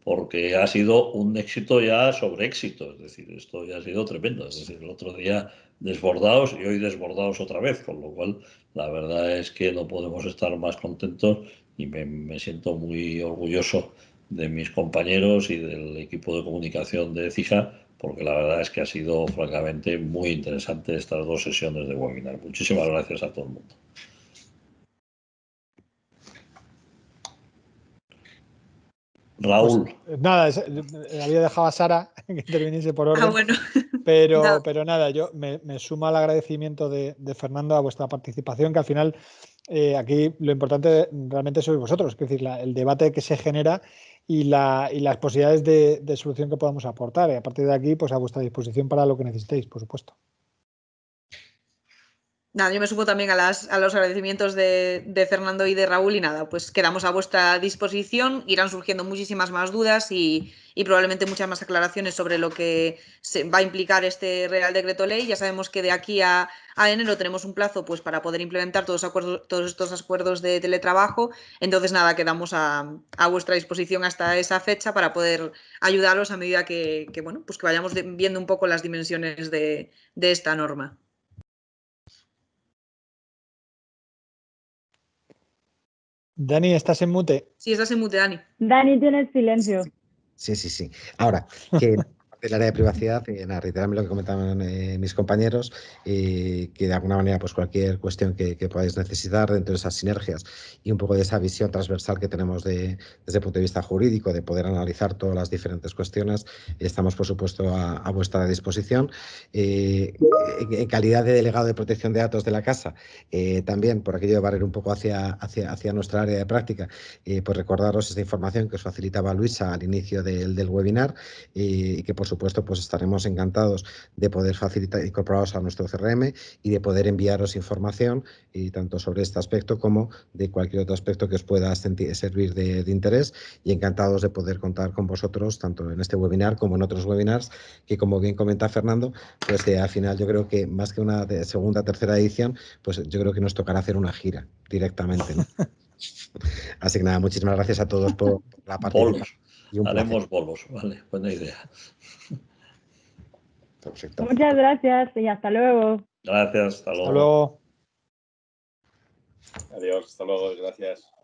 porque ha sido un éxito ya sobre éxito. Es decir, esto ya ha sido tremendo. Es decir, el otro día desbordados y hoy desbordados otra vez, con lo cual la verdad es que no podemos estar más contentos y me siento muy orgulloso de mis compañeros y del equipo de comunicación de CIJA, porque la verdad es que ha sido francamente muy interesante estas 2 sesiones de webinar. Muchísimas gracias a todo el mundo. Raúl. Pues, nada, había dejado a Sara que interviniese por orden. Bueno. Pero nada, yo me sumo al agradecimiento de Fernando a vuestra participación, que al final aquí lo importante realmente sois vosotros, es decir, el debate que se genera y las posibilidades de solución que podamos aportar. Y a partir de aquí, pues a vuestra disposición para lo que necesitéis, por supuesto. Nada, yo me sumo también a los agradecimientos de Fernando y de Raúl y nada, pues quedamos a vuestra disposición, irán surgiendo muchísimas más dudas y probablemente muchas más aclaraciones sobre lo que va a implicar este Real Decreto Ley. Ya sabemos que de aquí a enero tenemos un plazo pues para poder implementar todos estos acuerdos de teletrabajo, entonces nada, quedamos a vuestra disposición hasta esa fecha para poder ayudaros a medida que bueno, pues que vayamos viendo un poco las dimensiones de esta norma. Dani, ¿estás en mute? Sí, estás en mute, Dani. Dani, tienes silencio. Sí. Ahora, que el área de privacidad, reiterarme lo que comentaban mis compañeros, que de alguna manera pues cualquier cuestión que podáis necesitar dentro de esas sinergias y un poco de esa visión transversal que tenemos desde el punto de vista jurídico, de poder analizar todas las diferentes cuestiones, estamos por supuesto a vuestra disposición. En calidad de delegado de protección de datos de la casa, también por aquello de barrer un poco hacia nuestra área de práctica, pues recordaros esta información que os facilitaba Luisa al inicio del webinar y que por supuesto pues estaremos encantados de poder incorporaros a nuestro CRM y de poder enviaros información y tanto sobre este aspecto como de cualquier otro aspecto que os pueda servir de interés, y encantados de poder contar con vosotros tanto en este webinar como en otros webinars que, como bien comenta Fernando, pues al final yo creo que más que una segunda o tercera edición, pues yo creo que nos tocará hacer una gira directamente, ¿no? Así que nada, muchísimas gracias a todos por la participación. Haremos bolos, vale, buena idea. Perfecto. Muchas gracias y hasta luego. Gracias, hasta luego. Hasta luego. Adiós, hasta luego, gracias.